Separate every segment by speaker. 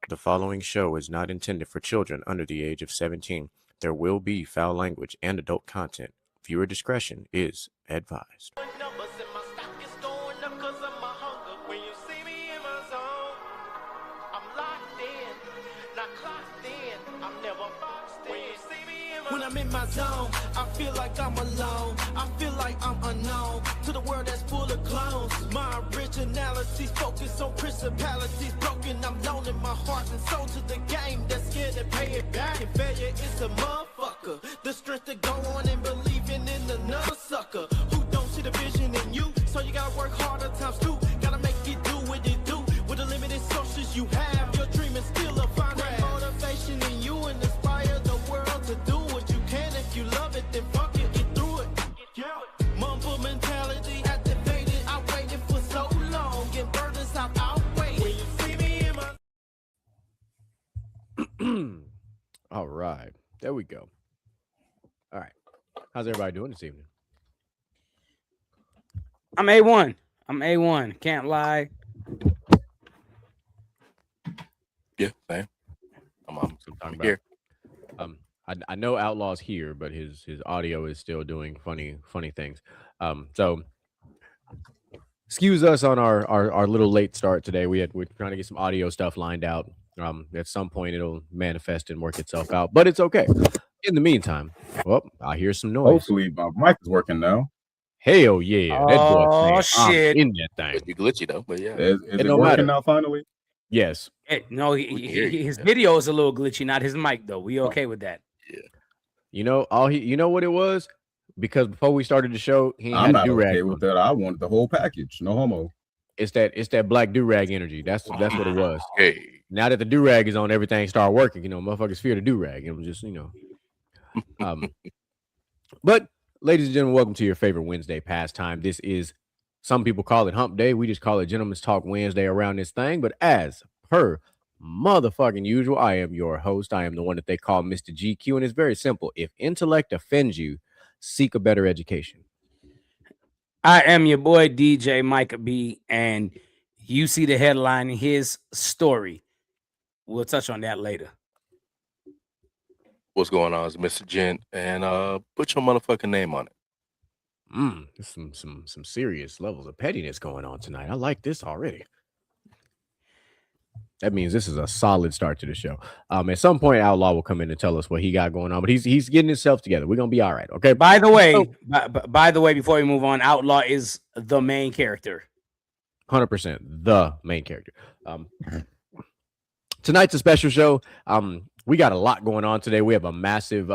Speaker 1: The following show is not intended for children under the age of 17. There will be foul language and adult content. Viewer discretion is advised.
Speaker 2: Numbers in my stock is going up 'cause of my hunger. When you see me in my zone, I'm locked in, not clocked in. I'm never boxed in. When you see me in my when I'm in my zone, I feel like I'm alone. I feel like I'm unknown to the world that's full of clones. My originality's focused on principalities broken. I'm loaning my heart and soul to the game that's scared to pay it back. And failure is a motherfucker. The strength to go on and believing in another sucker who don't see the vision in you. So you gotta work harder times two. Gotta make it do what it do with the limited sources you have. Your dream is still a fine motivation in you and inspire the world to do what you can. If you love it, then fuck it, get through it. Yeah. Mumble mentality activated. I waited for so long. Get burdens out, I'll wait. When you see me in my
Speaker 1: All right. There we go. All right. How's everybody doing this evening?
Speaker 3: I'm A1. I'm A1. Can't lie.
Speaker 4: Yeah, same. I'm
Speaker 1: Talking
Speaker 4: here.
Speaker 1: I know Outlaw's here, but his audio is still doing funny things. So excuse us on our little late start today. We're trying to get some audio stuff lined out. At some point it'll manifest and work itself out, but it's okay. In the meantime, well, I hear some noise.
Speaker 5: Hopefully my mic is working now.
Speaker 1: Hell yeah!
Speaker 3: Oh, shit.
Speaker 1: I'm in that thing.
Speaker 4: It'd be glitchy though, but yeah.
Speaker 5: Is it
Speaker 1: don't
Speaker 5: working
Speaker 1: matter.
Speaker 5: now finally?
Speaker 1: Yes.
Speaker 3: No,
Speaker 4: We can hear you.
Speaker 3: his video is a little glitchy, not his mic though. We okay with that?
Speaker 1: You know you know what it was? Because before we started the show, he
Speaker 5: I'm
Speaker 1: had
Speaker 5: not
Speaker 1: do-rag
Speaker 5: okay
Speaker 1: on.
Speaker 5: with that. I want the whole package. No homo.
Speaker 1: It's that black do-rag energy. That's what it was.
Speaker 4: Hey,
Speaker 1: Now that the do-rag is on, everything started working. Motherfuckers fear the do-rag. It was just, But ladies and gentlemen, welcome to your favorite Wednesday pastime. This is, some people call it hump day. We just call it Gentlemen's Talk Wednesday around this thing. But as per motherfucking usual, I am your host. I am the one that they call Mr. GQ. And it's very simple. If intellect offends you, seek a better education.
Speaker 3: I am your boy DJ Micah B, and you see the headline, his story. We'll touch on that later.
Speaker 4: what's going on? It's Mr. Gent, and put your motherfucking name on it.
Speaker 1: There's some serious levels of pettiness going on tonight. I like this already. That means this is a solid start to the show. At some point, Outlaw will come in and tell us what he got going on, but he's getting himself together. We're gonna be all right, okay?
Speaker 3: By the way, before we move on, Outlaw is the main character.
Speaker 1: 100% the main character. Tonight's a special show. We got a lot going on today. We have a massive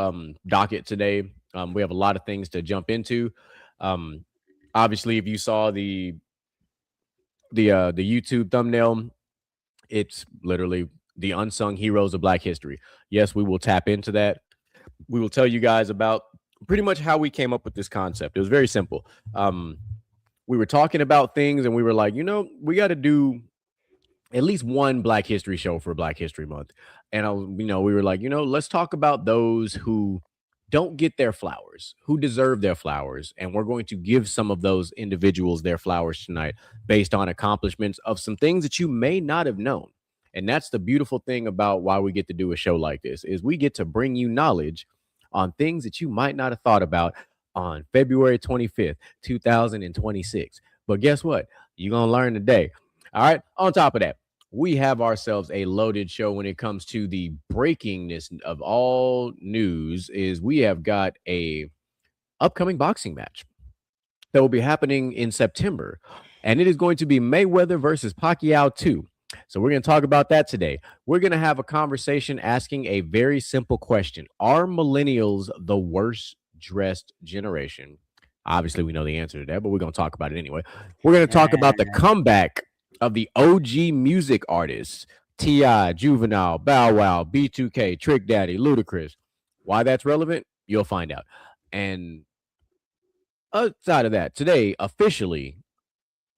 Speaker 1: docket today. We have a lot of things to jump into. Obviously, if you saw the YouTube thumbnail, it's literally the unsung heroes of Black history. Yes, we will tap into that. We will tell you guys about pretty much how we came up with this concept. It was very simple. We were talking about things and we were like, we got to do at least one Black History show for Black History Month. And, we were like, let's talk about those who don't get their flowers, who deserve their flowers. And we're going to give some of those individuals their flowers tonight based on accomplishments of some things that you may not have known. And that's the beautiful thing about why we get to do a show like this, is we get to bring you knowledge on things that you might not have thought about on February 25th, 2026. But guess what? You're going to learn today. All right. On top of that, we have ourselves a loaded show when it comes to the breakingness of all news. Is we have got a upcoming boxing match that will be happening in September, and it is going to be Mayweather versus Pacquao 2. So we're going to talk about that today. We're going to have a conversation asking a very simple question. Are millennials the worst dressed generation? Obviously, we know the answer to that, but we're going to talk about it anyway. We're going to talk about the comeback of the OG music artists, T.I., Juvenile, Bow Wow, B2K, Trick Daddy, Ludacris. Why that's relevant, you'll find out. And outside of that, today, officially,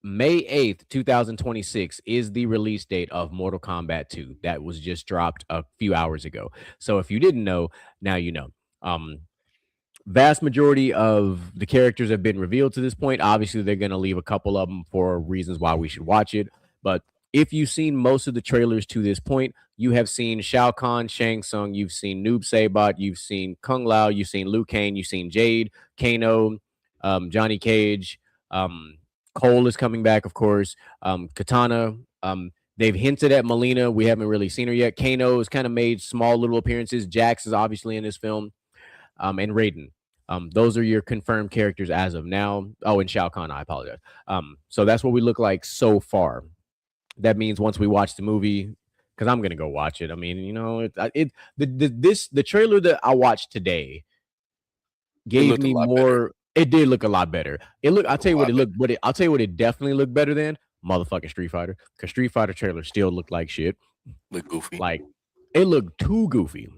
Speaker 1: May 8th, 2026 is the release date of Mortal Kombat 2. That was just dropped a few hours ago. So if you didn't know, now you know. Vast majority of the characters have been revealed to this point. Obviously, they're going to leave a couple of them for reasons why we should watch it. But if you've seen most of the trailers to this point, you have seen Shao Kahn, Shang Tsung, you've seen Noob Saibot, you've seen Kung Lao, you've seen Liu Kang, you've seen Jade, Kano, Johnny Cage, Cole is coming back, of course, Katana. They've hinted at Melina. We haven't really seen her yet. Kano has kind of made small little appearances. Jax is obviously in this film, and Raiden. Those are your confirmed characters as of now. Oh, and Shao Kahn, I apologize. So that's what we look like so far. That means once we watch the movie, because I'm gonna go watch it. I mean, you know, the trailer that I watched today gave me more. It did look a lot better. I'll tell you what it looked. I'll tell you what it definitely looked better than motherfucking Street Fighter. Because Street Fighter trailer still looked like shit.
Speaker 4: Look goofy.
Speaker 1: Like it looked too goofy.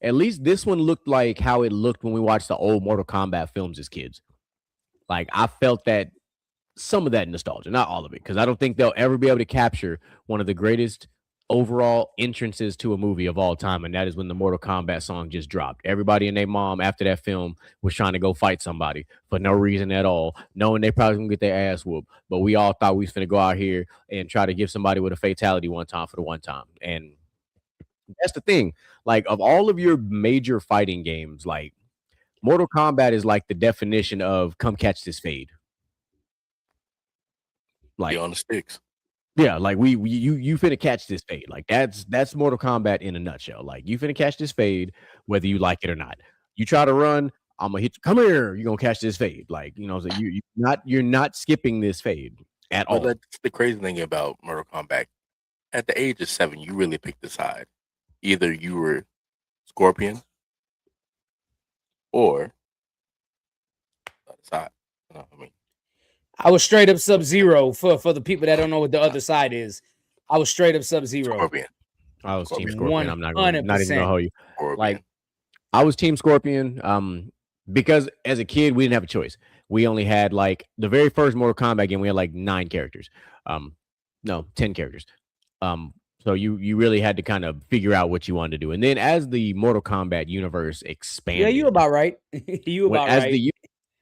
Speaker 1: At least this one looked like how it looked when we watched the old Mortal Kombat films as kids. Like I felt that some of that nostalgia, not all of it, because I don't think they'll ever be able to capture one of the greatest overall entrances to a movie of all time, and that is when the Mortal Kombat song just dropped. Everybody and their mom after that film was trying to go fight somebody for no reason at all, knowing they probably gonna get their ass whooped. But we all thought we was gonna go out here and try to give somebody with a fatality one time for the one time. And that's the thing. Like of all of your major fighting games, like Mortal Kombat is like the definition of come catch this fade. Like
Speaker 4: on the sticks.
Speaker 1: Yeah, like you finna catch this fade. Like that's Mortal Kombat in a nutshell. Like you finna catch this fade, whether you like it or not. You try to run, I'm gonna hit you. Come here, you're gonna catch this fade. Like so you're not skipping this fade at all.
Speaker 4: That's the crazy thing about Mortal Kombat. At the age of 7, you really picked a side. Either you were Scorpion or side.
Speaker 3: I was straight up Sub-Zero for the people that don't know what the other side is. I was straight up Sub-Zero.
Speaker 4: Scorpion.
Speaker 1: I was Team Scorpion. I'm not even gonna hold you.
Speaker 4: Scorpion.
Speaker 1: Like I was Team Scorpion. Because as a kid we didn't have a choice. We only had like the very first Mortal Kombat game. We had like 9 characters. No, 10 characters. So you really had to kind of figure out what you wanted to do. And then as the Mortal Kombat universe expanded,
Speaker 3: yeah, you about right.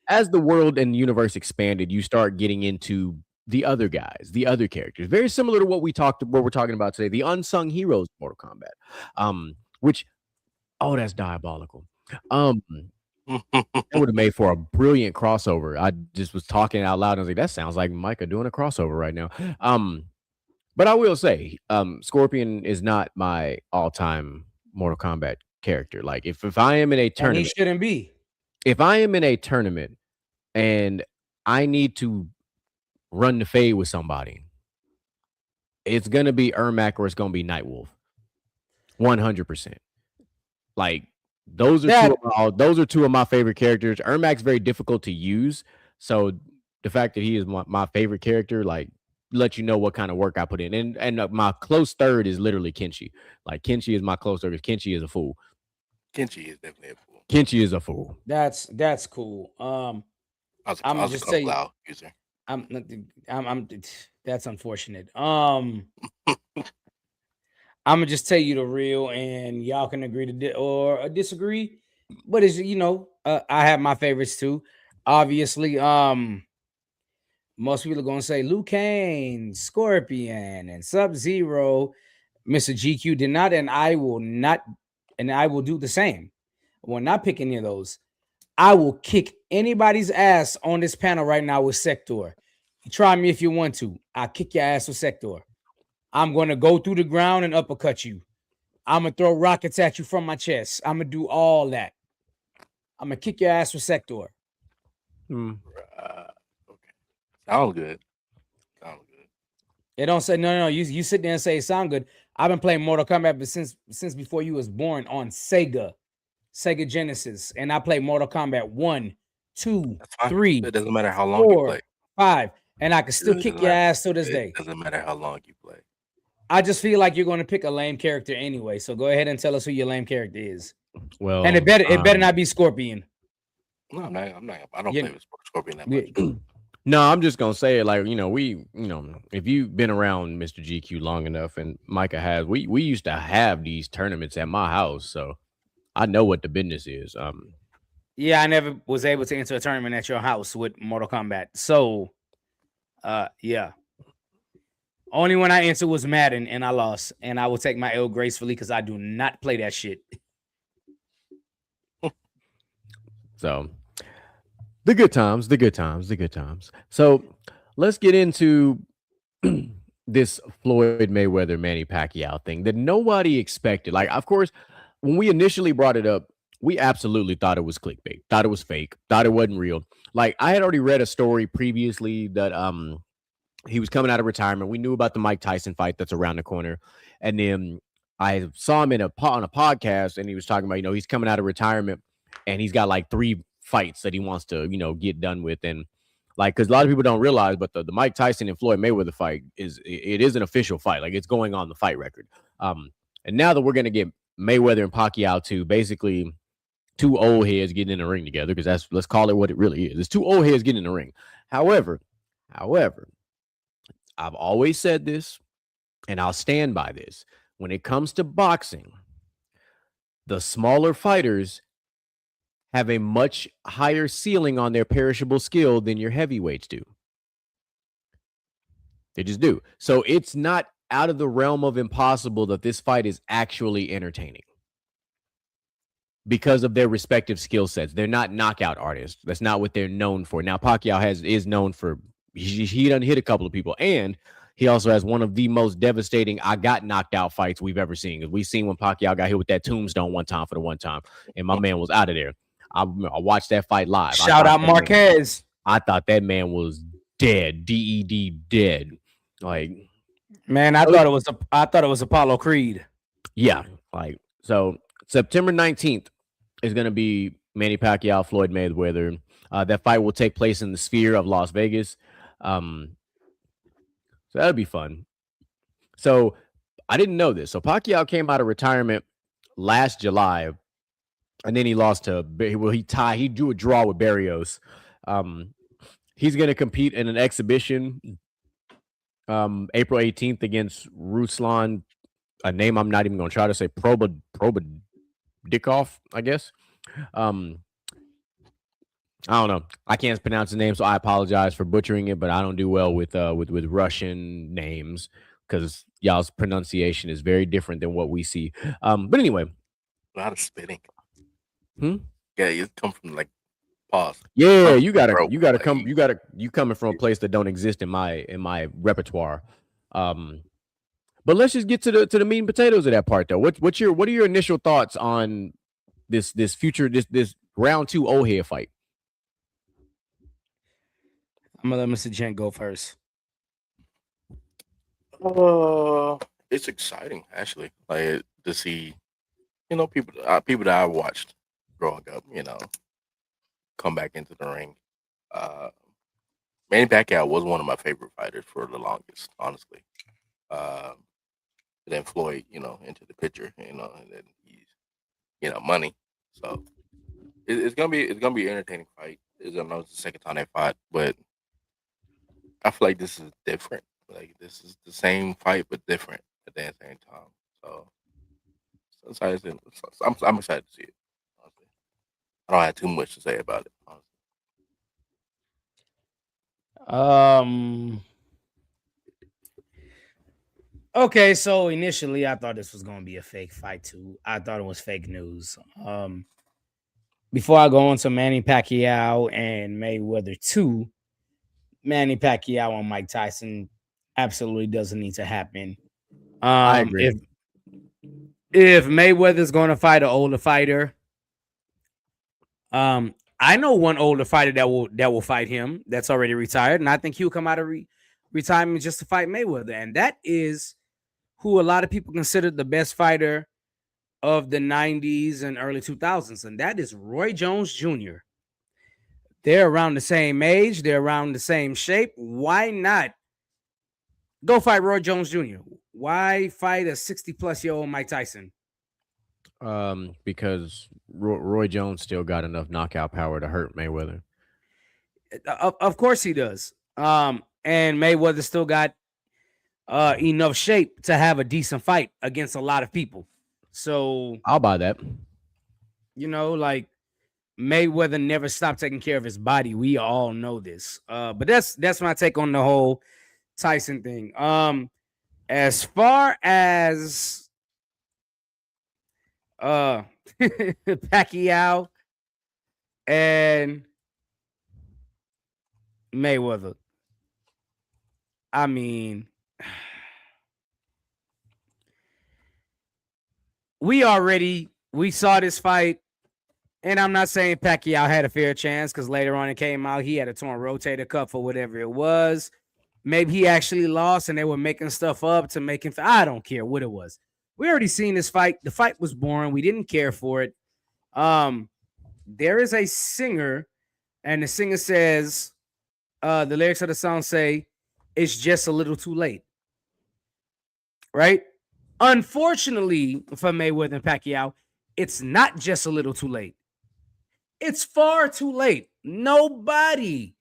Speaker 1: As the world and universe expanded, you start getting into the other guys, the other characters, very similar to what we're talking about today, the unsung heroes of Mortal Kombat. Which that's diabolical. It would have made for a brilliant crossover. I just was talking out loud and I was like, that sounds like Micah doing a crossover right now. But I will say, Scorpion is not my all-time Mortal Kombat character. Like if I am in a tournament,
Speaker 3: he shouldn't be.
Speaker 1: If I am in a tournament and I need to run the fade with somebody, it's gonna be Ermac or it's gonna be Nightwolf. 100%. Like those are two of my favorite characters. Ermac's very difficult to use, so the fact that he is my favorite character, like, let you know what kind of work I put in. And my close third is literally Kenshi. Like Kenshi is my close third because Kenshi is a fool.
Speaker 4: Kenshi is definitely a fool.
Speaker 1: Kenshi is a fool.
Speaker 3: That's cool. I'm just say user. I'm that's unfortunate. I'm gonna just tell you the real, and y'all can agree to or disagree. But I have my favorites too. Obviously, most people are gonna say Liu Kang, Scorpion, and Sub-Zero. Mr. GQ did not, and I will not, and I will do the same. I will not pick any of those. I will kick anybody's ass on this panel right now with Sector. You try me if you want to. I'll kick your ass with Sector. I'm going to go through the ground and uppercut you. I'm going to throw rockets at you from my chest. I'm going to do all that. I'm going to kick your ass with Sector.
Speaker 4: Okay. Sound good.
Speaker 3: It don't say no. You sit there and say it sound good. I've been playing Mortal Kombat since before you was born on Sega Genesis, and I played Mortal Kombat 1, 2, 3.
Speaker 4: It doesn't matter how long
Speaker 3: 4,
Speaker 4: you play.
Speaker 3: 5, and I can still kick your ass to this day.
Speaker 4: It doesn't matter how long you play.
Speaker 3: I just feel like you're going to pick a lame character anyway. So go ahead and tell us who your lame character is.
Speaker 1: Well,
Speaker 3: and it better not be Scorpion.
Speaker 4: No, I'm not. I don't play with Scorpion that much.
Speaker 1: No, I'm just gonna say it like, if you've been around Mr. GQ long enough, and Micah has, we used to have these tournaments at my house, so I know what the business is.
Speaker 3: Yeah, I never was able to enter a tournament at your house with Mortal Kombat. So, yeah. Only one I answered was Madden, and I lost. And I will take my L gracefully because I do not play that shit.
Speaker 1: So the good times, the good times, the good times. So let's get into this Floyd Mayweather Manny Pacquiao thing that nobody expected. Like, of course, when we initially brought it up, we absolutely thought it was clickbait, thought it was fake, thought it wasn't real. Like, I had already read a story previously that he was coming out of retirement. We knew about the Mike Tyson fight that's around the corner, and then I saw him on a podcast, and he was talking about, he's coming out of retirement, and he's got like 3 fights that he wants to, get done with. And like, because a lot of people don't realize, but the Mike Tyson and Floyd Mayweather fight is an official fight. Like, it's going on the fight record. And now that we're gonna get Mayweather and Pacquiao to basically 2 old heads getting in the ring together, because let's call it what it really is. It's 2 old heads getting in the ring. However, I've always said this, and I'll stand by this. When it comes to boxing, the smaller fighters have a much higher ceiling on their perishable skill than your heavyweights do. They just do. So it's not out of the realm of impossible that this fight is actually entertaining because of their respective skill sets. They're not knockout artists. That's not what they're known for. Now, Pacquiao is known for, he done hit a couple of people, and he also has one of the most devastating I got knocked out fights we've ever seen. We've seen when Pacquiao got hit with that tombstone one time for the one time, and my man was out of there. I watched that fight live.
Speaker 3: Shout out Marquez.
Speaker 1: I thought that man was dead. DED dead. Like,
Speaker 3: man, I thought it was Apollo Creed.
Speaker 1: Yeah. Like, so September 19th is going to be Manny Pacquiao, Floyd Mayweather. That fight will take place in the Sphere of Las Vegas. So that'll be fun. So I didn't know this. So Pacquiao came out of retirement last July, and then he lost to, he drew a draw with Barrios. He's going to compete in an exhibition April 18th against Ruslan, a name I'm not even going to try to say, Probadikov, I guess. I don't know. I can't pronounce his name, so I apologize for butchering it, but I don't do well with Russian names because y'all's pronunciation is very different than what we see. But anyway.
Speaker 4: A lot of spitting. Yeah, you come from like pause.
Speaker 1: Yeah, you coming from a place that don't exist in my repertoire. But let's just get to the meat and potatoes of that part though. What are your initial thoughts on this future this round 2 old head fight?
Speaker 3: I'm gonna let Mr. Gent go first.
Speaker 4: It's exciting actually, like to see, people that I watched growing up, come back into the ring. Manny Pacquiao was one of my favorite fighters for the longest, honestly. Then Floyd, into the picture, and then he's, money. So it's gonna be an entertaining fight. I know it's the second time they fought, but I feel like this is different. Like this is the same fight but different at the same time. So I'm excited to see it. Honestly. I don't have too much to say about it. Honestly.
Speaker 3: Okay, so initially I thought this was going to be a fake fight too. I thought it was fake news. Before I go on to Manny Pacquiao and Mayweather 2, Manny Pacquiao and Mike Tyson absolutely doesn't need to happen.
Speaker 1: I agree.
Speaker 3: If Mayweather's going to fight an older fighter, I know one older fighter that will fight him that's already retired, and I think he'll come out of retirement just to fight Mayweather, and that is who a lot of people consider the best fighter of the 90s and early 2000s, and that is Roy Jones Jr. They're around the same age. They're around the same shape. Why not go fight Roy Jones Jr.? Why fight a 60-plus-year-old Mike Tyson?
Speaker 1: Because Roy Jones still got enough knockout power to hurt Mayweather.
Speaker 3: Of course he does. And Mayweather still got enough shape to have a decent fight against a lot of people. So
Speaker 1: I'll buy that.
Speaker 3: Like Mayweather never stopped taking care of his body. We all know this. But that's my take on the whole Tyson thing. As far as Pacquiao and Mayweather, I mean, we saw this fight, and I'm not saying Pacquiao had a fair chance because later on it came out he had a torn rotator cuff or whatever it was. Maybe he actually lost and they were making stuff up to make him. I don't care what it was. We already seen this fight. The fight was boring. We didn't care for it. There is a singer, and the singer says, the lyrics of the song say, "It's just a little too late." Right? Unfortunately for Mayweather and Pacquiao, it's not just a little too late. It's far too late. Nobody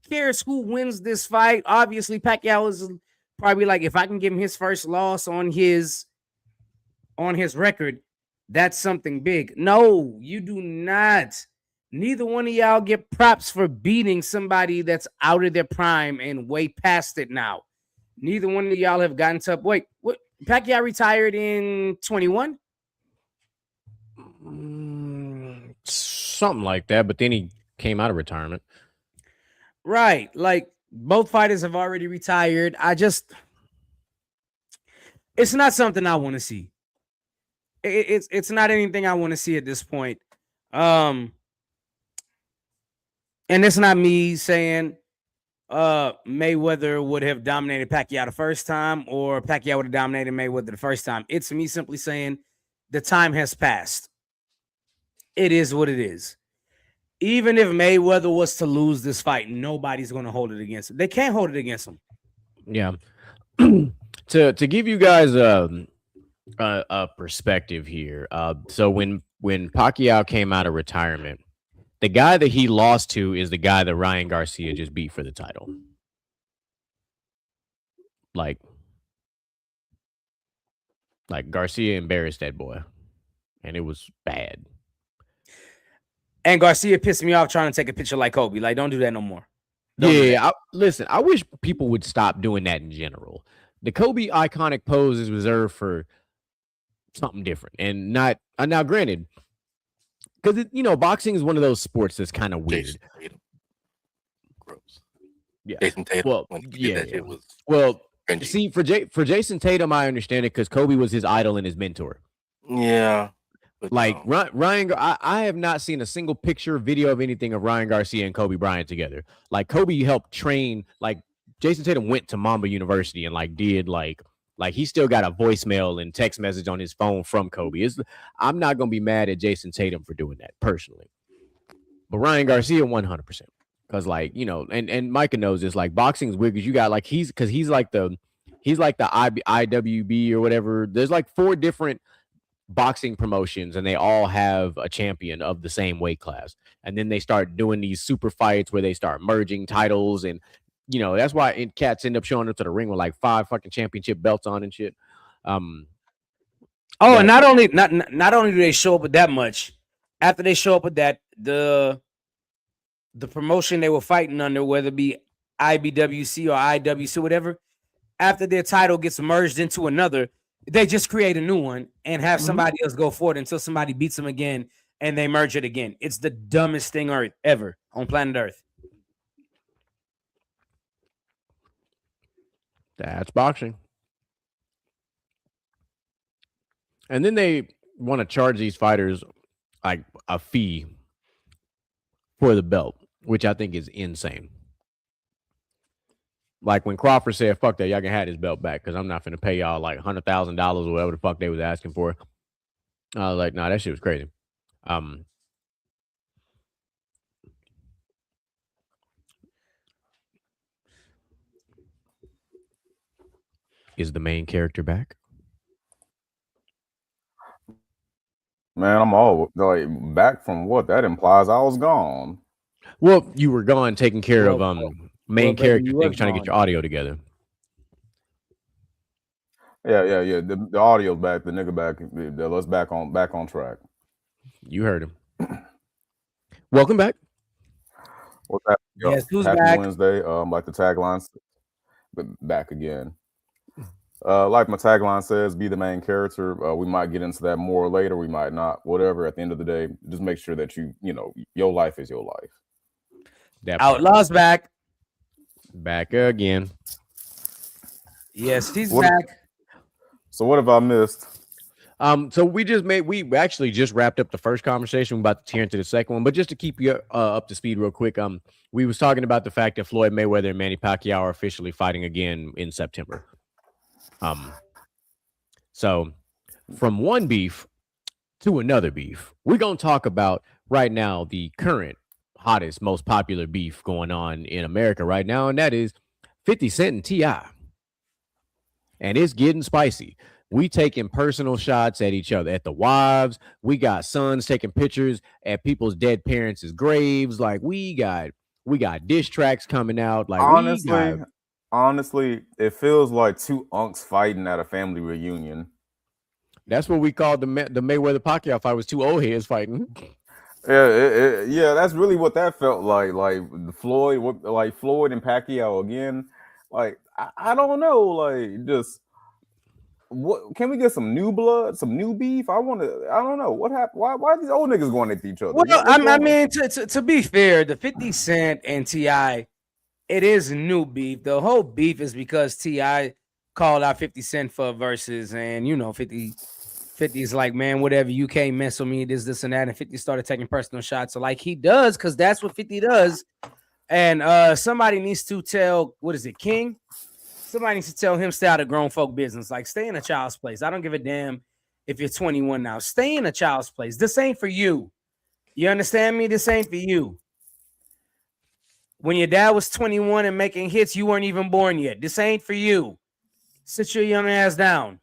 Speaker 3: cares who wins this fight. Obviously, Pacquiao is probably like, if I can give him his first loss on his record, that's something big. No, you do not. Neither one of y'all get props for beating somebody that's out of their prime and way past it now. Neither one of y'all have gotten to wait. What Pacquiao retired in 21?
Speaker 1: Something like that, but then he came out of retirement.
Speaker 3: Right. Like both fighters have already retired. It's not something I want to see. It's not anything I want to see at this point. And it's not me saying Mayweather would have dominated Pacquiao the first time or Pacquiao would have dominated Mayweather the first time. It's me simply saying the time has passed. It is what it is. Even if Mayweather was to lose this fight, nobody's going to hold it against him. They can't hold it against him.
Speaker 1: Yeah. To give you guys a perspective here. So when Pacquiao came out of retirement, the guy that he lost to is the guy that Ryan Garcia just beat for the title. Like Garcia embarrassed that boy, and it was bad.
Speaker 3: And Garcia pissed me off trying to take a picture like Kobe. Like, don't do that no more.
Speaker 1: Listen, I wish people would stop doing that in general. The Kobe iconic pose is reserved for something different, and not now. Granted, because boxing is one of those sports that's kind of weird.
Speaker 4: Jason Tatum. Gross.
Speaker 1: Yeah.
Speaker 4: Jason Tatum.
Speaker 1: Well,
Speaker 4: when he did that shit was cringy.
Speaker 1: See, for Jason Tatum, I understand it because Kobe was his idol and his mentor.
Speaker 4: Yeah.
Speaker 1: Like Ryan, I have not seen a single picture, video of anything of Ryan Garcia and Kobe Bryant together. Like Kobe helped train. Like Jason Tatum went to Mamba University and did he still got a voicemail and text message on his phone from Kobe. I'm not gonna be mad at Jason Tatum for doing that personally, but Ryan Garcia 100%. Because and Micah knows this. Like boxing's weird because you got he's like the IWB or whatever. There's 4 different boxing promotions and they all have a champion of the same weight class, and then they start doing these super fights where they start merging titles, and that's why cats end up showing up to the ring with 5 fucking championship belts on and shit.
Speaker 3: And not only do they show up with that much, after they show up with that, the promotion they were fighting under, whether it be IBWC or IWC, whatever, after their title gets merged into another, they just create a new one and have somebody else go for it until somebody beats them again and they merge it again. It's the dumbest thing ever on planet Earth.
Speaker 1: That's boxing. And then they want to charge these fighters a fee for the belt, which I think is insane. Like when Crawford said, "Fuck that, y'all can have his belt back because I'm not finna pay y'all $100,000 or whatever the fuck they was asking for." I was like, "Nah, that shit was crazy." Is the main character back?
Speaker 5: Man, I'm all back from what? That implies I was gone.
Speaker 1: Well, you were gone taking care of main character things, trying to get your audio together.
Speaker 5: Yeah. The audio's back. The nigga back. Let's back on track.
Speaker 1: You heard him. Welcome back.
Speaker 5: What's that?
Speaker 3: Yes, who's
Speaker 5: Happy
Speaker 3: back?
Speaker 5: Wednesday. Like the tagline, but back again. Like my tagline says, be the main character. We might get into that more later. We might not. Whatever. At the end of the day, just make sure that your life is your life.
Speaker 1: That part.
Speaker 3: Outlaws back.
Speaker 1: Back again.
Speaker 3: Yes, he's
Speaker 5: What-
Speaker 3: back.
Speaker 5: So what have I missed?
Speaker 1: So we actually just wrapped up the first conversation. We're about to tear into the second one, but just to keep you up to speed real quick, we was talking about the fact that Floyd Mayweather and Manny Pacquiao are officially fighting again in September. So from one beef to another beef, we're gonna talk about right now the current hottest, most popular beef going on in America right now, and that is 50 Cent and T.I. And it's getting spicy. We taking personal shots at each other, at the wives. We got sons taking pictures at people's dead parents' graves. Like we got diss tracks coming out. Like
Speaker 5: Honestly, it feels like two unks fighting at a family reunion.
Speaker 1: that's what we called the Mayweather Pacquiao fight. Was two old heads fighting.
Speaker 5: Yeah, that's really what that felt like. Like Floyd and Pacquiao again. Like I don't know. Like just. What can we get some new blood, some new beef? I don't know what happened. Why are these old niggas going at each other?
Speaker 3: Well, I mean, to be fair, the 50 Cent and T.I., it is new beef. The whole beef is because T.I. called out 50 Cent for verses, and 50's like, man, whatever, you can't mess with me, this and that. And 50 started taking personal shots. So like he does, because that's what 50 does. And somebody needs to tell, what is it, King? Somebody needs to tell him stay out of grown folk business. Like, stay in a child's place. I don't give a damn if you're 21 now. Stay in a child's place. This ain't for you. You understand me? This ain't for you. When your dad was 21 and making hits, you weren't even born yet. This ain't for you. Sit your young ass down.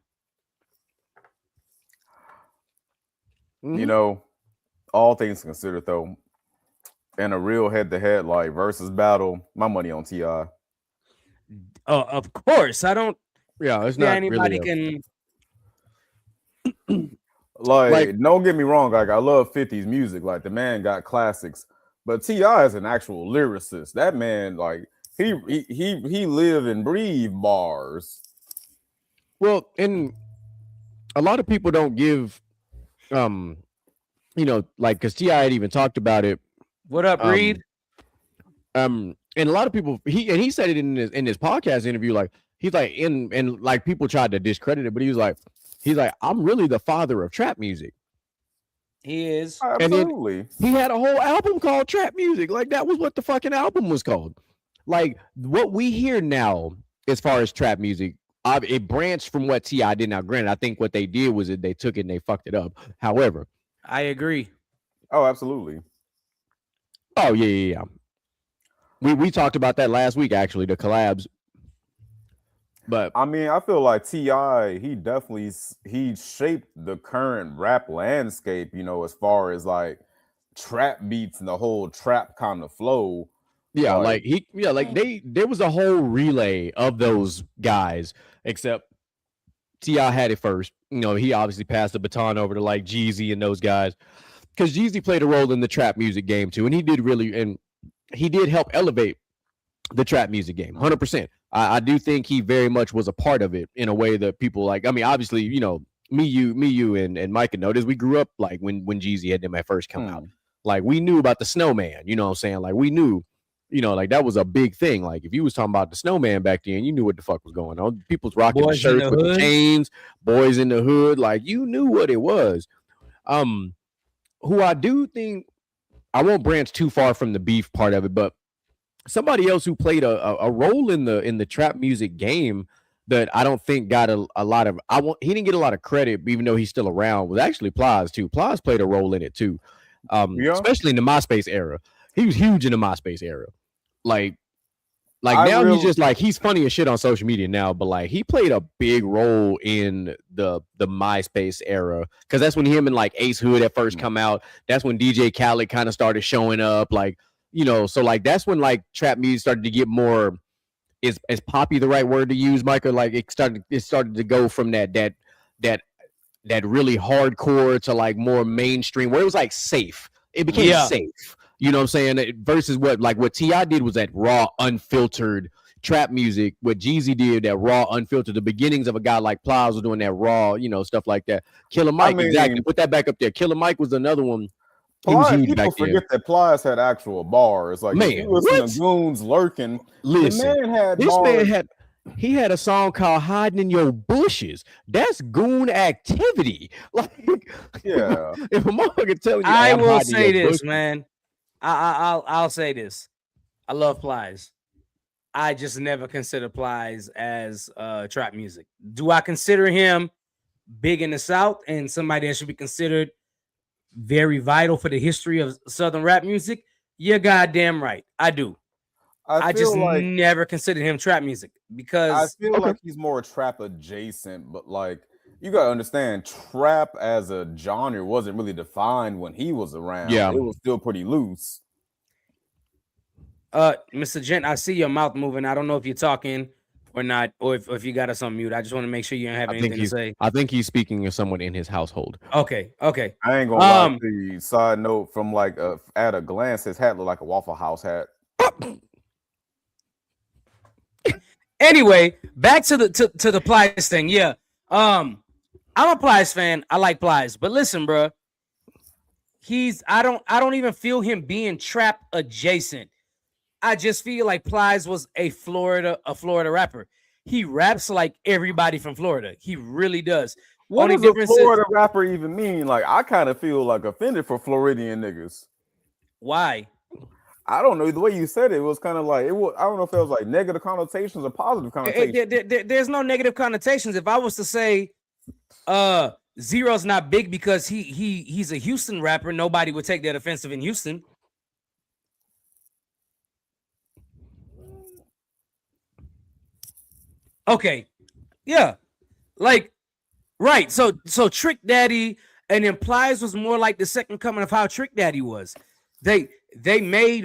Speaker 5: All things considered, though, in a real head-to-head like versus battle, my money on T.I.
Speaker 3: Of course, I don't.
Speaker 1: Yeah, it's not
Speaker 3: anybody
Speaker 1: really
Speaker 3: can.
Speaker 5: Like, don't get me wrong. Like, I love 50's music. Like, the man got classics, but T.I. is an actual lyricist. That man, like, he live and breathe bars.
Speaker 1: Well, and a lot of people don't give, like, because T.I. had even talked about it.
Speaker 3: What up, Reed?
Speaker 1: And a lot of people, he said it in his podcast interview, like he's like and like people tried to discredit it, but he's like, I'm really the father of trap music.
Speaker 3: He is.
Speaker 5: Absolutely.
Speaker 1: He had a whole album called Trap Music. Like that was what the fucking album was called. Like what we hear now, as far as trap music, it branched from what T.I. did. Now, granted, I think what they did was that they took it and they fucked it up. However,
Speaker 3: I agree.
Speaker 5: Oh, absolutely.
Speaker 1: Oh yeah. We talked about that last week, actually, the collabs. But
Speaker 5: I mean, I feel like T.I. he shaped the current rap landscape, as far as like trap beats and the whole trap kind of flow.
Speaker 1: Yeah, there was a whole relay of those guys, except T.I. had it first. He obviously passed the baton over to like Jeezy and those guys, because Jeezy played a role in the trap music game too, and he did help elevate the trap music game 100%. I do think he very much was a part of it in a way that people like. I mean, obviously, me, you, and Mike and notice we grew up like when Jeezy had them at first come out. Like we knew about the Snowman, you know what I'm saying? Like we knew, like that was a big thing. Like if you was talking about the Snowman back then, you knew what the fuck was going on. People's rocking the shirts with the chains, boys in the hood, like you knew what it was. Who I do think, I won't branch too far from the beef part of it, but somebody else who played a role in the trap music game that I don't think got a lot of he didn't get a lot of credit, even though he's still around, was actually Plies too. Plies played a role in it too. Especially in the MySpace era. He was huge in the MySpace era. Like now he's just like, he's funny as shit on social media now, but like he played a big role in the MySpace era, because that's when him and like Ace Hood at first come out. That's when DJ Khaled kind of started showing up, like, so like that's when like trap music started to get more, is poppy the right word to use, Micah? Like it started to go from that really hardcore to like more mainstream, where it was like safe. It became safe. You know what I'm saying? Versus what T.I. did was that raw, unfiltered trap music, what Jeezy did, that raw, unfiltered, the beginnings of a guy like Plies was doing that raw, stuff like that. Killer Mike, exactly.
Speaker 5: mean-
Speaker 1: Put that back up there. Killer Mike was another one. He was
Speaker 5: Plies,
Speaker 1: huge
Speaker 5: people
Speaker 1: back then.
Speaker 5: forget that Plies had actual bars. Like, if
Speaker 1: Man,
Speaker 5: you listen
Speaker 1: what?
Speaker 5: to Goons Lurking,
Speaker 1: Listen,
Speaker 5: the man had
Speaker 1: this
Speaker 5: bars.
Speaker 1: man had a song called "Hiding in Your Bushes." That's goon activity. Like,
Speaker 5: Yeah.
Speaker 1: if a motherfucker telling you,
Speaker 3: I
Speaker 1: "Hey, I'm
Speaker 3: will
Speaker 1: hiding in
Speaker 3: say
Speaker 1: your
Speaker 3: this,
Speaker 1: bushes,"
Speaker 3: man. I'll say this. I love Plies. I just never consider Plies as trap music. Do I consider him big in the South and somebody that should be considered very vital for the history of Southern rap music? You're goddamn right. I do. I just never considered him trap music because
Speaker 5: I feel like he's more trap adjacent, but like you gotta understand, trap as a genre wasn't really defined when he was around.
Speaker 1: Yeah.
Speaker 5: It was still pretty loose.
Speaker 3: Mr. Gent, I see your mouth moving. I don't know if you're talking or not, or if you got us on mute. I just want to make sure you don't have anything to say.
Speaker 1: I think he's speaking of someone in his household.
Speaker 3: Okay.
Speaker 5: I ain't gonna lie to you. Side note, from like at a glance, his hat looked like a Waffle House hat.
Speaker 3: Anyway, back to the Plies thing. Yeah. I'm a Plies fan. I like Plies, but listen, bro. I don't even feel him being trap adjacent. I just feel like Plies was a Florida rapper. He raps like everybody from Florida. He really does.
Speaker 5: What does a Florida rapper even mean? Like, I kind of feel like offended for Floridian niggas.
Speaker 3: Why?
Speaker 5: I don't know. The way you said it was kind of like it was. I don't know if it was like negative connotations or positive connotations.
Speaker 3: There's no negative connotations. If I was to say, Zero's not big because he's a Houston rapper, nobody would take that offensive in Houston. Okay, yeah, like right. So Trick Daddy and then Plies was more like the second coming of how Trick Daddy was. They made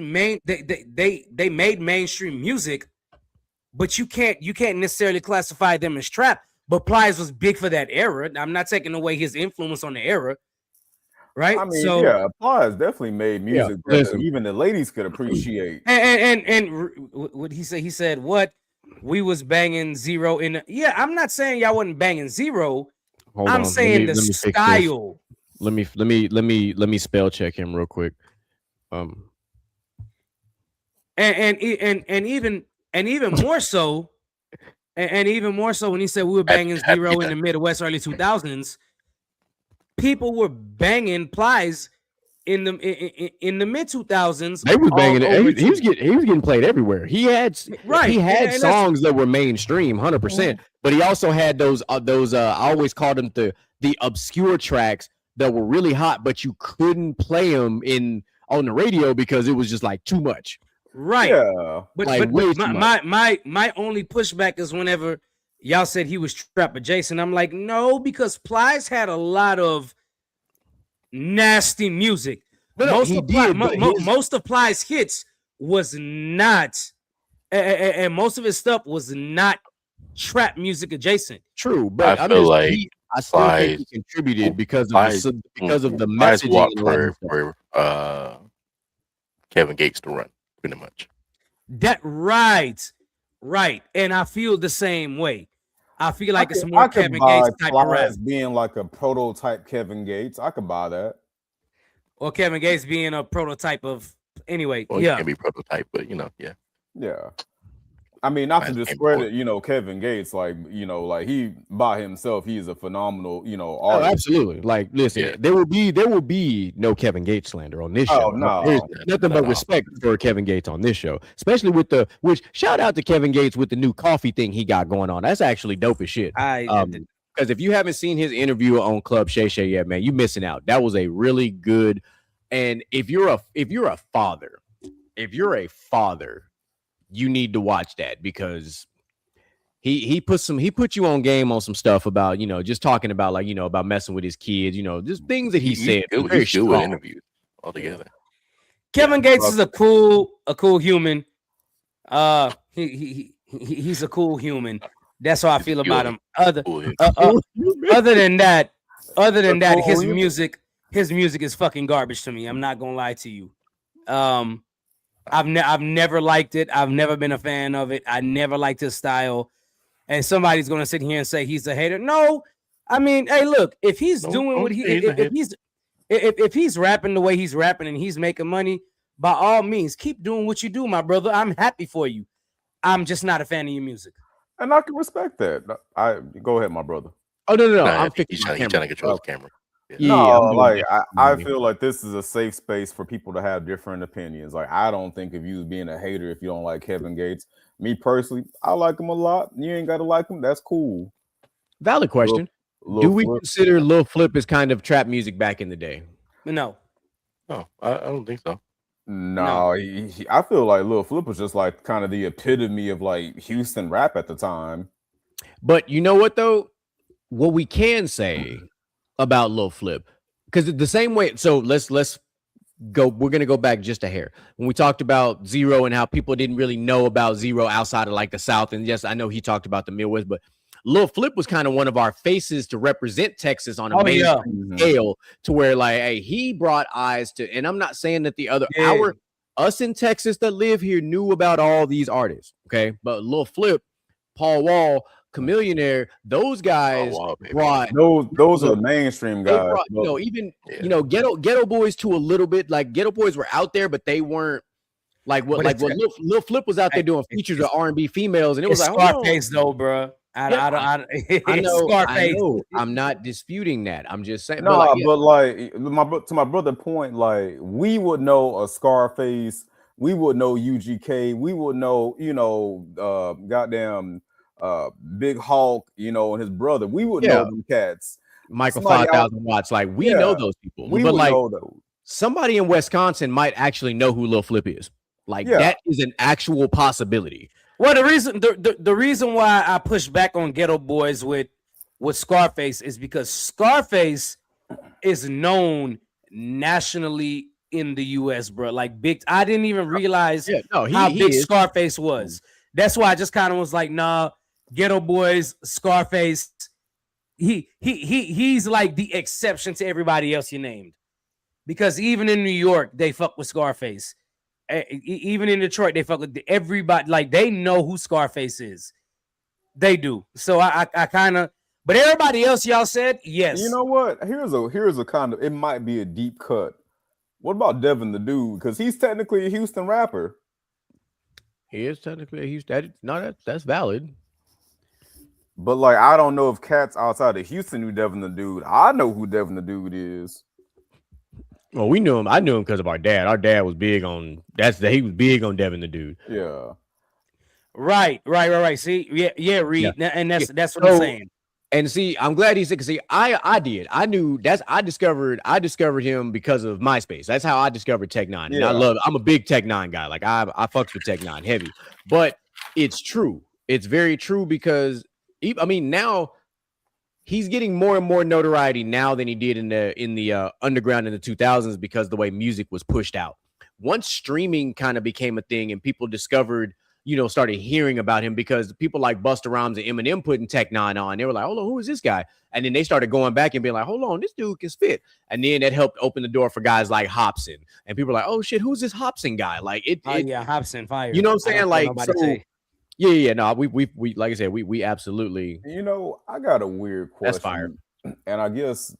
Speaker 3: mainstream music, but you can't necessarily classify them as trap. But Plies was big for that era. I'm not taking away his influence on the era, right?
Speaker 5: I mean, yeah, Plies definitely made music that even the ladies could appreciate.
Speaker 3: And what he said? He said what we was banging Zero in. Yeah, I'm not saying y'all wasn't banging Zero. I'm saying the style.
Speaker 1: Let me spell check him real quick.
Speaker 3: And even more so, and even more so when he said we were banging Zero in the Midwest early 2000s, people were banging Plies in the mid 2000s.
Speaker 1: They was banging it. He was getting played everywhere. He had songs that were mainstream, 100%. But he also had those I always called them the obscure tracks that were really hot, but you couldn't play them on the radio because it was just like too much.
Speaker 3: Right.
Speaker 5: Yeah.
Speaker 3: But my only pushback is whenever y'all said he was trap adjacent. I'm like, no, because Plies had a lot of nasty music. Most of Plies hits was not, and most of his stuff was not trap music adjacent.
Speaker 1: True, but I feel like I still think he contributed because of the messaging
Speaker 4: for Kevin Gates to run, pretty much.
Speaker 3: That right, and I feel the same way. I feel like it's more Kevin Gates type of rap,
Speaker 5: being like a prototype Kevin Gates. I could buy that,
Speaker 3: or Kevin Gates being a prototype of anyway.
Speaker 4: Well,
Speaker 3: yeah,
Speaker 4: can be prototype, but
Speaker 5: yeah. I mean, not to discredit, Kevin Gates, like he by himself, he's a phenomenal, artist.
Speaker 1: Oh, absolutely. Like, listen, there will be no Kevin Gates slander on this show.
Speaker 5: No,
Speaker 1: there's nothing but respect for Kevin Gates on this show, especially which shout out to Kevin Gates with the new coffee thing he got going on. That's actually dope as shit. Because if you haven't seen his interview on Club Shay Shay yet, man, you missing out. That was a really good. And if you're a father, you need to watch that because he put you on game on some stuff about just talking about like about messing with his kids, just things that he said.
Speaker 4: Very strong interview altogether.
Speaker 3: Kevin Gates is a cool human. He's a cool human. That's how I feel about him. Other than that, his music is fucking garbage to me. I'm not gonna lie to you. I've never liked it. I've never been a fan of it. I never liked his style. And somebody's gonna sit here and say he's a hater. No, I mean, hey, look, if he's doing what he if he's rapping the way he's rapping and he's making money, by all means, keep doing what you do, my brother. I'm happy for you. I'm just not a fan of your music.
Speaker 5: And I can respect that. I go ahead, my brother.
Speaker 1: Oh no,
Speaker 4: Nah,
Speaker 1: I'm
Speaker 4: he's
Speaker 1: fixing my
Speaker 4: trying
Speaker 1: camera.
Speaker 4: to control his camera.
Speaker 1: Yeah,
Speaker 5: No,
Speaker 1: I'm doing
Speaker 5: like
Speaker 1: that.
Speaker 5: I feel like this is a safe space for people to have different opinions. Like I don't think of you as being a hater if you don't like Kevin Gates. Me personally, I like him a lot. You ain't got to like him. That's cool.
Speaker 1: Valid question. Do we consider Lil Flip as kind of trap music back in the day?
Speaker 3: No.
Speaker 4: No, I don't think so.
Speaker 5: No, I feel like Lil Flip was just like kind of the epitome of like Houston rap at the time.
Speaker 1: But you know what though? What we can say about Lil Flip, because the same way. So let's go. We're gonna go back just a hair when we talked about Zero and how people didn't really know about Zero outside of like the South. And yes, I know he talked about the Midwest, but Lil Flip was kind of one of our faces to represent Texas on a mainstream scale, to where like, hey, he brought eyes to. And I'm not saying that the other us in Texas that live here knew about all these artists, okay, but Lil Flip, Paul Wall, Chameleonaire, those guys brought
Speaker 5: those are the mainstream guys.
Speaker 1: Brought, even Ghetto Boys to a little bit. Like Ghetto Boys were out there, but they weren't like what Lil Flip was out there doing features of R&B females, and it was like
Speaker 3: Scarface though, bro. I know.
Speaker 1: Scarface. I know. I'm not disputing that. I'm just saying.
Speaker 5: No, but to my brother's point, like we would know a Scarface, we would know UGK, we would know, goddamn Big Hawk, and his brother. We would know them cats.
Speaker 1: Michael 5,000 watts. Like we know those people.
Speaker 5: We would know those.
Speaker 1: Somebody in Wisconsin might actually know who Lil Flip is. Like that is an actual possibility.
Speaker 3: Well, the reason why I push back on Ghetto Boys with Scarface is because Scarface is known nationally in the US, bro. Like big, I didn't even realize how big Scarface was. That's why I just kind of was like, nah, Ghetto Boys, Scarface. He's like the exception to everybody else you named, because even in New York they fuck with Scarface. Even in Detroit, they fuck with everybody. Like they know who Scarface is. They do. So I kind of, but everybody else, y'all said yes.
Speaker 5: You know what? Here's a kind of, it might be a deep cut. What about Devin the Dude? Because he's technically a Houston rapper.
Speaker 1: He is technically a Houston. That's valid.
Speaker 5: But like, I don't know if cats outside of Houston knew Devin the Dude. I know who Devin the Dude is.
Speaker 1: Well, we knew him. I knew him because of our dad. Our dad was big on he was big on Devin the Dude.
Speaker 5: Yeah.
Speaker 3: Right. See, Reed, and that's what I'm saying.
Speaker 1: And see, I'm glad he said, because see, I discovered him because of MySpace. That's how I discovered Tech Nine. And I'm a big Tech Nine guy. Like I fucks with Tech Nine heavy. But it's true. It's very true, because now he's getting more and more notoriety now than he did in the underground in the 2000s, because the way music was pushed out. Once streaming kind of became a thing and people discovered, started hearing about him, because people like Busta Rhymes and Eminem putting Tech Nine on, they were like, hold on, who is this guy? And then they started going back and being like, hold on, this dude can spit. And then that helped open the door for guys like Hopsin. And people were like, oh shit, who's this Hopsin guy? Like
Speaker 3: Hopsin fire.
Speaker 1: You know what I'm saying? Like, so, yeah. No, we like I said, we absolutely.
Speaker 5: I got a weird question.
Speaker 1: That's fire.
Speaker 5: And I guess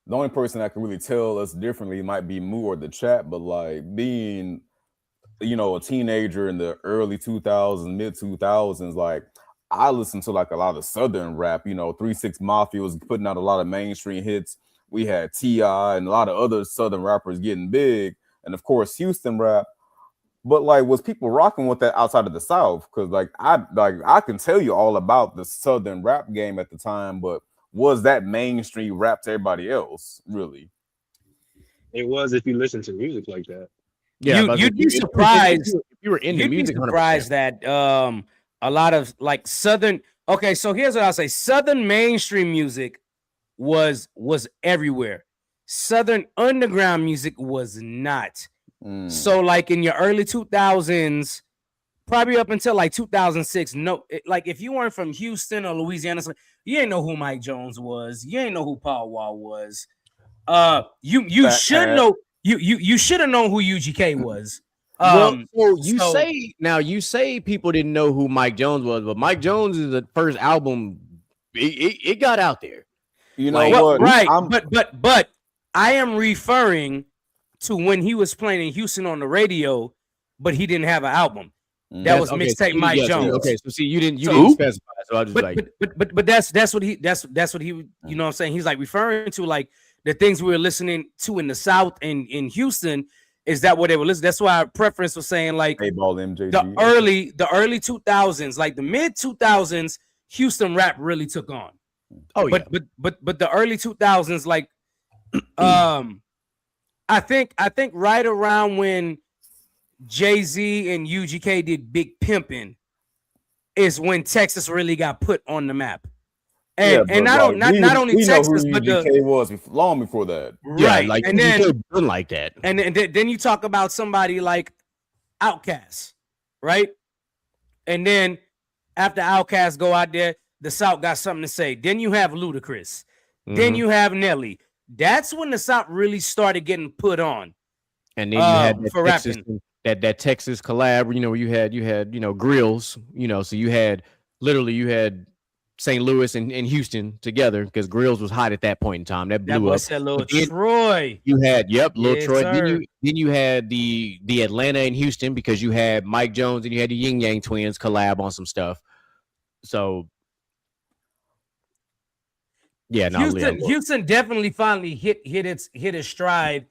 Speaker 5: the only person that can really tell us differently might be Moo or the chat. But like being, a teenager in the early 2000s, mid 2000s, like I listened to like a lot of Southern rap. 3 6 Mafia was putting out a lot of mainstream hits. We had T.I. and a lot of other Southern rappers getting big, and of course Houston rap. But like, was people rocking with that outside of the South? Because I can tell you all about the Southern rap game at the time, but was that mainstream rap to everybody else? Really,
Speaker 6: it was if you listen to music like that.
Speaker 1: Yeah,
Speaker 3: you'd be surprised
Speaker 1: if you were into music.
Speaker 3: You'd be surprised 100%. That a lot of like Southern. Okay, so here's what I'll say: Southern mainstream music was everywhere. Southern underground music was not. So like in your early 2000s, probably up until like 2006, like if you weren't from Houston or Louisiana, you didn't know who Mike Jones was. You didn't know who Paul Wall was. You should know. You should have known who UGK was.
Speaker 1: So you
Speaker 3: so-
Speaker 1: say people didn't know who Mike Jones was, but Mike Jones is the first album. It got out there.
Speaker 5: You know
Speaker 1: Like,
Speaker 3: well,
Speaker 5: what?
Speaker 3: right,
Speaker 5: I'm-
Speaker 3: but I am referring to when he was playing in Houston on the radio, but he didn't have an album. That was mixtape Mike Jones.
Speaker 1: Okay, so see, you didn't
Speaker 3: So-
Speaker 1: specify, so I was just like,
Speaker 3: but that's what he you know what I'm saying. He's like referring to like the things we were listening to in the South and in Houston. Is that what they were listening? That's why our preference was saying like
Speaker 5: A-ball MJG.
Speaker 3: the early 2000s, like the mid 2000s, Houston rap really took on.
Speaker 1: oh yeah,
Speaker 3: But the early 2000s, like I think right around when Jay-Z and UGK did Big Pimpin' is when Texas really got put on the map. And
Speaker 5: but
Speaker 3: not only
Speaker 5: we
Speaker 3: Texas,
Speaker 5: know who
Speaker 3: but the
Speaker 5: UGK was long before that.
Speaker 3: right.
Speaker 1: like
Speaker 3: and then
Speaker 1: been like that.
Speaker 3: and then you talk about somebody like Outkast, right? And then after Outkast go out there, the South got something to say. Then you have Ludacris. Then you have Nelly. That's when the South really started getting put on.
Speaker 1: And then you had that
Speaker 3: for
Speaker 1: Texas,
Speaker 3: rapping.
Speaker 1: that Texas collab. You know, you had grills. You know, so you had St. Louis and Houston together because Grills was hot at that point in time. That blew
Speaker 3: boy
Speaker 1: up.
Speaker 3: said Lil
Speaker 1: But then
Speaker 3: Troy.
Speaker 1: You had Lil
Speaker 3: Yes,
Speaker 1: Troy.
Speaker 3: sir.
Speaker 1: Then you had the Atlanta and Houston because you had Mike Jones and you had the Yin Yang Twins collab on some stuff. So yeah, no,
Speaker 3: Houston definitely finally hit its stride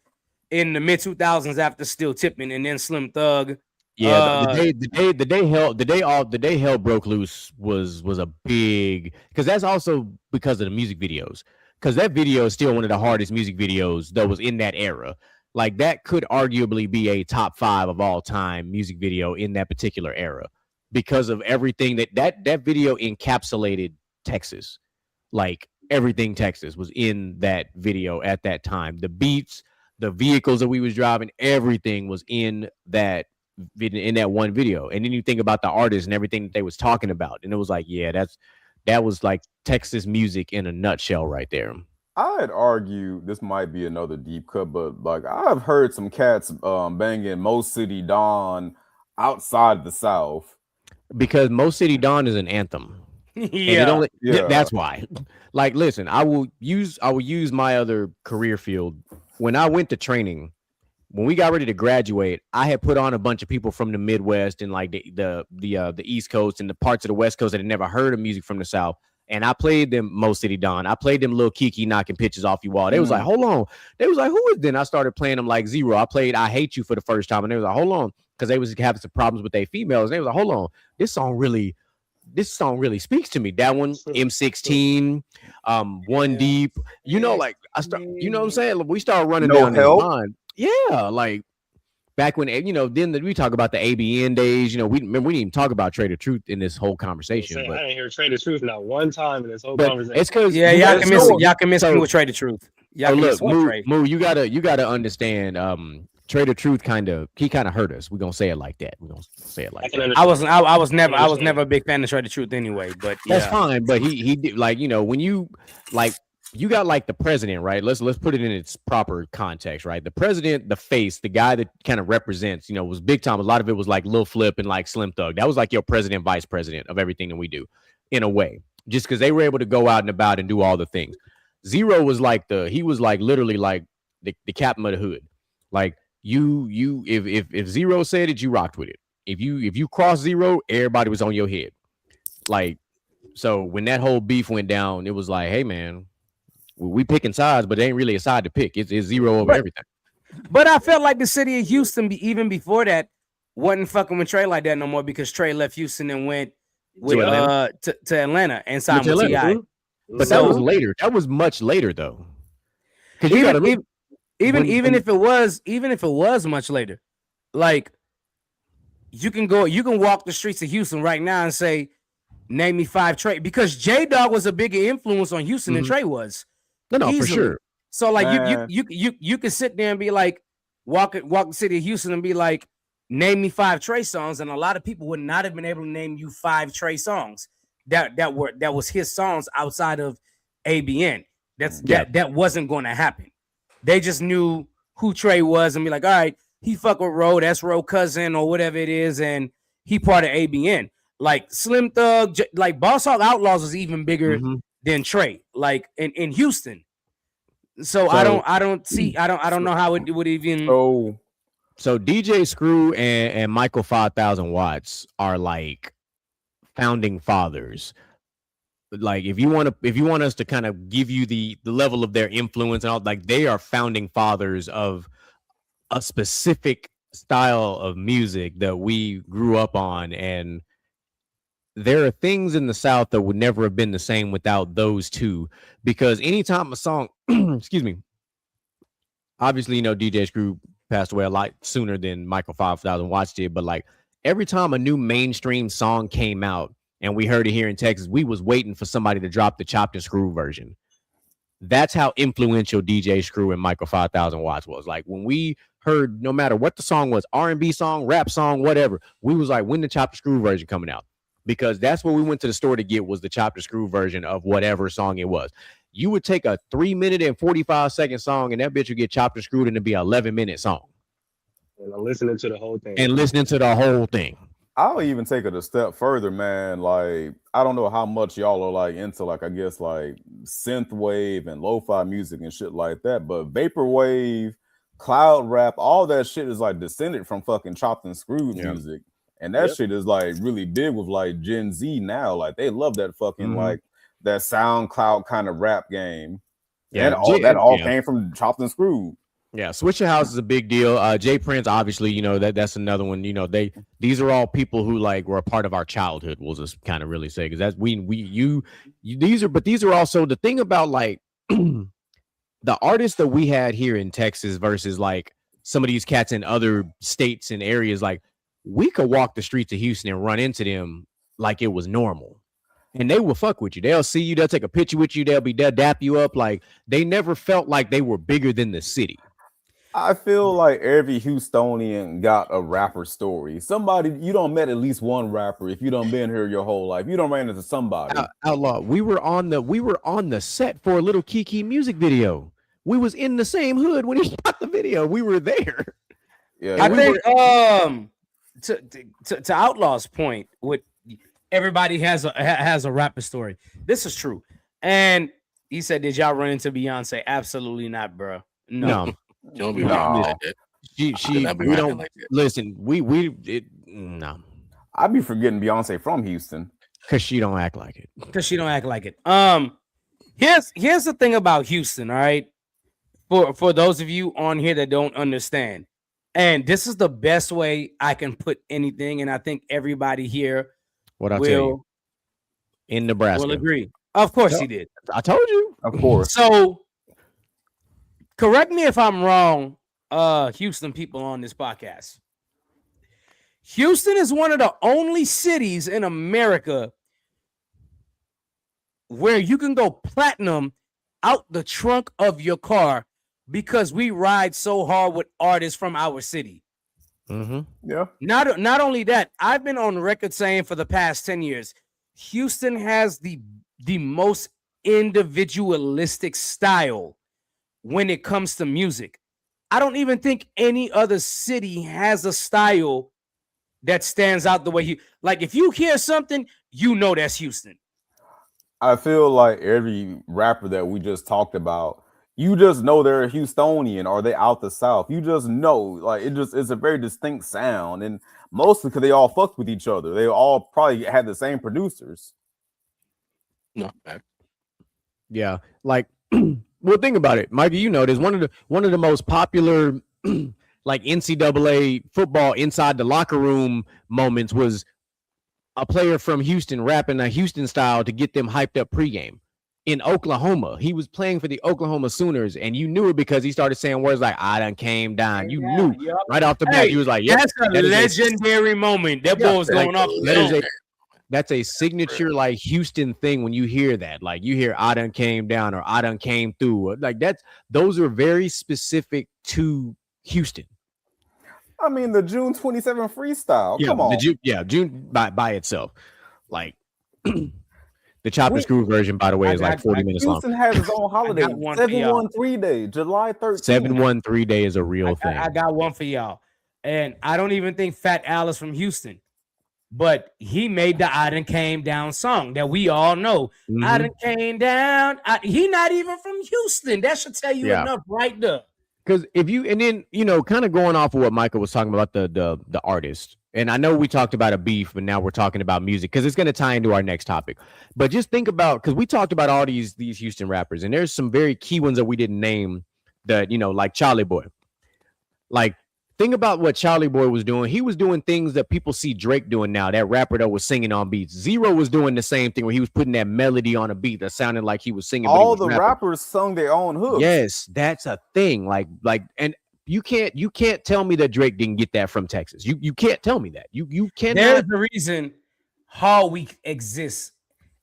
Speaker 3: in the mid 2000s after Still Tipping and then Slim Thug.
Speaker 1: Yeah, the day hell broke loose was a big, because that's also because of the music videos, because that video is still one of the hardest music videos that was in that era. Like that could arguably be a top 5 of all time music video in that particular era because of everything that video encapsulated Texas. Like everything Texas was in that video at that time. The beats, the vehicles that we was driving, everything was in that one video. And then you think about the artists and everything that they was talking about, and it was like, yeah, that was like Texas music in a nutshell right there.
Speaker 5: I'd argue this might be another deep cut, but like I've heard some cats banging Mo City Dawn outside the South.
Speaker 1: Because Mo City Dawn is an anthem.
Speaker 3: Yeah.
Speaker 1: That's why. Like, listen, I will use my other career field. When I went to training, when we got ready to graduate, I had put on a bunch of people from the Midwest and like the East Coast and the parts of the West Coast that had never heard of music from the South. And I played them Mo City Dawn. I played them Lil Kiki knocking pitches off you wall. They was like, hold on. They was like, who is then? I started playing them like Zero. I played I Hate You for the first time. And they was like, hold on. Because they was having some problems with their females. And they was like, hold on. This song really speaks to me. That one, M16, One Deep. You know, like you know what I'm saying? We started running down this line. Yeah, like back when then we talk about the ABN days. We didn't even talk about Trader Truth in this whole conversation.
Speaker 6: I
Speaker 1: But
Speaker 6: didn't hear Trader Truth not one time in this whole conversation.
Speaker 1: it's because
Speaker 3: y'all can miss me with Trader Truth. Y'all can miss me with Trey.
Speaker 1: Moo, you gotta understand. Trader Truth kind of hurt us. We're gonna say it like that.
Speaker 3: I was never a big fan of Trader Truth anyway, but
Speaker 1: that's fine. But he did, like, when you like, you got like the president, right? Let's put it in its proper context, right? The president, the face, the guy that kind of represents, was big time. A lot of it was like Lil Flip and like Slim Thug. That was like your president, vice president of everything that we do, in a way, just because they were able to go out and about and do all the things. Zero was like he was like literally like the captain of the hood. Like if Zero said it, you rocked with it. If you crossed Zero, everybody was on your head. Like, so when that whole beef went down, it was like, hey man, we picking sides, but it ain't really a side to pick. It's Zero over everything.
Speaker 3: But I felt like the city of Houston, even before that, wasn't fucking with Trey like that no more, because Trey left Houston and went with to Atlanta and signed with T.I.
Speaker 1: But that was later. That was much later though.
Speaker 3: Even if it was much later, like you can walk the streets of Houston right now and say, name me 5 Trey, because J-Dog was a bigger influence on Houston than Trey was.
Speaker 1: No,
Speaker 3: easily.
Speaker 1: For sure.
Speaker 3: So like you can sit there and be like, walk the city of Houston and be like, name me 5 Trey songs, and a lot of people would not have been able to name you 5 Trey songs that was his songs outside of ABN. That wasn't going to happen. They just knew who Trey was and be like, all right, he fuck with Ro, that's Ro cousin or whatever it is, and he part of ABN. Like Slim Thug, like Boss Hog Outlaws was even bigger than Trey, like in Houston. So I don't know how it would even.
Speaker 1: So DJ Screw and Michael 5,000 Watts are like founding fathers. Like if you want us to kind of give you the level of their influence and all, like they are founding fathers of a specific style of music that we grew up on, and there are things in the South that would never have been the same without those two. Because anytime a song, excuse me, obviously, you know, DJ Screw passed away a lot sooner than Michael 5,000 Watts did, but like every time a new mainstream song came out and we heard it here in Texas, we was waiting for somebody to drop the chopped and screw version. That's how influential DJ Screw and Michael 5,000 Watts was. Like when we heard, no matter what the song was, R&B song, rap song, whatever, we was like, when the chopped and screw version coming out? Because that's what we went to the store to get, was the chopped and screw version of whatever song it was. You would take a 3-minute and 45-second song and that bitch would get chopped and screwed into be an 11-minute song.
Speaker 6: And I'm listening to the whole thing.
Speaker 5: I'll even take it a step further, man. Like, I don't know how much y'all are like into, like, I guess like synth wave and lo-fi music and shit like that, but vaporwave, cloud rap, all that shit is like descended from fucking chopped and screwed music. And that shit is like really big with like Gen Z now. Like they love that fucking like that SoundCloud kind of rap game. Yeah, that all came from chopped and screwed.
Speaker 1: Yeah, Swisher House is a big deal. Jay Prince, obviously, you know, that's another one. You know, these are all people who like were a part of our childhood. We'll just kind of really say, because that's these are also the thing about like the artists that we had here in Texas versus like some of these cats in other states and areas. Like we could walk the streets of Houston and run into them like it was normal. And they will fuck with you. They'll see you. They'll take a picture with you. They'll dap you up. Like they never felt like they were bigger than the city.
Speaker 5: I feel like every Houstonian got a rapper story. Somebody, you don't met at least one rapper if you don't been here your whole life. You don't ran into somebody.
Speaker 1: Outlaw, we were on the set for a Little Kiki music video. We was in the same hood when he shot the video. We were there.
Speaker 5: Yeah,
Speaker 3: I think to Outlaw's point, with everybody has a rapper story. This is true. And he said, "Did y'all run into Beyonce?" Absolutely not, bro. No.
Speaker 4: You don't be rapping like that.
Speaker 1: We don't like that. Listen. No.
Speaker 5: I be forgetting Beyonce from Houston
Speaker 1: because she don't act like it.
Speaker 3: Here's the thing about Houston. All right, for those of you on here that don't understand, and this is the best way I can put anything, and I think everybody here will
Speaker 1: in Nebraska
Speaker 3: will agree. Of course, he did.
Speaker 1: I told you.
Speaker 5: Of course.
Speaker 3: So. Correct me if I'm wrong, Houston people on this podcast. Houston is one of the only cities in America where you can go platinum out the trunk of your car because we ride so hard with artists from our city.
Speaker 5: Yeah.
Speaker 3: Not only that, I've been on record saying for the past 10 years, Houston has the most individualistic style when it comes to music. I don't even think any other city has a style that stands out the way like if you hear something, you know that's Houston.
Speaker 5: I feel like every rapper that we just talked about, you just know they're a Houstonian or they out the South. You just know, like it's a very distinct sound, and mostly because they all fucked with each other. They all probably had the same producers.
Speaker 4: No, man.
Speaker 1: Yeah, like well, think about it, Mikey. You know, there's one of the most popular like NCAA football inside the locker room moments was a player from Houston rapping a Houston style to get them hyped up pregame in Oklahoma. He was playing for the Oklahoma Sooners, and you knew it because he started saying words like "I done came down." You knew right off the bat. He was like, "Yeah,
Speaker 3: that's a legendary moment." That boy was going off.
Speaker 1: That's a signature like Houston thing when you hear that. Like you hear "I done came down" or "I done came through." Like those are very specific to Houston.
Speaker 5: I mean, the June 27 freestyle.
Speaker 1: Yeah,
Speaker 5: come on.
Speaker 1: June by itself. Like the Chop and Screw version, by the way, is like 40 minutes long.
Speaker 5: Houston has its own holiday. 713 Day, July 13th.
Speaker 1: 713 Day is a real thing.
Speaker 3: I got one for y'all. And I don't even think Fat Al is from Houston, but he made the "I Done Came Down" song that we all know. I done came down. He not even from Houston. That should tell you enough right there.
Speaker 1: Because if you and then kind of going off of what Michael was talking about the artist, and I know we talked about a beef, but now we're talking about music because it's going to tie into our next topic. But just think about, because we talked about all these Houston rappers, and there's some very key ones that we didn't name. That like Charlie Boy, like. Think about what Charlie Boy was doing. He was doing things that people see Drake doing now. That rapper that was singing on beats. Zero was doing the same thing where he was putting that melody on a beat that sounded like he was singing.
Speaker 5: All the rappers sung their own hooks.
Speaker 1: Yes, that's a thing. Like, and you can't tell me that Drake didn't get that from Texas. You can't tell me that. You can't.
Speaker 3: There's the reason Hall Week exists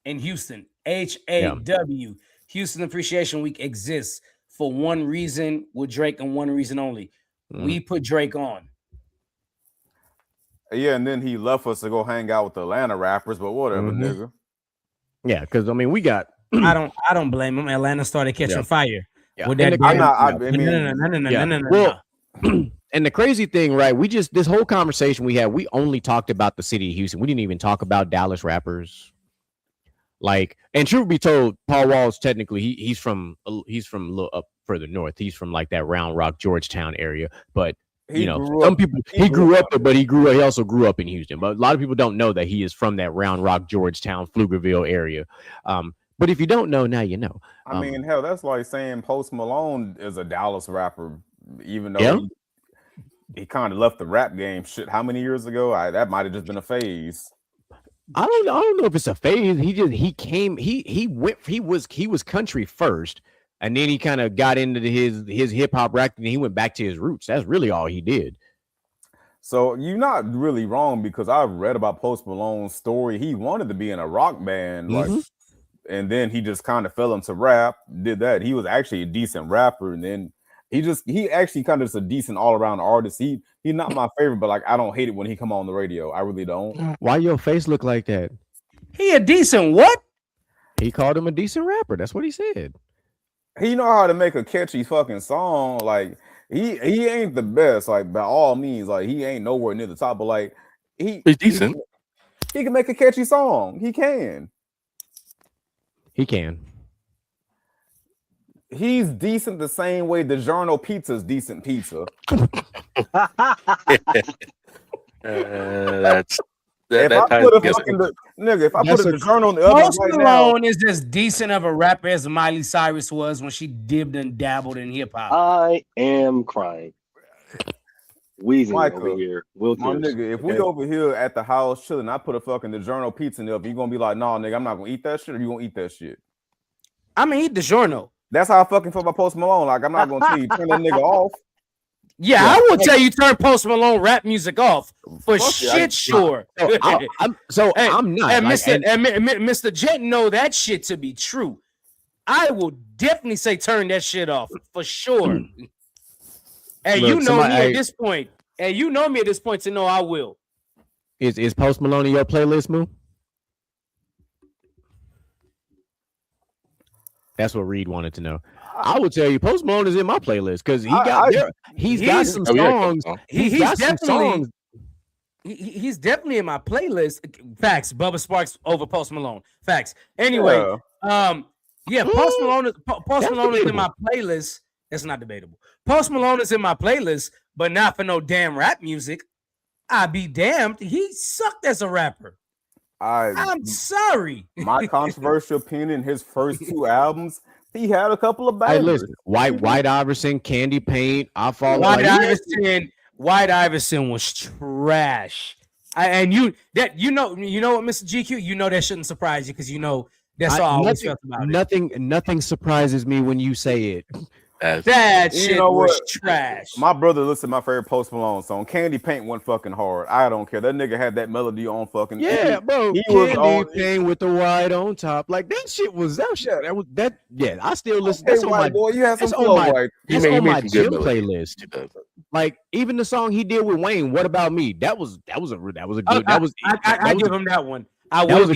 Speaker 3: in Houston. HAW, Houston Appreciation Week exists for one reason with Drake and one reason only. We put Drake on.
Speaker 5: Yeah, and then he left us to go hang out with the Atlanta rappers, but whatever, nigga.
Speaker 1: Yeah, because I mean, we got.
Speaker 3: I don't blame him. Atlanta started catching fire.
Speaker 1: Yeah.
Speaker 3: With that
Speaker 1: no. And the crazy thing, right? This whole conversation we had, we only talked about the city of Houston. We didn't even talk about Dallas rappers. Like, and truth be told, Paul Wall's technically he's from a little up further north. He's from like that Round Rock, Georgetown area. But some people he grew up there, but he also grew up in Houston. But a lot of people don't know that he is from that Round Rock, Georgetown, Pflugerville area. But if you don't know, now you know.
Speaker 5: I mean, hell, that's like saying Post Malone is a Dallas rapper, even though he kind of left the rap game. Shit, how many years ago? That might have just been a phase.
Speaker 1: I don't know if it's a phase. He was country first, and then he kind of got into his hip hop rap, and he went back to his roots. That's really all he did.
Speaker 5: So you're not really wrong, because I've read about Post Malone's story. He wanted to be in a rock band, and then he just kind of fell into rap. Did that. He was actually a decent rapper, and then he actually kind of just a decent all around artist. He's not my favorite, but like I don't hate it when he come on the radio. I really don't.
Speaker 1: Why your face look like that?
Speaker 3: He a decent what?
Speaker 1: He called him a decent rapper. That's what he said.
Speaker 5: He know how to make a catchy fucking song. Like he ain't the best, like by all means. Like he ain't nowhere near the top, but like he's
Speaker 4: decent.
Speaker 5: He can make a catchy song. He can. He's decent the same way DiGiorno pizza is decent pizza.
Speaker 4: If I
Speaker 5: put a DiGiorno on the oven
Speaker 3: Post Malone is as decent of a rapper as Miley Cyrus was when she dibbed and dabbled in hip hop.
Speaker 6: I am crying. Wheezing
Speaker 5: Michael,
Speaker 6: over here.
Speaker 5: My nigga, if we over here at the house chilling, I put a fucking DiGiorno pizza in the oven, you gonna be like, nah, nigga, I'm not gonna eat that shit, or you gonna eat that shit?
Speaker 3: I'm gonna eat DiGiorno.
Speaker 5: That's how I fucking feel about Post Malone. Like, I'm not gonna tell you turn that nigga off.
Speaker 3: Yeah, I will tell you turn Post Malone rap music off for shit sure.
Speaker 1: I'm not.
Speaker 3: And Mr. Jet know that shit to be true. I will definitely say turn that shit off for sure. And you know me at this point. And you know me at this point to know I will.
Speaker 1: Is Post Malone in your playlist, Moo? That's what Reed wanted to know. I will tell you, Post Malone is in my playlist because he's got some songs. He's got some songs.
Speaker 3: He's definitely in my playlist. Facts. Bubba Sparks over Post Malone. Facts. Anyway, Post Malone is in my playlist. That's not debatable. Post Malone is in my playlist, but not for no damn rap music. I be damned. He sucked as a rapper. I'm sorry.
Speaker 5: My controversial opinion, his first two albums, he had a couple of bangers.
Speaker 1: Hey, listen, White Iverson, Candy Paint, I Fall.
Speaker 3: White Iverson was trash. You know what, Mr. GQ, you know that shouldn't surprise you because you know that's all I always felt about it.
Speaker 1: Nothing surprises me when you say it.
Speaker 3: That shit was trash.
Speaker 5: My brother listened to my favorite Post Malone song. Candy Paint went fucking hard. I don't care. That nigga had that melody on fucking.
Speaker 1: Yeah, bro. He was on Paint with the white on top. Like that shit was that shit. Yeah, I still listen.
Speaker 5: That's on my boy. You have some flow, right?
Speaker 1: That's on my chill playlist. Like even the song he did with Wayne, "What About Me?" That was a good.
Speaker 3: I give him that one.
Speaker 1: That was a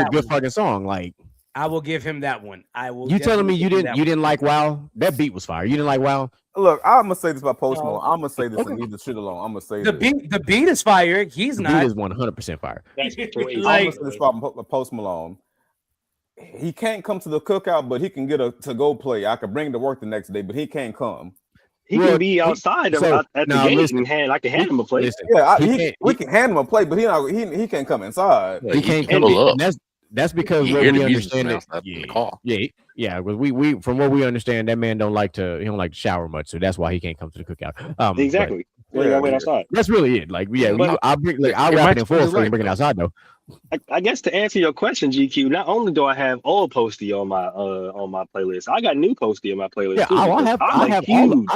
Speaker 1: good fucking song. Like.
Speaker 3: I will give him that one.
Speaker 1: You telling me you didn't like Wow? That beat was fire. You didn't like Wow?
Speaker 5: Look, I'm gonna say this about Post Malone. I'm gonna say this and leave the shit alone. I'm gonna say
Speaker 3: the
Speaker 5: this.
Speaker 3: beat is fire. He's
Speaker 1: The
Speaker 3: not.
Speaker 1: beat is 100% fire.
Speaker 6: That's crazy.
Speaker 3: Like-
Speaker 5: I'm gonna say this about Post Malone. He can't come to the cookout, but he can get a to-go play. I could bring him to work the next day, but he can't come.
Speaker 6: He
Speaker 1: Well,
Speaker 6: can be outside
Speaker 1: so,
Speaker 6: at
Speaker 1: now,
Speaker 6: the gate
Speaker 1: listen,
Speaker 6: and I can hand him a plate.
Speaker 1: Listen,
Speaker 5: Yeah,
Speaker 1: he
Speaker 5: we
Speaker 1: can't-
Speaker 5: can hand him a play, but he can't come inside.
Speaker 4: Yeah,
Speaker 1: he
Speaker 4: he
Speaker 1: can't
Speaker 4: can
Speaker 1: come
Speaker 4: pull
Speaker 1: in.
Speaker 4: up.
Speaker 1: And that's because
Speaker 4: You
Speaker 1: what
Speaker 4: hear
Speaker 1: we
Speaker 4: the music
Speaker 1: understand
Speaker 4: smells
Speaker 1: it.
Speaker 4: in the car.
Speaker 1: Yeah, because we from what we understand, that man don't like to shower much, so that's why he can't come to the cookout. But
Speaker 6: Exactly. Well, you gotta wait outside.
Speaker 1: that's really it. Like, yeah,
Speaker 6: But-
Speaker 1: I'll
Speaker 4: it
Speaker 1: wrap
Speaker 4: might
Speaker 1: it in
Speaker 4: change his
Speaker 1: full so
Speaker 4: life,
Speaker 1: bring it
Speaker 4: though.
Speaker 1: outside though.
Speaker 6: I guess to answer your question, GQ, not only do I have old Posty on my playlist, I got new Posty on my playlist.
Speaker 1: Yeah,
Speaker 6: too,
Speaker 1: I
Speaker 6: because
Speaker 1: have
Speaker 6: huge.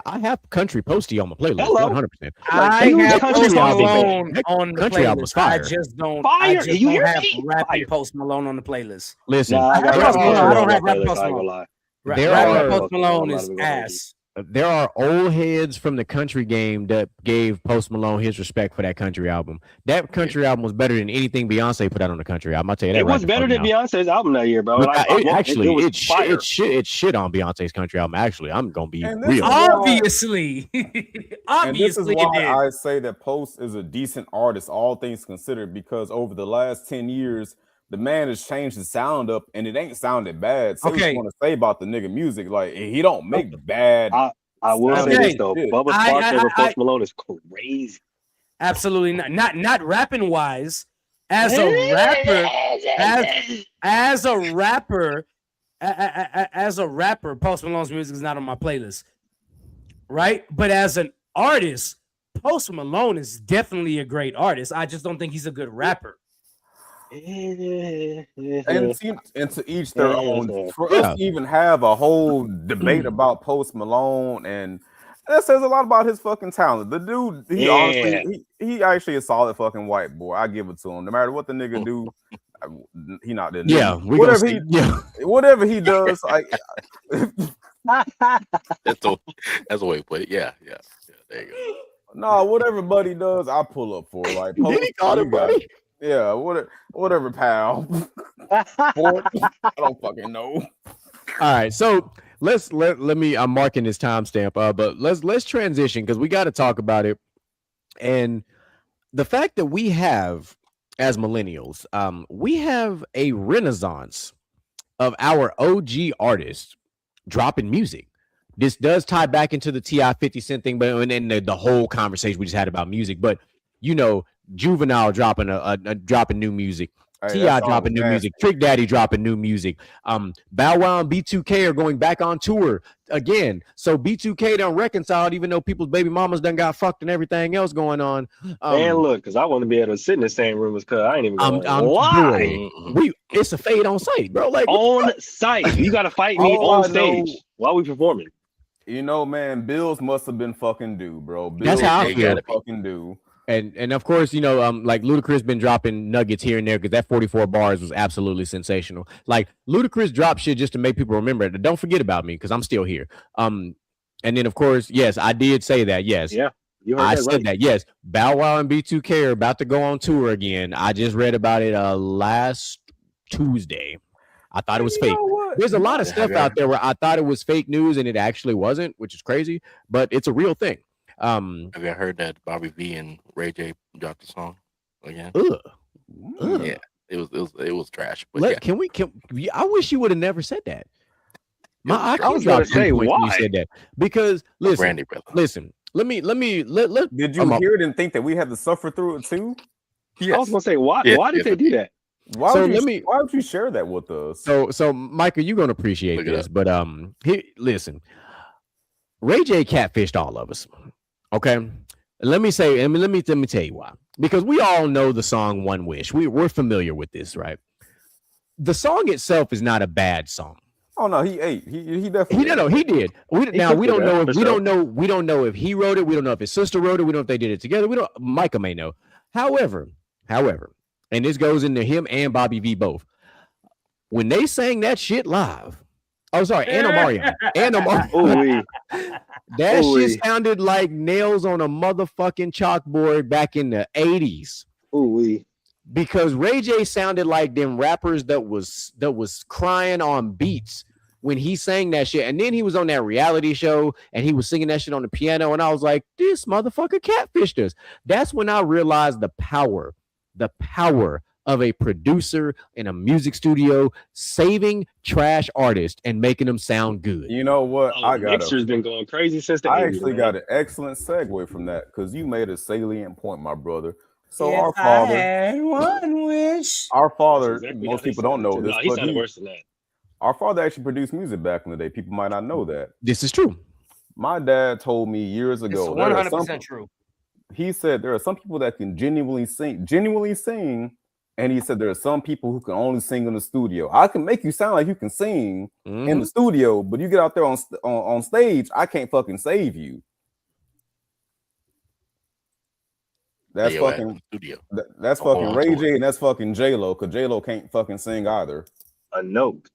Speaker 1: I have country Posty on my playlist.
Speaker 6: Hello.
Speaker 1: 100%.
Speaker 3: I
Speaker 6: huge
Speaker 3: have
Speaker 6: country
Speaker 3: Post
Speaker 6: album.
Speaker 3: Malone on the
Speaker 1: Country album's
Speaker 3: playlist. I
Speaker 1: fire.
Speaker 3: just don't.
Speaker 6: Fire.
Speaker 3: I just
Speaker 6: You
Speaker 3: don't
Speaker 6: hear
Speaker 3: have
Speaker 6: me?
Speaker 3: rapping
Speaker 6: Fire.
Speaker 3: Post Malone on the playlist.
Speaker 1: Listen,
Speaker 6: Nah, I got
Speaker 3: I
Speaker 6: Post
Speaker 3: don't
Speaker 6: Malone
Speaker 3: have
Speaker 6: on my
Speaker 3: rapping
Speaker 6: playlist.
Speaker 3: Post
Speaker 6: I ain't
Speaker 3: Malone.
Speaker 6: gonna lie.
Speaker 1: There
Speaker 3: Rapping
Speaker 1: are-
Speaker 3: Post Malone is
Speaker 6: I'm not even gonna
Speaker 3: ass.
Speaker 1: there are old heads from the country game that gave Post Malone his respect for that country album. That country album was better than anything Beyonce put out on the country album. I'll tell you that.
Speaker 6: It
Speaker 1: right
Speaker 6: was
Speaker 1: the
Speaker 6: better
Speaker 1: fuck
Speaker 6: than
Speaker 1: now.
Speaker 6: Beyonce's album that year, bro.
Speaker 1: But,
Speaker 6: Like,
Speaker 1: it
Speaker 6: fire.
Speaker 1: shit on Beyonce's country album. Actually, I'm gonna be
Speaker 5: And this
Speaker 1: real.
Speaker 5: is why-
Speaker 3: Obviously,
Speaker 5: And this is
Speaker 3: obviously
Speaker 5: why
Speaker 3: it did.
Speaker 5: I say that Post is a decent artist, all things considered, because over the last 10 years, the man has changed his sound up, and it ain't sounded bad. So
Speaker 3: Okay.
Speaker 5: what you want to say about the nigga music? Like, he don't make bad.
Speaker 6: I will say
Speaker 3: Okay.
Speaker 6: this though,
Speaker 5: Shit.
Speaker 6: Bubba
Speaker 3: I-
Speaker 6: Sparks over
Speaker 3: I-
Speaker 6: Post Malone is crazy.
Speaker 3: Absolutely not rapping wise. As a rapper, as a rapper, as a rapper, Post Malone's music is not on my playlist, right? But as an artist, Post Malone is definitely a great artist. I just don't think he's a good rapper.
Speaker 5: And to each their own. For
Speaker 1: Yeah.
Speaker 5: us to even have a whole debate about Post Malone, and that says a lot about his fucking talent. The dude, he
Speaker 6: Yeah.
Speaker 5: honestly, he actually a solid fucking white boy. I give it to him. No matter what the nigga do, he not the nigga.
Speaker 1: Yeah, we
Speaker 5: whatever
Speaker 1: gonna
Speaker 5: he,
Speaker 1: see. Yeah.
Speaker 5: whatever he does, like
Speaker 4: That's the way to put it. Yeah. There you go.
Speaker 5: no, whatever Buddy does, I pull up for. Like,
Speaker 1: Did he
Speaker 5: Post,
Speaker 1: call
Speaker 5: you
Speaker 1: it
Speaker 5: got
Speaker 1: Buddy?
Speaker 5: Yeah, whatever, pal. Boy, I don't fucking know.
Speaker 1: All right, so let me. I'm marking this timestamp. But let's transition because we got to talk about it, and the fact that we have as millennials, we have a renaissance of our OG artists dropping music. This does tie back into the T.I. 50 Cent thing, but and then the whole conversation we just had about music. But you know, Juvenile dropping dropping new music.
Speaker 5: Hey,
Speaker 1: T.I.
Speaker 5: that song
Speaker 1: dropping
Speaker 5: was
Speaker 1: new
Speaker 5: nasty.
Speaker 1: music. Trick Daddy dropping new music. Bow Wow and B2K are going back on tour again. So B2K done reconciled, even though people's baby mamas done got fucked and everything else going on.
Speaker 6: And look, because I want to be able to sit in the same room as cuz I ain't even going
Speaker 1: I'm
Speaker 6: lie.
Speaker 1: it's a fade on site, bro. Like
Speaker 6: On site. You gotta fight me
Speaker 5: All
Speaker 6: on
Speaker 5: I know-
Speaker 6: stage while we performing.
Speaker 5: You know, man, bills must have been fucking due, bro. Bills
Speaker 1: That's how I
Speaker 5: they
Speaker 1: feel.
Speaker 5: gotta fucking due.
Speaker 1: and of course, you know, like Ludacris been dropping nuggets here and there because that 44 bars was absolutely sensational. Like Ludacris dropped shit just to make people remember it. Don't forget about me because I'm still here. And then of course, yes, I did say that. Yes,
Speaker 6: Yeah. You heard
Speaker 1: I
Speaker 6: that
Speaker 1: said
Speaker 6: right.
Speaker 1: that. Yes, Bow Wow and B2K are about to go on tour again. I just read about it last Tuesday. I thought it was fake. There's a lot of stuff out there where I thought it was fake news and it actually wasn't, which is crazy, but it's a real thing.
Speaker 4: Have you heard that Bobby V and Ray J dropped the song again?
Speaker 1: Ugh.
Speaker 4: Yeah, it was trash. But
Speaker 1: Can we? I wish you would have never said that. My
Speaker 6: I was
Speaker 1: IQ
Speaker 6: gonna
Speaker 1: dropped 3
Speaker 6: say,
Speaker 1: points when you
Speaker 6: why?
Speaker 1: said that because listen,
Speaker 4: Brandy brother.
Speaker 1: listen. Let me.
Speaker 5: Did you
Speaker 1: I'm up.
Speaker 5: hear it and think that we had to suffer through it too?
Speaker 6: I was gonna say, why
Speaker 4: Yeah,
Speaker 6: did they do that?
Speaker 5: Why
Speaker 1: So
Speaker 5: would you,
Speaker 1: let me-
Speaker 5: why would you share that with us?
Speaker 1: So Michael, you're gonna appreciate
Speaker 4: Look it
Speaker 1: this,
Speaker 4: up.
Speaker 1: but listen. Ray J catfished all of us. Okay, let me say, let me tell you why. Because we all know the song "One Wish." We're familiar with this, right? The song itself is not a bad song.
Speaker 5: Oh no, he ate. He definitely.
Speaker 1: He did. We
Speaker 6: cooked
Speaker 1: don't
Speaker 6: it
Speaker 1: know
Speaker 6: up,
Speaker 1: if
Speaker 6: for
Speaker 1: we
Speaker 6: sure.
Speaker 1: don't know if he wrote it. We don't know if his sister wrote it. We don't know if they did it together. We don't. Micah may know. However, and this goes into him and Bobby V both. When they sang that shit live, oh sorry, and Omarion,
Speaker 6: Ooh-wee.
Speaker 1: that
Speaker 6: Ooh-wee.
Speaker 1: shit sounded like nails on a motherfucking chalkboard back in the 80s.
Speaker 6: Ooh-wee.
Speaker 1: Because Ray J sounded like them rappers that was crying on beats when he sang that shit. And then he was on that reality show and he was singing that shit on the piano. And I was like, this motherfucker catfished us. That's when I realized the power of a producer in a music studio saving trash artists and making them sound good.
Speaker 5: You know what?
Speaker 6: Oh, Mixer's been going crazy since the 80s.
Speaker 5: I actually
Speaker 6: man.
Speaker 5: got an excellent segue from that because you made a salient point, my brother. So
Speaker 3: If
Speaker 5: our
Speaker 3: I
Speaker 5: father,
Speaker 3: had one wish.
Speaker 5: our father,
Speaker 6: That's exactly
Speaker 5: most
Speaker 6: how he
Speaker 5: people don't know
Speaker 6: sounded, too.
Speaker 5: this,
Speaker 6: No, he
Speaker 5: but
Speaker 6: sounded worse than that.
Speaker 5: our father actually produced music back in the day. People might not know that.
Speaker 1: This is true.
Speaker 5: My dad told me years
Speaker 3: It's
Speaker 5: ago. there are
Speaker 3: 100% true.
Speaker 5: He said there are some people that can genuinely sing, and he said there are some people who can only sing in the studio. I can make you sound like you can sing in the studio, but you get out there on stage, I can't fucking save you. That's fucking
Speaker 4: studio.
Speaker 5: That's
Speaker 4: Oh,
Speaker 5: fucking
Speaker 4: on
Speaker 5: Ray
Speaker 4: tour.
Speaker 5: J and that's fucking J-Lo, because J-Lo can't fucking sing either.
Speaker 6: A note.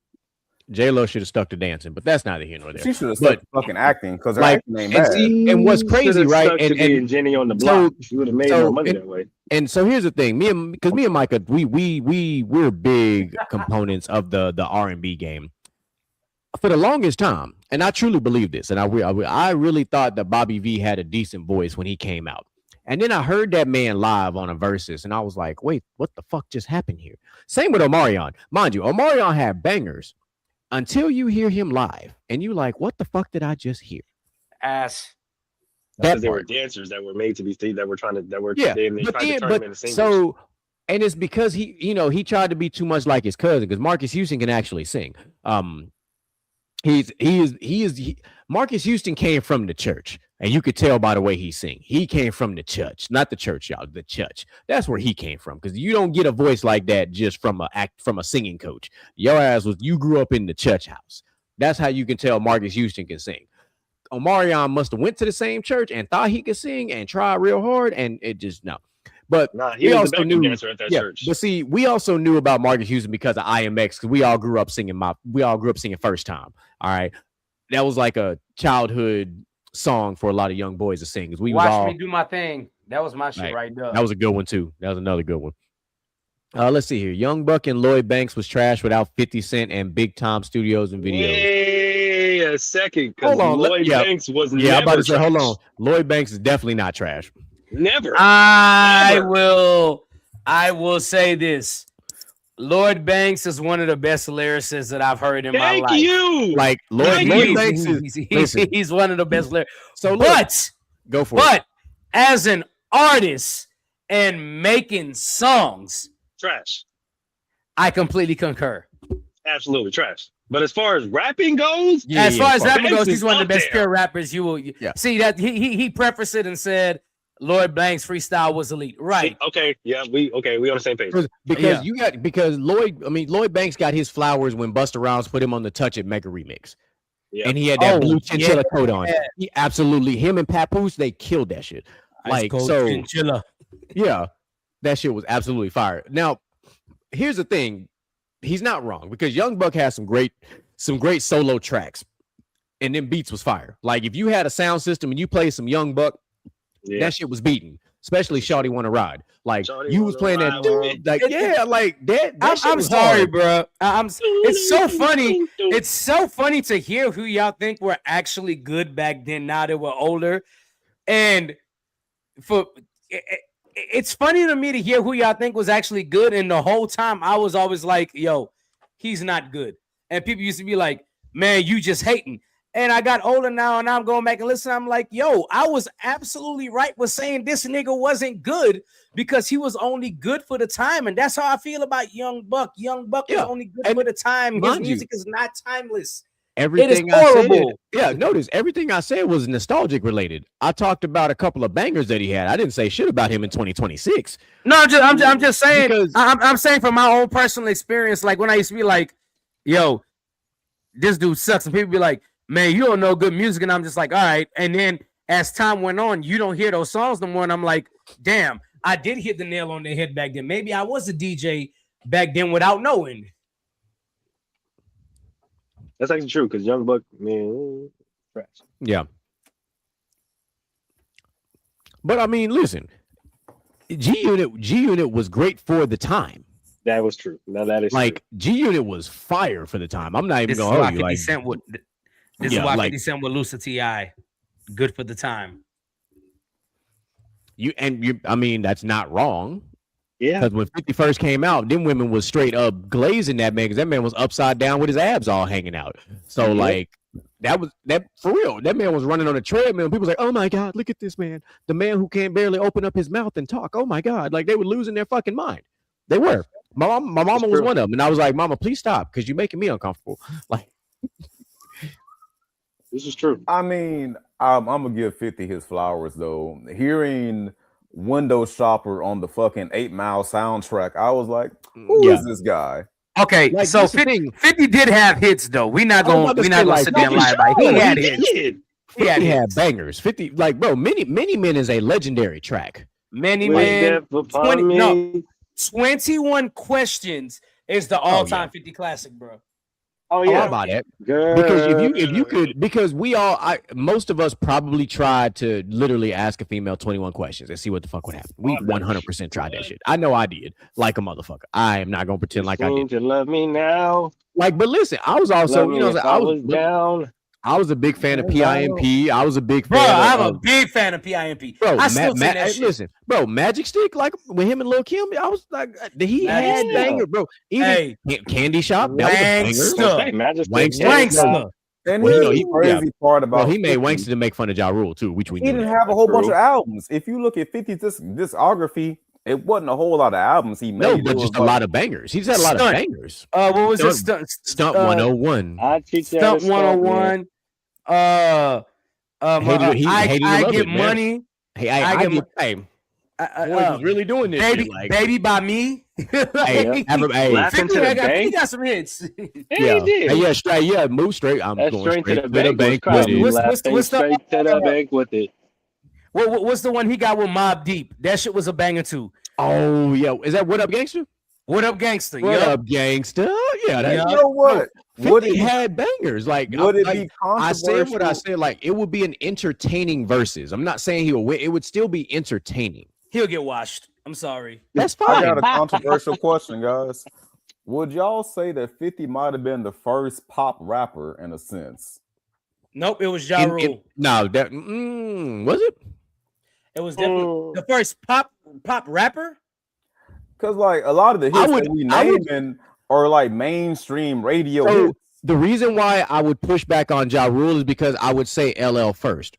Speaker 1: J-Lo should have stuck to dancing, but that's neither here nor there.
Speaker 5: She should have stuck to fucking acting because her
Speaker 1: like,
Speaker 5: acting ain't
Speaker 1: and
Speaker 5: bad.
Speaker 1: see, and what's crazy,
Speaker 6: Should've
Speaker 1: right?
Speaker 6: stuck to being Jenny on the block. She would have made more money that way.
Speaker 1: And so here's the thing, me and Micah, we're big components of the R&B game. For the longest time, and I truly believe this, and I really thought that Bobby V had a decent voice when he came out. And then I heard that man live on a Versus, and I was like, wait, what the fuck just happened here? Same with Omarion. Mind you, Omarion had bangers until you hear him live, and you like, what the fuck did I just hear?
Speaker 3: Ass.
Speaker 6: Because they were dancers that were made to be that were trying to they tried to turn them into singers.
Speaker 1: So, and it's because he tried to be too much like his cousin, because Marcus Houston can actually sing. Marcus Houston came from the church, and you could tell by the way he sing. He came from the church, not the church, y'all. The church. That's where he came from, because you don't get a voice like that just from a singing coach. Your ass you grew up in the church house. That's how you can tell Marcus Houston can sing. Omarion must have went to the same church and thought he could sing and tried real hard, and it just no. But
Speaker 6: he was the backup dancer at that church.
Speaker 1: But see, we also knew about Marcus Houston because of IMX, because we all grew up singing First Time. All right, that was like a childhood song for a lot of young boys to sing. We
Speaker 3: Watch Me Do My Thing. That was my shit right there.
Speaker 1: That was a good one too. That was another good one. Let's see here. Young Buck and Lloyd Banks was trash without 50 Cent and Big Time Studios and videos.
Speaker 6: Wait a second, because Lloyd Banks was never
Speaker 1: I'm about to say,
Speaker 6: trash.
Speaker 1: hold on. Lloyd Banks is definitely not trash.
Speaker 6: Never.
Speaker 3: I will say this. Lloyd Banks is one of the best lyricists that I've heard in my life.
Speaker 6: Thank you.
Speaker 1: Like Lloyd Banks
Speaker 3: he's one of the best lyricists.
Speaker 1: So go for it.
Speaker 3: But as an artist and making songs,
Speaker 6: trash.
Speaker 3: I completely concur.
Speaker 6: Absolutely trash. But as far as rapping goes,
Speaker 3: as far as rapping
Speaker 6: Banks
Speaker 3: goes, he's
Speaker 6: is
Speaker 3: one of the
Speaker 6: up
Speaker 3: best
Speaker 6: there.
Speaker 3: pure rappers you will see. That he prefaced it and said Lloyd Banks freestyle was elite. Right.
Speaker 6: Okay. Yeah, we on the same page.
Speaker 1: Because Lloyd Banks got his flowers when Busta Rhymes put him on the Touch It Mega remix.
Speaker 6: Yeah.
Speaker 1: And he had that blue chinchilla coat on. He absolutely, him and Papoose, they killed that shit. Like, so
Speaker 3: chinchilla.
Speaker 1: Yeah, that shit was absolutely fire. Now, here's the thing. He's not wrong, because Young Buck has some great solo tracks, and then beats was fire. Like, if you had a sound system and you played some Young Buck, that shit was beating. Especially Shawty Wanna Ride. Like,
Speaker 6: Shawty
Speaker 1: you was playing that dude, like, yeah, like that.
Speaker 3: I'm sorry, bro. It's so funny. It's so funny to hear who y'all think were actually good back then. Now that we're older, and it's funny to me to hear who y'all think was actually good. And the whole time I was always like, yo, he's not good. And people used to be like, man, you just hating. And I got older now and I'm going back and listen. I'm like, yo, I was absolutely right with saying this nigga wasn't good because he was only good for the time. And that's how I feel about Young Buck. Young Buck is only good for the time. His music is not timeless.
Speaker 1: Everything
Speaker 3: it is horrible.
Speaker 1: Notice everything I said was nostalgic related. I talked about a couple of bangers that he had. I didn't say shit about him in 2026.
Speaker 3: No, I'm just saying. Because I'm saying from my own personal experience, like when I used to be like, yo, this dude sucks, and people be like, man, you don't know good music, and I'm just like, all right. And then as time went on, you don't hear those songs no more, and I'm like, damn, I did hit the nail on the head back then. Maybe I was a DJ back then without knowing.
Speaker 6: That's actually true, because Young Buck, man, trash.
Speaker 1: Yeah. But I mean, listen, G Unit was great for the time.
Speaker 6: That was true. No, that is
Speaker 1: Like G Unit was fire for the time. I'm not even
Speaker 3: This is
Speaker 1: gonna
Speaker 3: why
Speaker 1: hold you.
Speaker 3: 50
Speaker 1: Like
Speaker 3: Cent would. This
Speaker 1: Yeah,
Speaker 3: is why
Speaker 1: like-
Speaker 3: 50 Cent with Lucy T.I. Good for the time.
Speaker 1: I mean, that's not wrong.
Speaker 6: Yeah.
Speaker 1: Because when 50 first came out, them women was straight up glazing that man because that man was upside down with his abs all hanging out. So
Speaker 6: Yeah.
Speaker 1: like that for real. That man was running on a treadmill. People was like, "Oh my god, look at this man! The man who can't barely open up his mouth and talk. Oh my god!" Like they were losing their fucking mind. They were. My mama was
Speaker 6: true.
Speaker 1: one of them, and I was like, "Mama, please stop because you're making me uncomfortable." Like
Speaker 6: This is true.
Speaker 5: I mean, I'm gonna give 50 his flowers though. Hearing Window Shopper on the fucking 8 Mile soundtrack, I was like, who is this guy?
Speaker 3: Okay,
Speaker 1: Like,
Speaker 3: so
Speaker 1: that's the
Speaker 3: 50,
Speaker 1: thing.
Speaker 3: 50 did have hits though. We're not
Speaker 1: I was
Speaker 3: gonna
Speaker 1: about to
Speaker 3: we
Speaker 1: say,
Speaker 3: not gonna
Speaker 1: like,
Speaker 3: sit there and
Speaker 1: fucking
Speaker 3: lie about it. He
Speaker 1: sure,
Speaker 3: had
Speaker 1: he
Speaker 3: hits.
Speaker 6: did.
Speaker 3: He had
Speaker 1: 50 had
Speaker 3: hits.
Speaker 1: bangers. 50 like bro, many men is a legendary track.
Speaker 3: Many
Speaker 6: Wish
Speaker 3: men.
Speaker 6: death upon
Speaker 3: 20
Speaker 6: me.
Speaker 3: no. 21 Questions is the all-time
Speaker 1: yeah.
Speaker 3: 50 classic, bro.
Speaker 6: Oh
Speaker 1: Oh,
Speaker 6: yeah.
Speaker 1: I'm about it.
Speaker 6: Girl.
Speaker 1: Because if you could, because most of us probably tried to literally ask a female 21 questions and see what the fuck would happen. We 100% tried that shit. I know I did, like a motherfucker. I am not gonna pretend like I
Speaker 6: Seem
Speaker 1: did.
Speaker 6: to love me now.
Speaker 1: Like, but listen, I was also,
Speaker 6: Love
Speaker 1: you
Speaker 6: me
Speaker 1: know,
Speaker 6: if
Speaker 1: I
Speaker 6: was
Speaker 1: was
Speaker 6: down.
Speaker 1: I was a big fan of PIMP. I was a big
Speaker 3: Bro,
Speaker 1: fan
Speaker 3: I'm
Speaker 1: of
Speaker 3: a big fan of PIMP.
Speaker 1: bro.
Speaker 3: I still say that shit.
Speaker 1: Listen, bro, Magic Stick, like with him and Lil Kim, I was like, he had
Speaker 6: Yeah.
Speaker 1: banger, bro. Even
Speaker 3: Hey,
Speaker 1: Candy Shop, that was a banger.
Speaker 3: Wanksta.
Speaker 6: Hey, Magic
Speaker 1: Wanksta.
Speaker 6: Stick.
Speaker 3: Wanksta.
Speaker 5: And
Speaker 1: Well, you
Speaker 5: here's
Speaker 1: know,
Speaker 5: the
Speaker 1: he-
Speaker 5: crazy part about
Speaker 1: Well, he made
Speaker 5: 50.
Speaker 1: Wanksta to make fun of Ja Rule too, which we
Speaker 5: He
Speaker 1: knew.
Speaker 5: didn't have a whole bunch
Speaker 6: True.
Speaker 5: of albums. If you look at 50's discography, it wasn't a whole lot of albums he made.
Speaker 1: No,
Speaker 5: It
Speaker 1: but
Speaker 5: was
Speaker 1: just a
Speaker 5: like-
Speaker 1: lot of bangers. He's had a lot of
Speaker 3: Stunt.
Speaker 1: bangers.
Speaker 3: What was it?
Speaker 1: Stunt 101.
Speaker 6: I teach you
Speaker 3: Stunt 101.
Speaker 1: Hated- he hated to
Speaker 3: I
Speaker 1: love
Speaker 3: get
Speaker 1: it, man.
Speaker 3: money.
Speaker 1: Hey,
Speaker 3: I get
Speaker 1: hey, boy
Speaker 3: Uh,
Speaker 1: was really doing this
Speaker 3: baby,
Speaker 1: shit. Like,
Speaker 3: baby by me.
Speaker 1: hey, hey,
Speaker 6: Laughing to the
Speaker 3: 50
Speaker 6: bank.
Speaker 3: got some hits.
Speaker 6: Yeah,
Speaker 1: yeah,
Speaker 6: he did.
Speaker 1: hey, yeah, straight, yeah, move straight. I'm
Speaker 6: That's
Speaker 1: going
Speaker 6: straight to the bank.
Speaker 1: with it.
Speaker 3: What's the-
Speaker 6: Straight to the bank with it.
Speaker 3: What's the one he got with Mobb Deep? That shit was a banger too.
Speaker 1: Oh, yeah, is that What Up Gangster?
Speaker 3: What up, gangster?
Speaker 1: What
Speaker 3: Yup.
Speaker 1: Up Gangster? Yeah, that,
Speaker 3: Yup.
Speaker 5: You know what? Would
Speaker 1: 50
Speaker 5: it,
Speaker 1: had bangers. Like,
Speaker 5: would it
Speaker 1: like,
Speaker 5: be
Speaker 1: I said what I
Speaker 5: controversial?
Speaker 1: said. Like, it would be an entertaining versus. I'm not saying he will win. It would still be entertaining.
Speaker 3: He'll get washed. I'm sorry.
Speaker 1: That's
Speaker 5: I
Speaker 1: fine.
Speaker 5: got a controversial question, guys. Would y'all say that 50 might have been the first pop rapper in a sense?
Speaker 3: Nope, it was Ja Rule.
Speaker 1: No, that was it?
Speaker 3: It was definitely the first pop rapper.
Speaker 5: Because like a lot of the
Speaker 1: I
Speaker 5: hits
Speaker 1: would-
Speaker 5: that we
Speaker 1: I would-
Speaker 5: naming are like mainstream radio
Speaker 1: So,
Speaker 5: hits.
Speaker 1: the reason why I would push back on Ja Rule is because I would say LL first.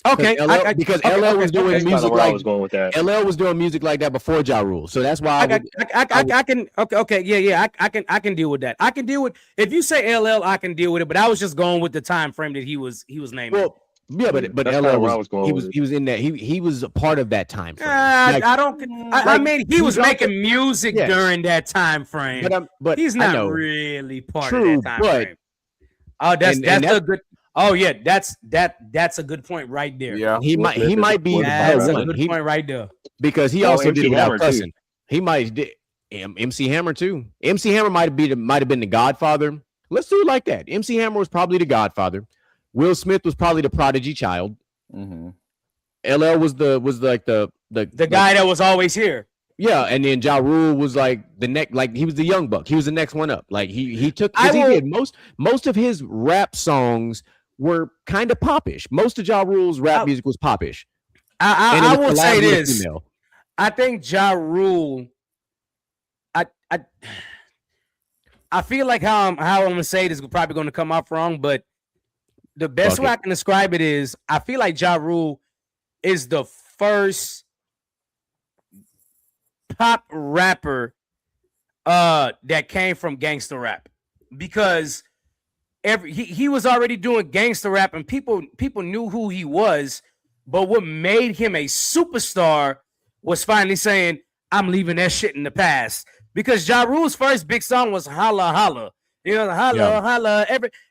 Speaker 3: Okay,
Speaker 1: Because LL was doing
Speaker 6: That's kind of
Speaker 1: music
Speaker 6: where I
Speaker 1: like
Speaker 6: was going with that.
Speaker 1: LL was doing music like that before Ja Rule. So that's why
Speaker 3: I can I can deal with that. I can deal with if you say LL, I can deal with it. But I was just going with the time frame that he was naming.
Speaker 1: well, yeah, but
Speaker 6: That's
Speaker 1: LL
Speaker 6: kinda where I
Speaker 1: was
Speaker 6: was going
Speaker 1: he
Speaker 6: with
Speaker 1: was
Speaker 6: it.
Speaker 1: he was in that he was a part of that time frame. Like,
Speaker 3: I don't. I
Speaker 1: like,
Speaker 3: mean, he
Speaker 1: he
Speaker 3: was
Speaker 1: dropped
Speaker 3: making music
Speaker 1: Yes.
Speaker 3: during that time frame.
Speaker 1: but
Speaker 3: He's
Speaker 1: I
Speaker 3: not
Speaker 1: know.
Speaker 3: really part
Speaker 1: True,
Speaker 3: of that time
Speaker 1: but-
Speaker 3: frame. Oh, that's
Speaker 1: and
Speaker 3: that's
Speaker 1: that's-
Speaker 3: a good. Oh yeah, that's a good point right there.
Speaker 5: Yeah,
Speaker 1: He might be the
Speaker 3: That's
Speaker 1: better
Speaker 3: a
Speaker 1: one.
Speaker 3: good
Speaker 1: He-
Speaker 3: point right there.
Speaker 1: because he
Speaker 6: Oh,
Speaker 1: also
Speaker 6: MC
Speaker 1: did it without
Speaker 6: Hammer, too.
Speaker 1: cussing. He might did MC Hammer too. MC Hammer might have been the Godfather. Let's do it like that. MC Hammer was probably the Godfather. Will Smith was probably the prodigy child.
Speaker 5: hmm
Speaker 1: LL was like the
Speaker 3: guy that was always here.
Speaker 1: Yeah, and then Ja Rule was like the next, like he was the young buck. He was the next one up. Like he took. 'Cause he did most of his rap songs were kind of popish. Most of Ja Rule's rap music was popish. And it
Speaker 3: I
Speaker 1: was
Speaker 3: will say
Speaker 1: collabed with a
Speaker 3: this.
Speaker 1: female.
Speaker 3: I think Ja Rule. I feel like how I'm gonna say this is probably gonna come off wrong, but the best
Speaker 1: Fuck
Speaker 3: way
Speaker 1: it.
Speaker 3: I can describe it is I feel like Ja Rule is the first pop rapper that came from gangster rap, because he was already doing gangster rap and people knew who he was, but what made him a superstar was finally saying, I'm leaving that shit in the past. Because Ja Rule's first big song was Holla Holla. You know, holla,
Speaker 1: Yeah.
Speaker 3: holla,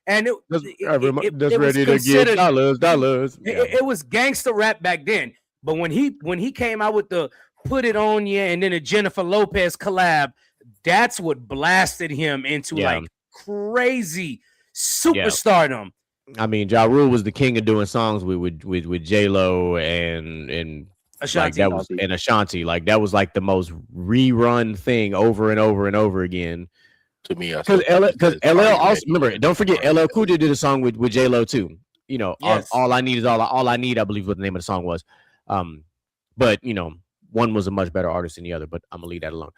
Speaker 3: and it
Speaker 1: Just
Speaker 3: was
Speaker 1: ready to
Speaker 3: considered-
Speaker 1: get dollars.
Speaker 3: it was gangster rap back then. But when he came out with the Put It On Ya and then a Jennifer Lopez collab, that's what blasted him into
Speaker 1: Yeah.
Speaker 3: like crazy superstardom.
Speaker 1: I mean, Ja Rule was the king of doing songs with J-Lo and Like
Speaker 3: Ashanti.
Speaker 1: that was an Ashanti. Like that was like the most rerun thing over and over and over again.
Speaker 4: To me,
Speaker 1: Because LL also remember. Don't forget, LL Cool J did a song with J Lo too. You know,
Speaker 3: Yes.
Speaker 1: all I need is all I need. I believe what the name of the song was. But you know, one was a much better artist than the other. But I'm gonna leave that alone.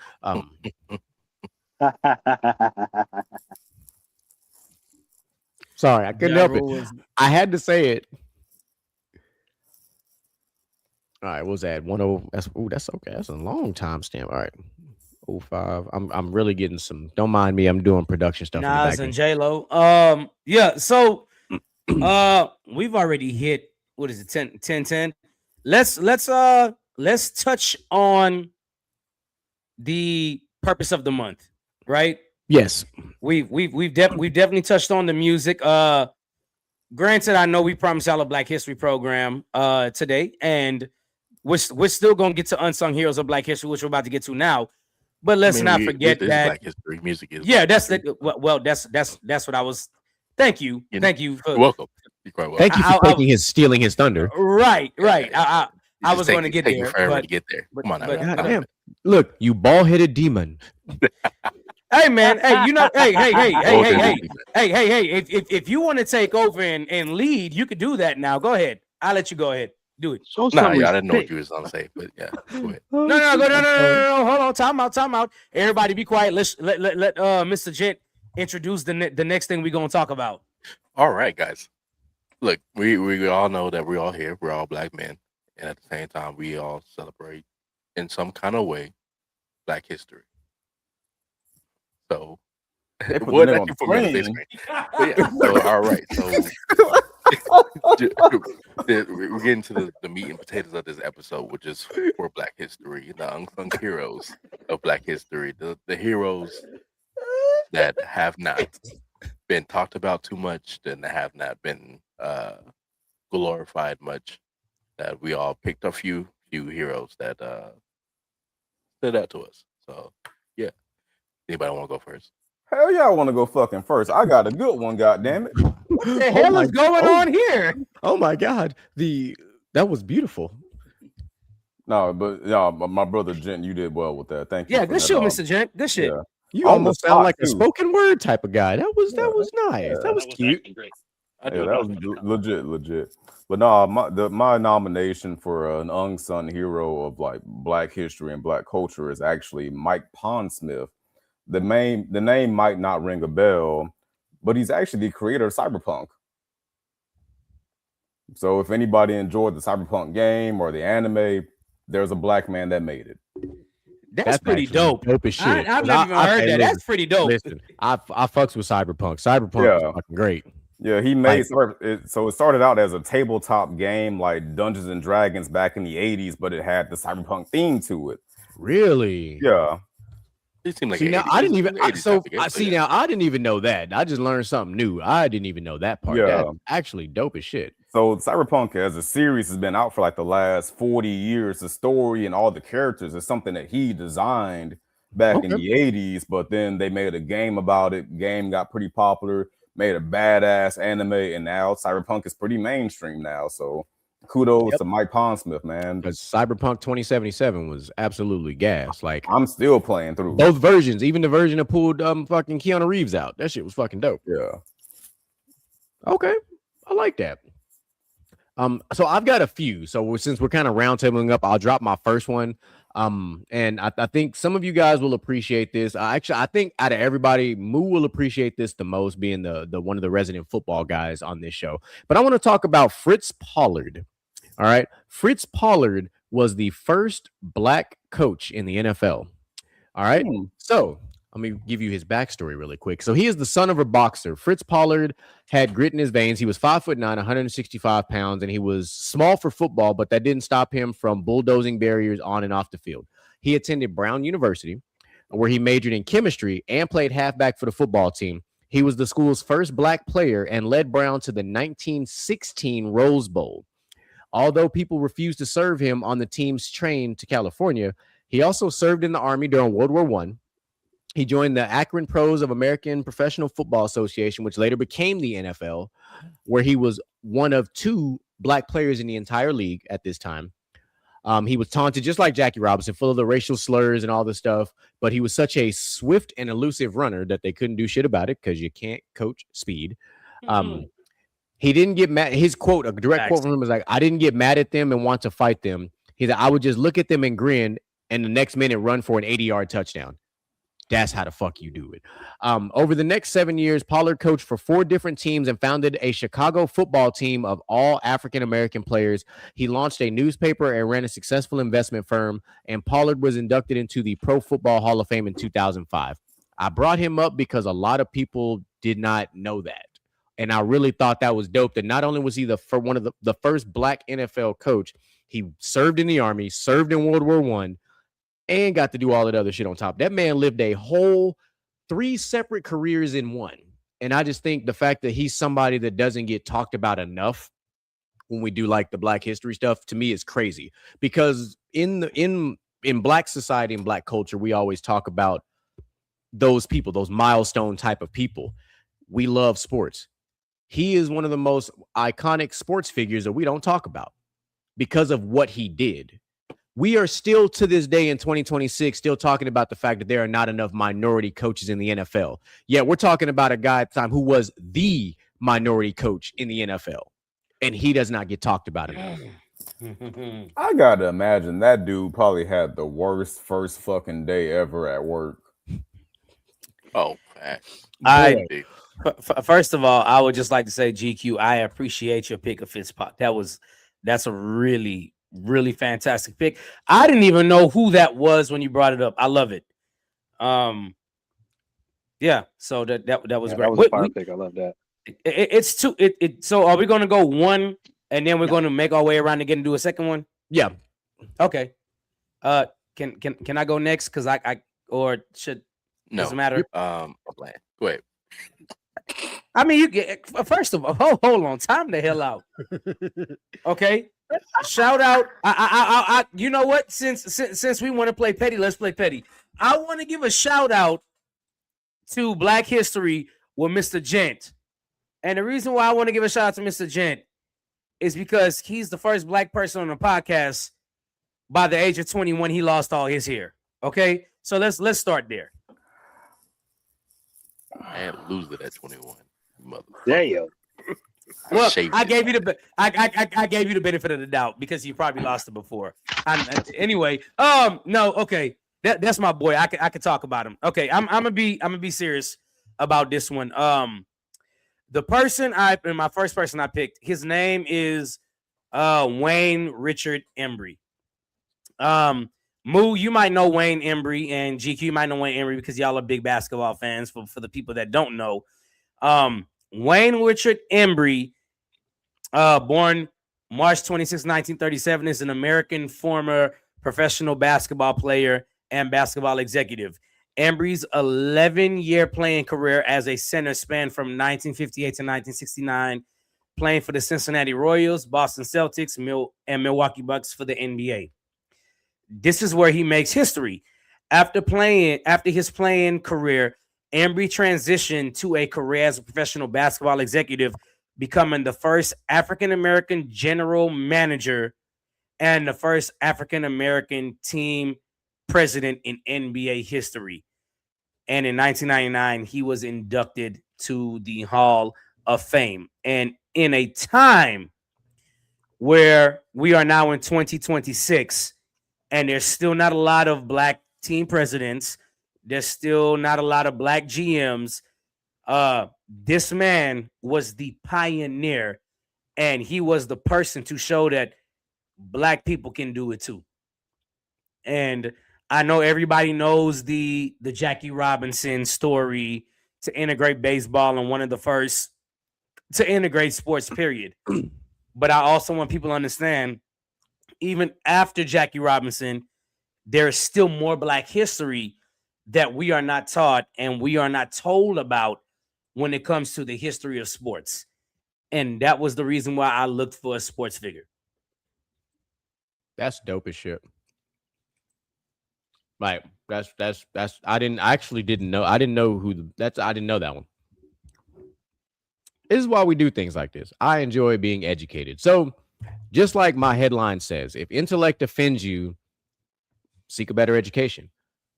Speaker 1: Sorry, I couldn't help it. I had to say it. All right, what was that? 10. That's okay. That's a long time stamp. All right. 05. I'm really getting some. Don't mind me. I'm doing production stuff.
Speaker 3: Nas and J Lo. Yeah. So, we've already hit what is it? 10. Let's touch on the purpose of the month, right?
Speaker 1: Yes.
Speaker 3: We've definitely touched on the music. Granted, I know we promised y'all a Black History program today, and we're still gonna get to Unsung Heroes of Black History, which we're about to get to now. But let's not forget that
Speaker 4: Black History music is.
Speaker 3: Yeah, that's what I was. Thank you. Thank you.
Speaker 4: You're welcome. You're quite welcome.
Speaker 1: Thank you for stealing his thunder.
Speaker 3: Right. I was going to get there.
Speaker 4: Forever to get there. Come on now.
Speaker 1: Goddamn. Look, you bald-headed demon.
Speaker 3: Hey man, hey, you know, hey. If you want to take over and lead, you could do that now. Go ahead. I'll let you go ahead. Do it.
Speaker 4: I didn't know what you was gonna say, but yeah. Go ahead.
Speaker 3: No. Hold on. Time out. Everybody be quiet. Let Mr. Gent introduce the next thing we're gonna talk about.
Speaker 4: All right, guys. Look, we all know that we're all here. We're all Black men, and at the same time, we all celebrate in some kind of way Black history. So,
Speaker 5: what on the screen.
Speaker 4: So all right, so we're getting to the meat and potatoes of this episode, which is for Black history, the unsung heroes of Black history, the heroes that have not been talked about too much, and have not been glorified much. That we all picked a few heroes that stood out to us. So yeah, anybody want to go first?
Speaker 5: Hell yeah, I want to go fucking first. I got a good one, goddamn it.
Speaker 3: What the hell is going on here?
Speaker 1: Oh my god, that was beautiful.
Speaker 5: No, but my brother Gent, you did well with that. Thank you.
Speaker 3: Yeah, good shit, Mr. Gent. Good shit.
Speaker 5: Yeah.
Speaker 1: You almost sound like a spoken word type of guy. That was nice.
Speaker 5: Yeah.
Speaker 1: That was cute.
Speaker 5: Yeah, that was legit. But no, my nomination for an unsung hero of like Black history and Black culture is actually Mike Pondsmith. The name might not ring a bell, but he's actually the creator of Cyberpunk. So if anybody enjoyed the Cyberpunk game or the anime, there's a Black man that made it.
Speaker 3: That's pretty dope.
Speaker 1: Dope as shit.
Speaker 3: I've never even heard that. That's pretty dope.
Speaker 1: Listen, I fucks with Cyberpunk. Cyberpunk is fucking great.
Speaker 5: Yeah, he made so it started out as a tabletop game like Dungeons and Dragons back in the 80s, but it had the Cyberpunk theme to it.
Speaker 1: Really?
Speaker 5: Yeah.
Speaker 4: It seemed like
Speaker 1: see, now I didn't even now I didn't even know that. I just learned something new. I didn't even know that part.
Speaker 5: Yeah.
Speaker 1: That's actually dope as shit.
Speaker 5: So Cyberpunk as a series has been out for like the last 40 years. The story and all the characters is something that he designed back in the 80s, but then they made a game about it. Game got pretty popular, made a badass anime, and now Cyberpunk is pretty mainstream now. So kudos to Mike Pondsmith, man.
Speaker 1: Because Cyberpunk 2077 was absolutely gas. Like
Speaker 5: I'm still playing through
Speaker 1: both versions, even the version that pulled fucking Keanu Reeves out. That shit was fucking dope.
Speaker 5: Yeah.
Speaker 1: Okay, I like that. So I've got a few. So since we're kind of roundtabling up, I'll drop my first one. And I think some of you guys will appreciate this. Actually, I think out of everybody, Moo will appreciate this the most, being the one of the resident football guys on this show. But I want to talk about Fritz Pollard. All right, Fritz Pollard was the first Black coach in the NFL. All right, so let me give you his backstory really quick. So he is the son of a boxer. Fritz Pollard had grit in his veins. He was 5'9", 165 pounds, and he was small for football, but that didn't stop him from bulldozing barriers on and off the field. He attended Brown University, where he majored in chemistry and played halfback for the football team. He was the school's first Black player and led Brown to the 1916 Rose Bowl. Although people refused to serve him on the team's train to California, he also served in the Army during World War I. He joined the Akron Pros of American Professional Football Association, which later became the NFL, where he was one of 2 Black players in the entire league at this time. He was taunted just like Jackie Robinson, full of the racial slurs and all this stuff. But he was such a swift and elusive runner that they couldn't do shit about it because you can't coach speed. He didn't get mad. His quote, a direct quote from him was like, I didn't get mad at them and want to fight them. He said, I would just look at them and grin and the next minute run for an 80-yard touchdown. That's how the fuck you do it. Over the next 7 years, Pollard coached for 4 different teams and founded a Chicago football team of all African-American players. He launched a newspaper and ran a successful investment firm, and Pollard was inducted into the Pro Football Hall of Fame in 2005. I brought him up because a lot of people did not know that. And I really thought that was dope that not only was he one of the first black NFL coach, he served in the Army, served in World War I, and got to do all that other shit on top. That man lived a whole 3 separate careers in one. And I just think the fact that he's somebody that doesn't get talked about enough when we do like the Black history stuff, to me is crazy. Because in Black society and Black culture, we always talk about those people, those milestone type of people. We love sports. He is one of the most iconic sports figures that we don't talk about because of what he did. We are still to this day in 2026 still talking about the fact that there are not enough minority coaches in the NFL. Yeah, we're talking about a guy at the time who was the minority coach in the NFL, and he does not get talked about enough.
Speaker 5: I gotta imagine that dude probably had the worst first fucking day ever at work.
Speaker 4: Oh, facts.
Speaker 3: First of all, I would just like to say, GQ, I appreciate your pick of Fitzpatrick. That's a really, really fantastic pick. I didn't even know who that was when you brought it up. I love it. Yeah. So that was great.
Speaker 6: That was a fire pick. I love that.
Speaker 3: It's two. So are we going to go one and then we're going to make our way around again and do a second one?
Speaker 1: Yeah.
Speaker 3: Okay. Can I go next? Because I or should doesn't matter.
Speaker 4: Go ahead.
Speaker 3: I mean, you get first of all, hold on, time the hell out. Okay, shout out. I you know what? Since we want to play petty, let's play petty. I want to give a shout out to Black History with Mr. Gent, and the reason why I want to give a shout out to Mr. Gent is because he's the first Black person on the podcast. By the age of 21, he lost all his hair. Okay, so let's start there.
Speaker 4: I had to lose it at 21.
Speaker 6: Damn.
Speaker 3: Well, I gave you the benefit of the doubt because you probably lost it before. Anyway, no, okay, that's my boy. I could talk about him. Okay, I'm gonna be serious about this one. The person my first person I picked, his name is Wayne Richard Embry. Moo, you might know Wayne Embry, and GQ, you might know Wayne Embry because y'all are big basketball fans. For the people that don't know, Wayne Richard Embry, born March 26, 1937, is an American former professional basketball player and basketball executive. Embry's 11-year playing career as a center spanned from 1958 to 1969, playing for the Cincinnati Royals, Boston Celtics, and Milwaukee Bucks for the NBA. This is where he makes history. After his playing career, Embry transitioned to a career as a professional basketball executive, becoming the first African-American general manager and the first African-American team president in NBA history. And in 1999, he was inducted to the Hall of Fame. And in a time where we are now in 2026, and there's still not a lot of Black team presidents, there's still not a lot of Black GMs. This man was the pioneer, and he was the person to show that Black people can do it too. And I know everybody knows the Jackie Robinson story to integrate baseball and one of the first to integrate sports, period. But I also want people to understand, even after Jackie Robinson, there is still more Black history that we are not taught and we are not told about when it comes to the history of sports. And that was the reason why I looked for a sports figure.
Speaker 1: That's dope as shit. Like that's I didn't know that one. This is why we do things like this. I enjoy being educated. So Just like my headline says, if intellect offends you, seek a better education.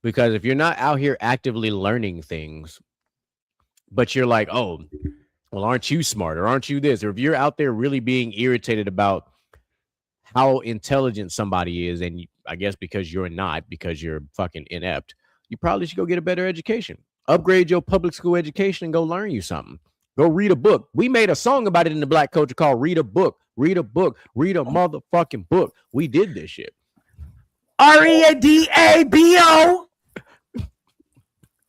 Speaker 1: Because if you're not out here actively learning things, but you're like, oh, well, aren't you smart or aren't you this? Or if you're out there really being irritated about how intelligent somebody is, and I guess because you're not, because you're fucking inept, you probably should go get a better education. Upgrade your public school education and go learn you something. Go read a book. We made a song about it in the Black culture called Read a Book. Read a book. Read a motherfucking book. We did this shit.
Speaker 3: READABO.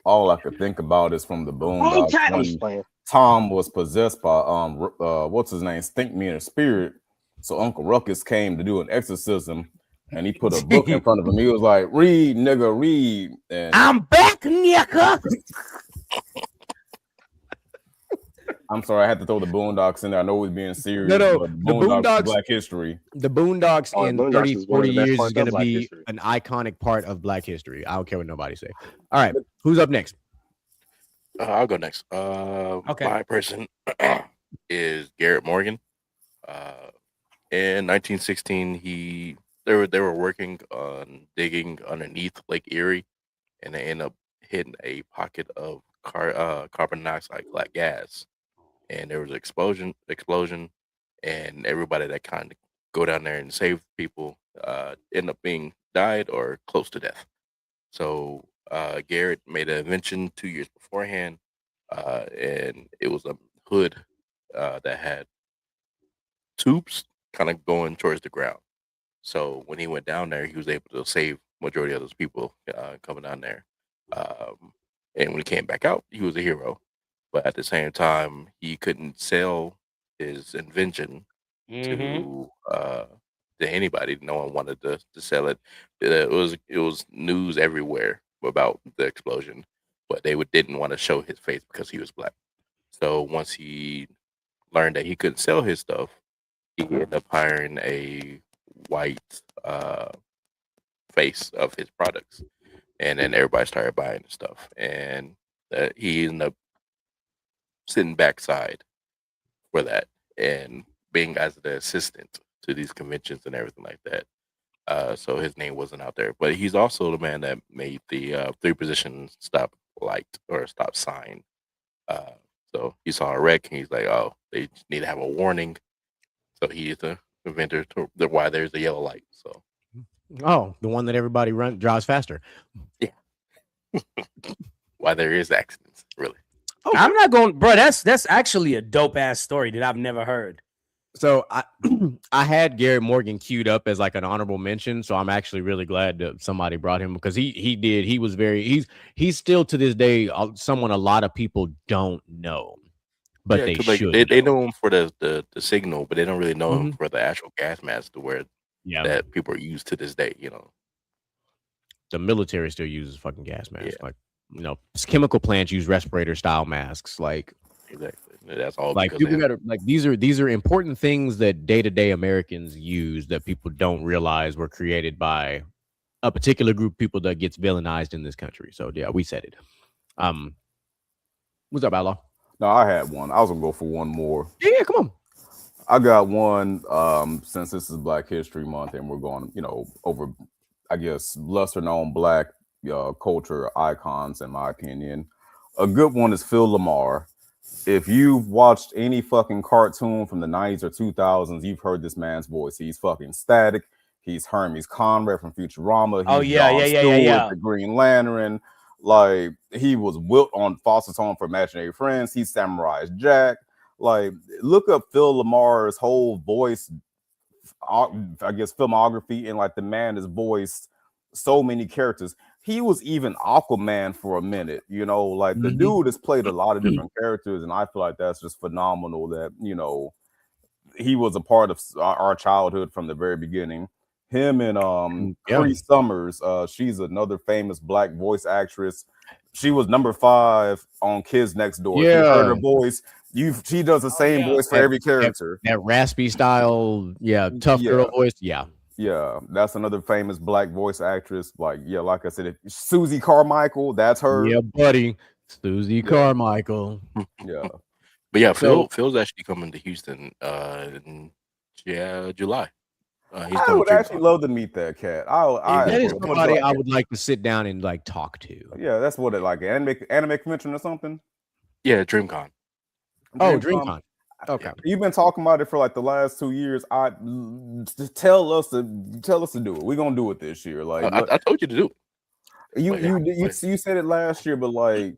Speaker 5: All I could think about is from the Boondocks
Speaker 6: I'm just
Speaker 5: when
Speaker 6: playing.
Speaker 5: Tom was possessed by what's his name, Stink Me in a Spirit. So Uncle Ruckus came to do an exorcism, and he put a book in front of him. He was like, "Read, nigga, read." And
Speaker 3: I'm back, nigga.
Speaker 5: I'm sorry, I had to throw the Boondocks in there. I know we're being serious,
Speaker 1: No,
Speaker 5: but
Speaker 1: the
Speaker 5: Boondocks,
Speaker 1: Boondocks-
Speaker 5: is Black history.
Speaker 1: The Boondocks
Speaker 6: Oh,
Speaker 1: in
Speaker 6: Boondocks
Speaker 1: 30,
Speaker 6: is one of
Speaker 1: 40
Speaker 6: the best
Speaker 1: years is
Speaker 6: parts
Speaker 1: going
Speaker 6: of
Speaker 1: to
Speaker 6: Black
Speaker 1: be
Speaker 6: history.
Speaker 1: an iconic part of Black history. I don't care what nobody say. All right, who's up next?
Speaker 4: I'll go next.
Speaker 3: Okay.
Speaker 4: My person is Garrett Morgan. In 1916, they were working on digging underneath Lake Erie, and they end up hitting a pocket of carbon monoxide like gas, and there was an explosion, and everybody that kind of go down there and save people end up being died or close to death. So Garrett made an invention 2 years beforehand, and it was a hood that had tubes kind of going towards the ground. So when he went down there, he was able to save majority of those people coming down there. And when he came back out, he was a hero. But at the same time, he couldn't sell his invention to anybody. No one wanted to sell it. It was news everywhere about the explosion, but they didn't want to show his face because he was black. So once he learned that he couldn't sell his stuff, he ended up hiring a white face of his products, and then everybody started buying the stuff, and he ended up sitting backside for that and being as the assistant to these conventions and everything like that. So his name wasn't out there, but he's also the man that made the 3-position stop light or stop sign. So he saw a wreck and he's like, "Oh, they need to have a warning." So he is the inventor to why there's a yellow light. So
Speaker 1: Oh, the one that everybody drives faster.
Speaker 4: why there is accidents, really.
Speaker 3: I'm not going, bro. That's actually a dope ass story that I've never heard.
Speaker 1: So I I had Garrett Morgan queued up as like an honorable mention. So I'm actually really glad that somebody brought him because he was he's still to this day someone a lot of people don't know, but they
Speaker 4: 'cause,
Speaker 1: should.
Speaker 4: they know him for the signal, but they don't really know him
Speaker 1: Mhm.
Speaker 4: for the actual gas mask to where
Speaker 1: Yeah,
Speaker 4: that people are used to this day.
Speaker 1: the military still uses fucking gas masks.
Speaker 4: Yeah.
Speaker 1: Like chemical plants use respirator style masks. Like
Speaker 4: Exactly. That's all
Speaker 1: like
Speaker 4: because
Speaker 1: people
Speaker 4: of him.
Speaker 1: gotta like these are important things that day-to-day Americans use that people don't realize were created by a particular group of people that gets villainized in this country. So yeah, we said it. What's up, Outlaw?
Speaker 5: No, I had one. I was gonna go for one more.
Speaker 1: Yeah, come on.
Speaker 5: I got one. Since this is Black History Month and we're going, over, I guess, lesser known Black culture icons, in my opinion. A good one is Phil Lamar. If you've watched any fucking cartoon from the 90s or 2000s, you've heard this man's voice. He's fucking Static. He's Hermes Conrad from Futurama. He's
Speaker 3: Oh, yeah,
Speaker 5: Jon
Speaker 3: yeah,
Speaker 5: Stewart, the Green Lantern. Like, he was Wilt on Foster's Home for Imaginary Friends. He's Samurai Jack. Like, look up Phil Lamar's whole voice, I guess, filmography, and like the man has voiced so many characters. He was even Aquaman for a minute, like the dude has played a lot of different characters, and I feel like that's just phenomenal that, he was a part of our childhood from the very beginning. Him and Cree Summers, she's another famous Black voice actress. She was number 5 on Kids Next Door. If you heard her voice. She does the same voice for every character.
Speaker 1: That raspy style, tough girl voice.
Speaker 5: Yeah, that's another famous Black voice actress. Like I said, Susie Carmichael, that's her.
Speaker 1: Yeah, buddy. Susie Carmichael.
Speaker 5: Yeah.
Speaker 4: But yeah, Phil's actually coming to Houston in July. He's
Speaker 5: I
Speaker 4: doing
Speaker 5: would actually
Speaker 4: DreamCon.
Speaker 5: love to meet that cat.
Speaker 1: That is
Speaker 5: would
Speaker 1: somebody
Speaker 5: like-
Speaker 1: I would like to sit down and like talk to.
Speaker 5: Yeah, that's what it like anime convention or something.
Speaker 4: Yeah, DreamCon.
Speaker 1: Oh, DreamCon. Okay.
Speaker 5: You've been talking about it for like the last 2 years. Tell us to do it. We're gonna do it this year. Like
Speaker 4: I told you to do it.
Speaker 5: you said it last year, but like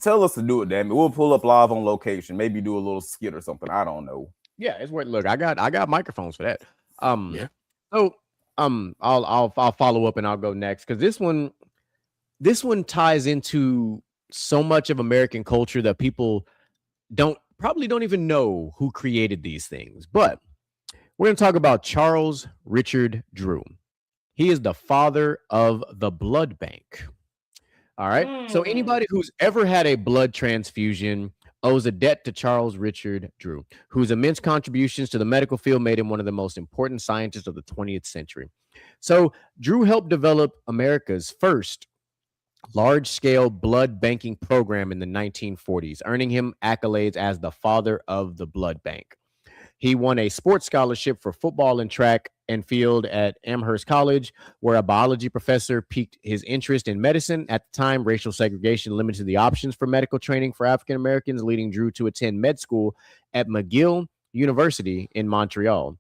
Speaker 5: tell us to do it, damn it. We'll pull up live on location, maybe do a little skit or something. I don't know.
Speaker 1: Yeah, it's worth. Look, I got microphones for that.
Speaker 4: Yeah.
Speaker 1: So I'll follow up and I'll go next because this one ties into so much of American culture that people probably don't even know who created these things. But we're going to talk about Charles Richard Drew. He is the father of the blood bank. All right. So anybody who's ever had a blood transfusion owes a debt to Charles Richard Drew, whose immense contributions to the medical field made him one of the most important scientists of the 20th century. So Drew helped develop America's first large-scale blood banking program in the 1940s, earning him accolades as the father of the blood bank. He won a sports scholarship for football and track and field at Amherst College, where a biology professor piqued his interest in medicine. At the time, racial segregation limited the options for medical training for African Americans, leading Drew to attend med school at McGill University in Montreal.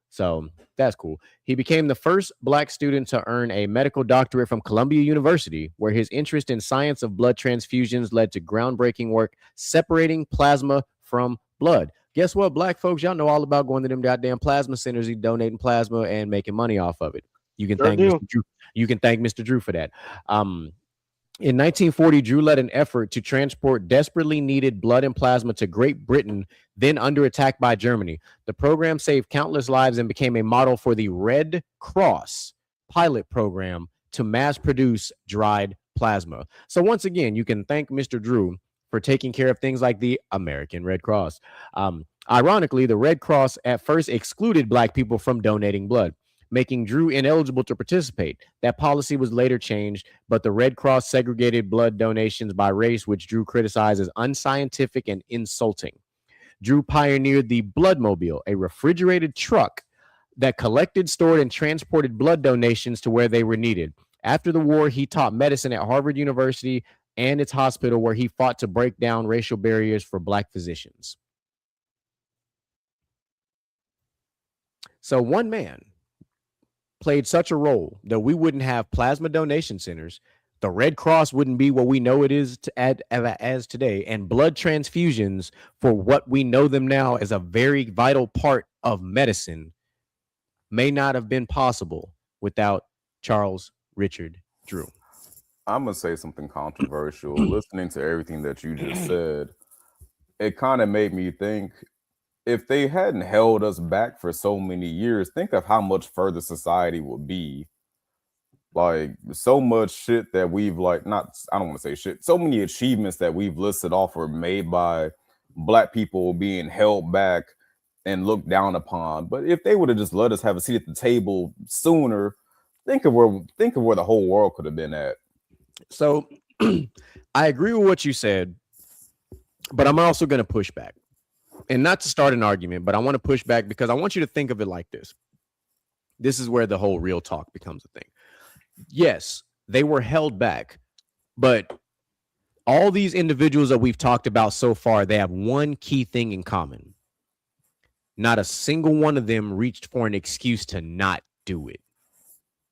Speaker 1: So that's cool. He became the first Black student to earn a medical doctorate from Columbia University, where his interest in science of blood transfusions led to groundbreaking work separating plasma from blood. Guess what, Black folks? Y'all know all about going to them goddamn plasma centers, donating plasma and making money off of it. You can thank Mr. Drew. You can thank Mr. Drew for that. In 1940, Drew led an effort to transport desperately needed blood and plasma to Great Britain, then under attack by Germany. The program saved countless lives and became a model for the Red Cross pilot program to mass produce dried plasma. So once again, you can thank Mr. Drew for taking care of things like the American Red Cross. Ironically, the Red Cross at first excluded Black people from donating blood, making Drew ineligible to participate. That policy was later changed, but the Red Cross segregated blood donations by race, which Drew criticized as unscientific and insulting. Drew pioneered the Bloodmobile, a refrigerated truck that collected, stored, and transported blood donations to where they were needed. After the war, he taught medicine at Harvard University and its hospital, where he fought to break down racial barriers for Black physicians. So one man played such a role that we wouldn't have plasma donation centers. The Red Cross wouldn't be what we know it is as today, and blood transfusions for what we know them now as a very vital part of medicine may not have been possible without Charles Richard Drew.
Speaker 5: I'm gonna say something controversial. Listening to everything that you just said, it kind of made me think, if they hadn't held us back for so many years, think of how much further society would be. Like, so much shit that we've I don't want to say shit, so many achievements that we've listed off were made by Black people being held back and looked down upon. But if they would have just let us have a seat at the table sooner, think of where the whole world could have been at.
Speaker 1: So I agree with what you said, but I'm also going to push back. And not to start an argument, but I want to push back because I want you to think of it like this. This is where the whole real talk becomes a thing. Yes, they were held back, but all these individuals that we've talked about so far, they have one key thing in common. Not a single one of them reached for an excuse to not do it.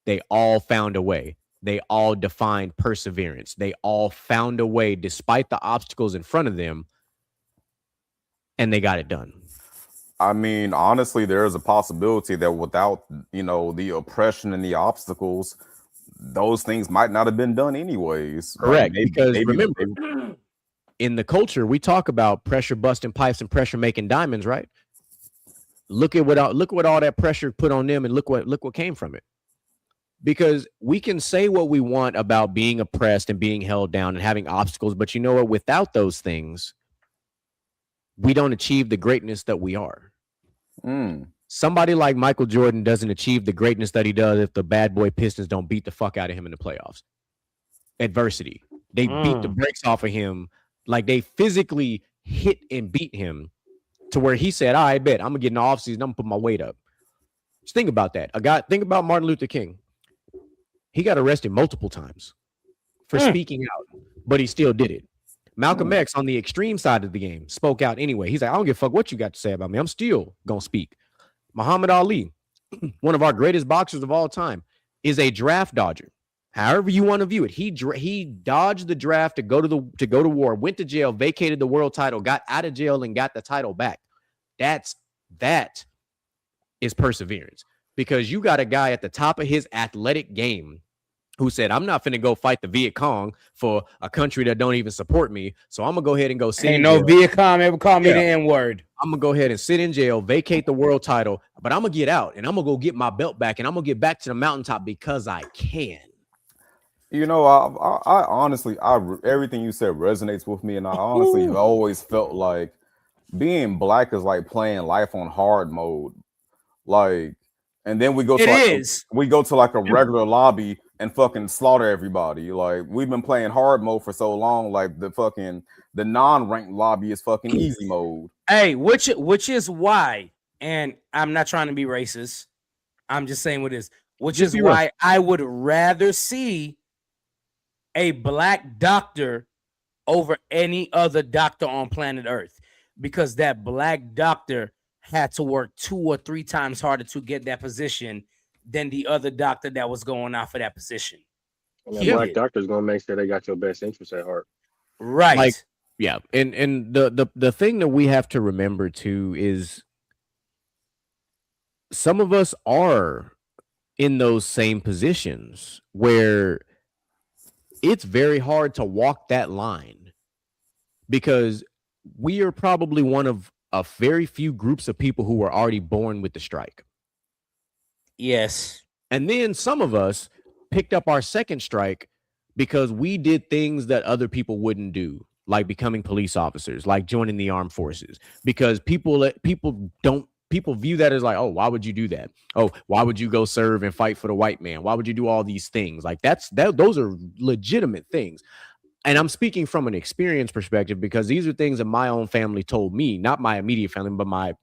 Speaker 1: They all found a way. They all defined perseverance. They all found a way despite the obstacles in front of them, and they got it done.
Speaker 5: I mean, honestly, there is a possibility that without, the oppression and the obstacles, those things might not have been done anyways.
Speaker 1: Correct. Because remember, in the culture, we talk about pressure busting pipes and pressure making diamonds, right? Look what all that pressure put on them, and look what came from it. Because we can say what we want about being oppressed and being held down and having obstacles, but you know what? Without those things, we don't achieve the greatness that we are. Somebody like Michael Jordan doesn't achieve the greatness that he does if the bad boy Pistons don't beat the fuck out of him in the playoffs. Adversity. They beat the brakes off of him. Like, they physically hit and beat him to where he said, I bet I'm going to get in the offseason, I'm going to put my weight up. Just think about that. Think about Martin Luther King. He got arrested multiple times for speaking out, but he still did it. Malcolm X on the extreme side of the game spoke out anyway. He's like, I don't give a fuck what you got to say about me. I'm still gonna speak. Muhammad Ali, one of our greatest boxers of all time, is a draft dodger. However you want to view it, he dodged the draft to go to war, went to jail, vacated the world title, got out of jail, and got the title back. That is perseverance, because you got a guy at the top of his athletic game who said, I'm not finna go fight the Viet Cong for a country that don't even support me. So I'm gonna go ahead and go sit in jail.
Speaker 3: Viet Cong ever call me the N-word.
Speaker 1: I'm gonna go ahead and sit in jail, vacate the world title, but I'm gonna get out and I'm gonna go get my belt back and I'm gonna get back to the mountaintop because I can.
Speaker 5: You know, I honestly, everything you said resonates with me, and I honestly have always felt like being black is like playing life on hard mode. Like, and then we go to like a regular lobby and fucking slaughter everybody. Like, we've been playing hard mode for so long, like the non-ranked lobby is fucking easy mode.
Speaker 3: Hey, which is why, and I'm not trying to be racist, I'm just saying what it is, which is why I would rather see a black doctor over any other doctor on planet Earth, because that black doctor had to work 2 or 3 times harder to get that position than the other doctor that was going out for that position.
Speaker 6: And that black doctor's gonna make sure they got your best interest at heart.
Speaker 3: Right.
Speaker 1: Like, yeah. And the thing that we have to remember too is some of us are in those same positions where it's very hard to walk that line, because we are probably one of a very few groups of people who were already born with the strike.
Speaker 3: Yes.
Speaker 1: And then some of us picked up our second strike because we did things that other people wouldn't do, like becoming police officers, like joining the armed forces, because people view that as like, oh, why would you do that? Oh, why would you go serve and fight for the white man? Why would you do all these things? Like, those are legitimate things. And I'm speaking from an experience perspective, because these are things that my own family told me, not my immediate family, but my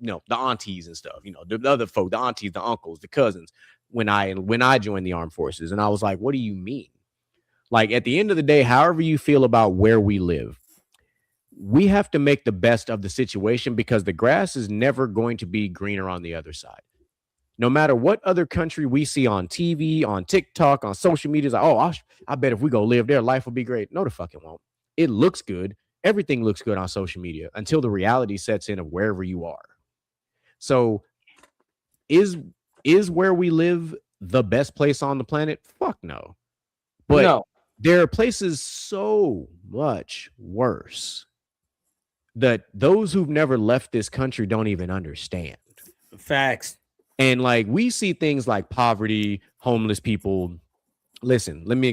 Speaker 1: the aunties and stuff, the other folk, the aunties, the uncles, the cousins, when I joined the armed forces. And I was like, what do you mean? Like, at the end of the day, however you feel about where we live, we have to make the best of the situation, because the grass is never going to be greener on the other side. No matter what other country we see on TV, on TikTok, on social media, it's like, oh, I bet if we go live there, life will be great. No, the fuck it won't. It looks good. Everything looks good on social media until the reality sets in of wherever you are. So is where we live the best place on the planet? Fuck no. But no. There are places so much worse that those who've never left this country don't even understand.
Speaker 3: Facts.
Speaker 1: And like, we see things like poverty, homeless people. Listen, let me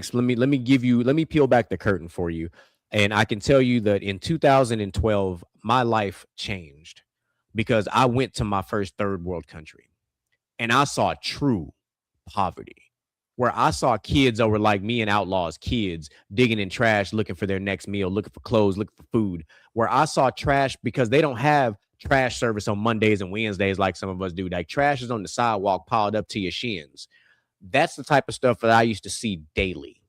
Speaker 1: peel back the curtain for you. And I can tell you that in 2012, my life changed, because I went to my first third world country and I saw true poverty, where I saw kids that were like me and outlaws, kids digging in trash, looking for their next meal, looking for clothes, looking for food, where I saw trash, because they don't have trash service on Mondays and Wednesdays like some of us do. Like, trash is on the sidewalk piled up to your shins. That's the type of stuff that I used to see daily.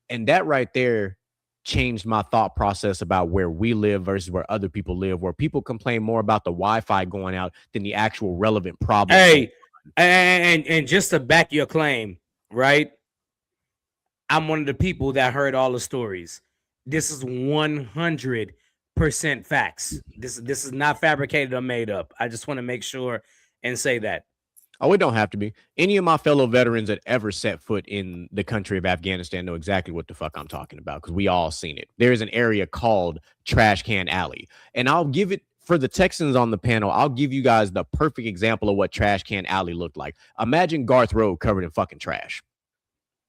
Speaker 1: And that right there changed my thought process about where we live versus where other people live, where people complain more about the Wi-Fi going out than the actual relevant problem.
Speaker 3: Hey, and just to back your claim, right? I'm one of the people that heard all the stories. This is 100% facts. This is not fabricated or made up. I just want to make sure and say that.
Speaker 1: Oh, it don't have to be. Any of my fellow veterans that ever set foot in the country of Afghanistan know exactly what the fuck I'm talking about, because we all seen it. There is an area called Trash Can Alley. And I'll give it, for the Texans on the panel, I'll give you guys the perfect example of what Trash Can Alley looked like. Imagine Garth Road covered in fucking trash.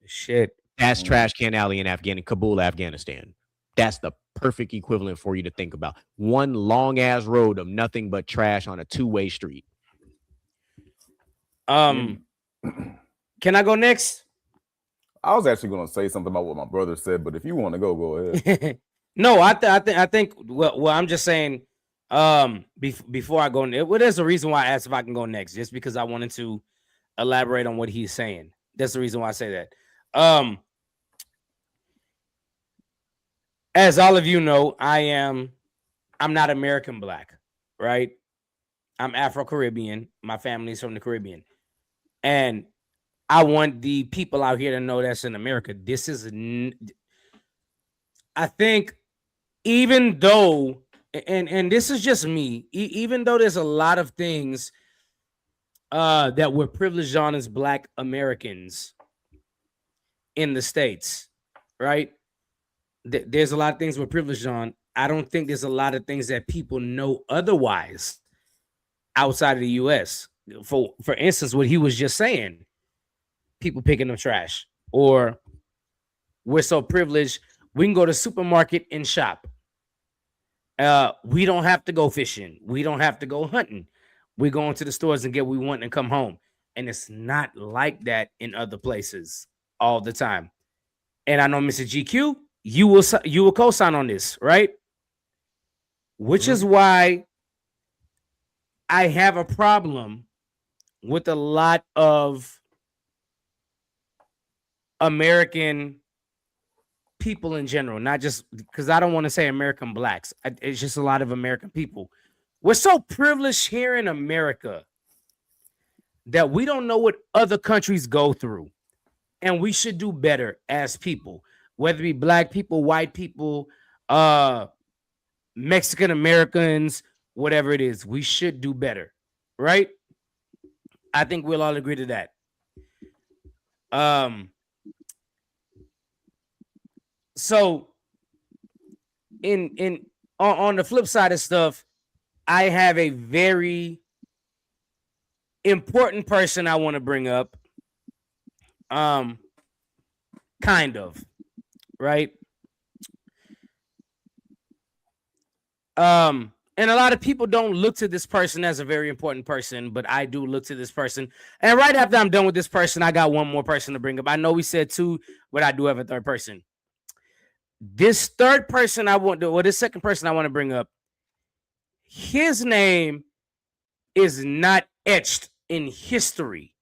Speaker 3: Shit.
Speaker 1: That's Trash Can Alley in Kabul, Afghanistan. That's the perfect equivalent for you to think about. One long ass road of nothing but trash on a two-way street.
Speaker 3: Can I go next?
Speaker 5: I was actually going to say something about what my brother said, but if you want to go ahead.
Speaker 3: No, I think. Well, I'm just saying. Before I go, well, there's a reason why I asked if I can go next, just because I wanted to elaborate on what he's saying. That's the reason why I say that. As all of you know, I'm not American black, right? I'm Afro-Caribbean. My family's from the Caribbean. And I want the people out here to know that's in America. This is, I think, even though, and this is just me, even though there's a lot of things that we're privileged on as Black Americans in the States, right? There's a lot of things we're privileged on. I don't think there's a lot of things that people know otherwise outside of the U.S. For instance, what he was just saying, people picking up trash, or we're so privileged we can go to the supermarket and shop. We don't have to go fishing. We don't have to go hunting. We go into the stores and get what we want and come home. And it's not like that in other places all the time. And I know, Mr. GQ, you will co-sign on this, right? Which is why I have a problem with a lot of American people in general, not just because I don't want to say American blacks. It's just a lot of American people. We're so privileged here in America that we don't know what other countries go through. And we should do better as people, whether it be Black people, white people, Mexican Americans, whatever it is. We should do better, right? I think we'll all agree to that. So on the flip side of stuff, I have a very important person I want to bring up. Kind of, right? And a lot of people don't look to this person as a very important person, but I do look to this person. And right after I'm done with this person, I got one more person to bring up. I know we said two, but I do have a third person. This third person this second person I want to bring up, his name is not etched in history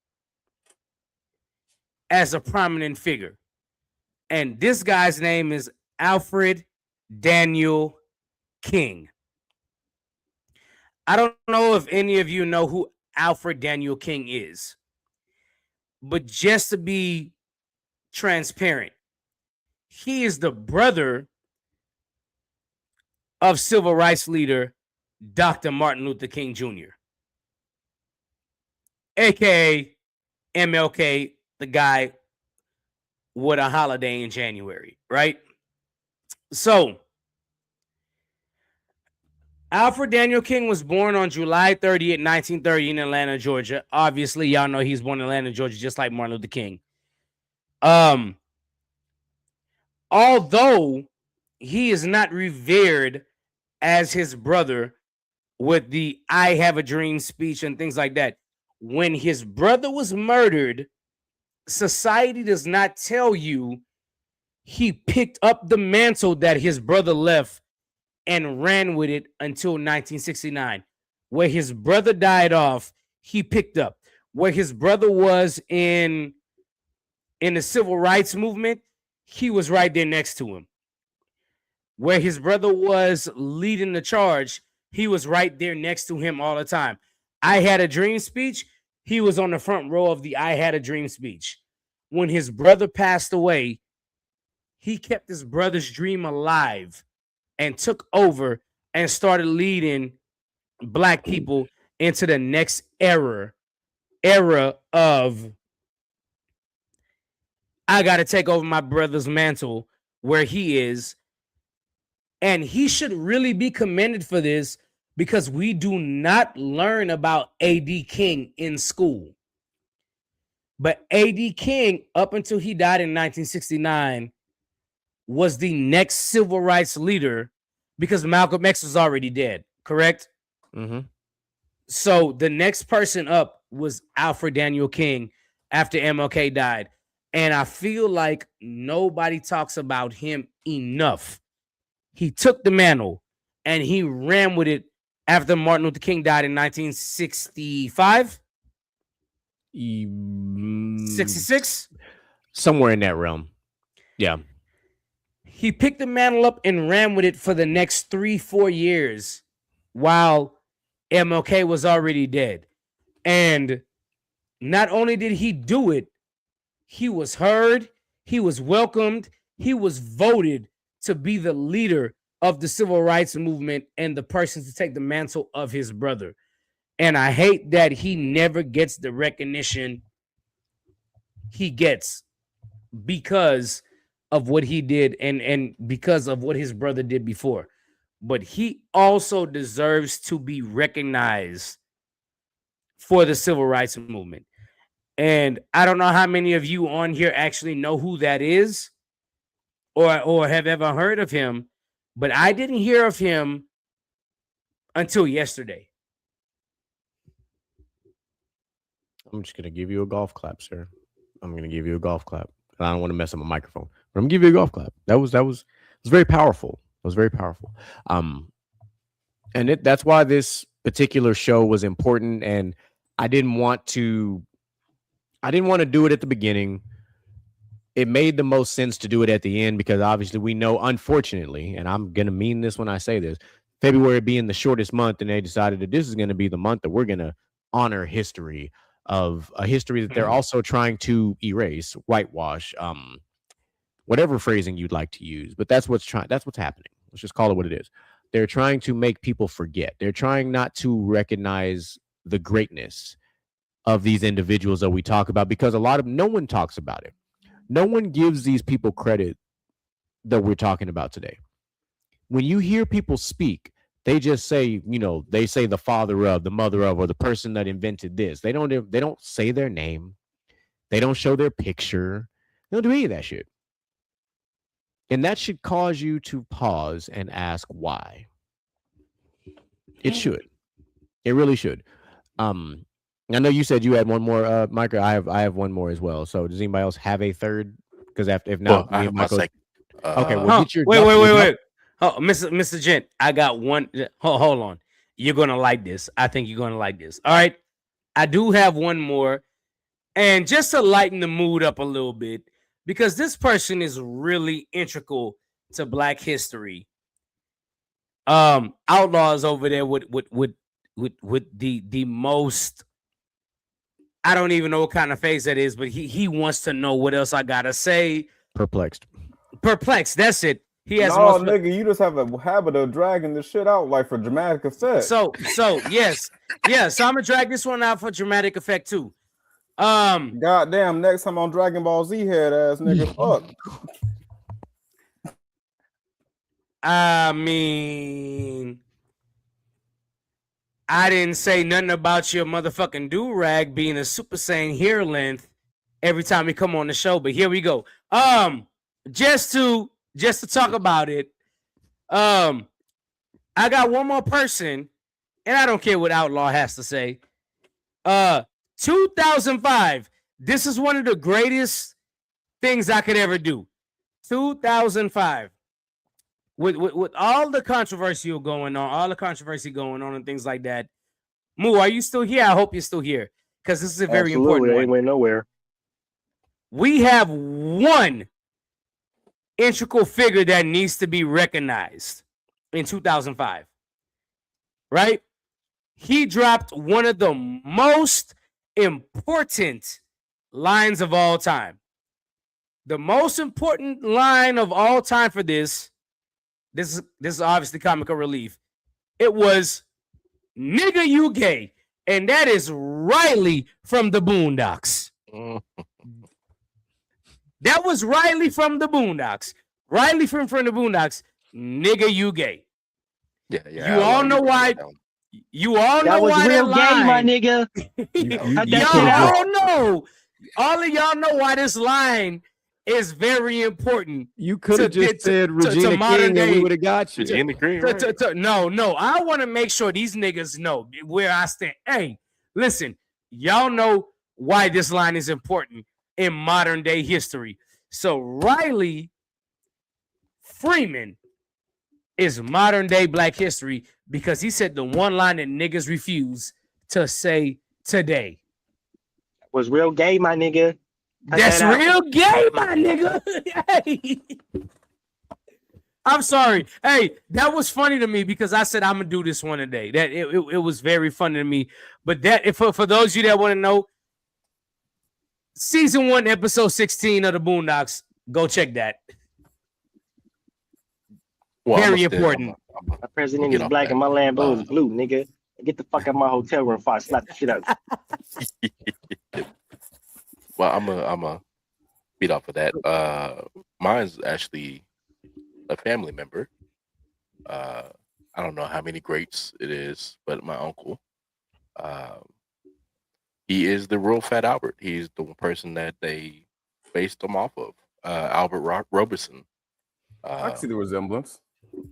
Speaker 3: as a prominent figure. And this guy's name is Alfred Daniel King. I don't know if any of you know who Alfred Daniel King is, but just to be transparent, he is the brother of civil rights leader Dr. Martin Luther King Jr., aka MLK, the guy with a holiday in January, right? So, Alfred Daniel King was born on July 30th, 1930 in Atlanta, Georgia. Obviously, y'all know he's born in Atlanta, Georgia, just like Martin Luther King. Although he is not revered as his brother with the I Have a Dream speech and things like that, when his brother was murdered, society does not tell you he picked up the mantle that his brother left and ran with it until 1969. Where his brother died off, he picked up. Where his brother was in the civil rights movement, he was right there next to him. Where his brother was leading the charge, he was right there next to him all the time. I Had a Dream speech, he was on the front row of the I Had a Dream speech. When his brother passed away, he kept his brother's dream alive and took over and started leading Black people into the next era of I got to take over my brother's mantle where he is. And he should really be commended for this because we do not learn about A.D. King in school. But A.D. King, up until he died in 1969, was the next civil rights leader because Malcolm X was already dead, correct?
Speaker 1: Mm-hmm.
Speaker 3: So the next person up was Alfred Daniel King after MLK died. And I feel like nobody talks about him enough. He took the mantle and he ran with it after Martin Luther King died in 1965, 66.
Speaker 1: Somewhere in that realm. Yeah.
Speaker 3: He picked the mantle up and ran with it for the next 3-4 years while MLK was already dead. And not only did he do it, he was heard, he was welcomed, he was voted to be the leader of the civil rights movement and the person to take the mantle of his brother. And I hate that he never gets the recognition he gets because of what he did and because of what his brother did before. But he also deserves to be recognized for the civil rights movement. And I don't know how many of you on here actually know who that is or have ever heard of him, but I didn't hear of him until yesterday.
Speaker 1: I'm just gonna give you a golf clap, sir. I'm gonna give you a golf clap. I don't want to mess up my microphone, but I'm gonna give you a golf clap. It was very powerful. It was very powerful. And that's why this particular show was important. And I didn't want to do it at the beginning. It made the most sense to do it at the end because obviously we know, unfortunately, and I'm gonna mean this when I say this, February being the shortest month, and they decided that this is gonna be the month that we're gonna honor history of a history that they're also trying to erase, whitewash, whatever phrasing you'd like to use. But that's what's happening. Let's just call it what it is. They're trying to make people forget. They're trying not to recognize the greatness of these individuals that we talk about because no one talks about it. No one gives these people credit that we're talking about today. When you hear people speak, they just say, they say the father of, the mother of, or the person that invented this. They don't say their name. They don't show their picture. They don't do any of that shit. And that should cause you to pause and ask why. It should. It really should. I know you said you had one more, Micah. I have one more as well. So does anybody else have a third? Because if not,
Speaker 4: I have my second.
Speaker 1: Okay, well, get your
Speaker 3: wait. Oh, Mr. Gent, I got one. Hold on. You're gonna like this. I think you're gonna like this. All right. I do have one more, and just to lighten the mood up a little bit, because this person is really integral to Black history. Outlaws over there with the most. I don't even know what kind of face that is, but he wants to know what else I gotta say.
Speaker 1: Perplexed.
Speaker 3: That's it. He has
Speaker 5: nigga, you just have a habit of dragging the shit out like for dramatic effect.
Speaker 3: So yes. So I'm gonna drag this one out for dramatic effect too.
Speaker 5: Goddamn, next time on Dragon Ball Z head ass nigga, fuck.
Speaker 3: I mean, I didn't say nothing about your motherfucking do-rag being a Super Saiyan hair length every time we come on the show, but here we go. Just to talk about it, I got one more person, and I don't care what Outlaw has to say. 2005. This is one of the greatest things I could ever do. 2005. With all the controversy going on, and things like that. Moo, are you still here? I hope you're still here because this is a very important one.
Speaker 6: Ain't went nowhere.
Speaker 3: We have one integral figure that needs to be recognized in 2005, right? He dropped one of the most important lines of all time. The most important line of all time for this is obviously comical relief. It was, "Nigga, you gay." And that is Riley from the Boondocks. That was Riley from the Boondocks. Riley from the Boondocks. "Nigga, you gay."
Speaker 4: Yeah.
Speaker 3: You all know why. You all know why that line,
Speaker 6: my nigga.
Speaker 3: Y'all know. All of y'all know why this line is very important.
Speaker 1: You could have just said Regina King and we would have got you.
Speaker 4: Regina King,
Speaker 3: No. I want to make sure these niggas know where I stand. Hey, listen, y'all know why this line is important in modern day history. So Riley Freeman is modern day Black history because he said the one line that niggas refuse to say today.
Speaker 6: Was real gay, my nigga. Cut
Speaker 3: That's
Speaker 6: that out.
Speaker 3: real gay, my nigga. Hey. I'm sorry. Hey, that was funny to me because I said I'm gonna do this one today. That it was very funny to me. But that if for those of you that want to know, season 1, episode 16 of the Boondocks, go check that.
Speaker 4: Well,
Speaker 3: Very important.
Speaker 6: My president
Speaker 4: get
Speaker 6: is
Speaker 4: off
Speaker 6: black
Speaker 4: that.
Speaker 6: and my Lambo is blue, nigga. Get the fuck out of my hotel room before I slap the shit out of you.
Speaker 4: Well, I'm a beat off of that. Mine's actually a family member. I don't know how many greats it is, but my uncle. He is the real Fat Albert. He's the person that they based him off of. Albert Robertson.
Speaker 5: I see the resemblance.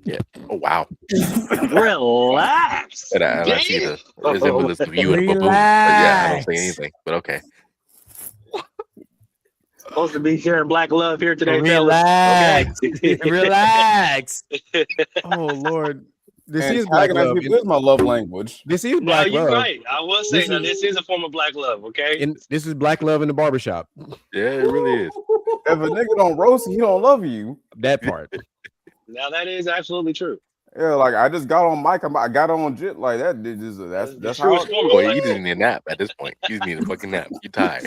Speaker 4: Yeah. Oh wow.
Speaker 6: Relax.
Speaker 4: And I see the resemblance of you and a baboon. But yeah, I don't say anything. But okay.
Speaker 6: Supposed to be sharing black love here today,
Speaker 3: Relax.
Speaker 6: fellas. Okay.
Speaker 3: Relax.
Speaker 1: Oh Lord, this
Speaker 5: And
Speaker 1: is black
Speaker 5: antagonizing
Speaker 1: love.
Speaker 5: people is my love language.
Speaker 1: This is
Speaker 6: No,
Speaker 1: black
Speaker 6: you're
Speaker 1: love.
Speaker 6: right. I will say
Speaker 1: This
Speaker 6: that
Speaker 1: is-
Speaker 6: this is a form of black love, okay?
Speaker 1: And this is black love in the barbershop.
Speaker 4: Yeah, it really is.
Speaker 5: If a nigga don't roast you, he don't love you.
Speaker 1: That part.
Speaker 6: Now that is absolutely true.
Speaker 5: Yeah, like I just got on mic. I got on jit like that. That's
Speaker 6: true
Speaker 5: how.
Speaker 6: form of
Speaker 4: Boy,
Speaker 6: black
Speaker 4: you
Speaker 6: love.
Speaker 4: didn't need a nap at this point. You just need a fucking nap. You tired.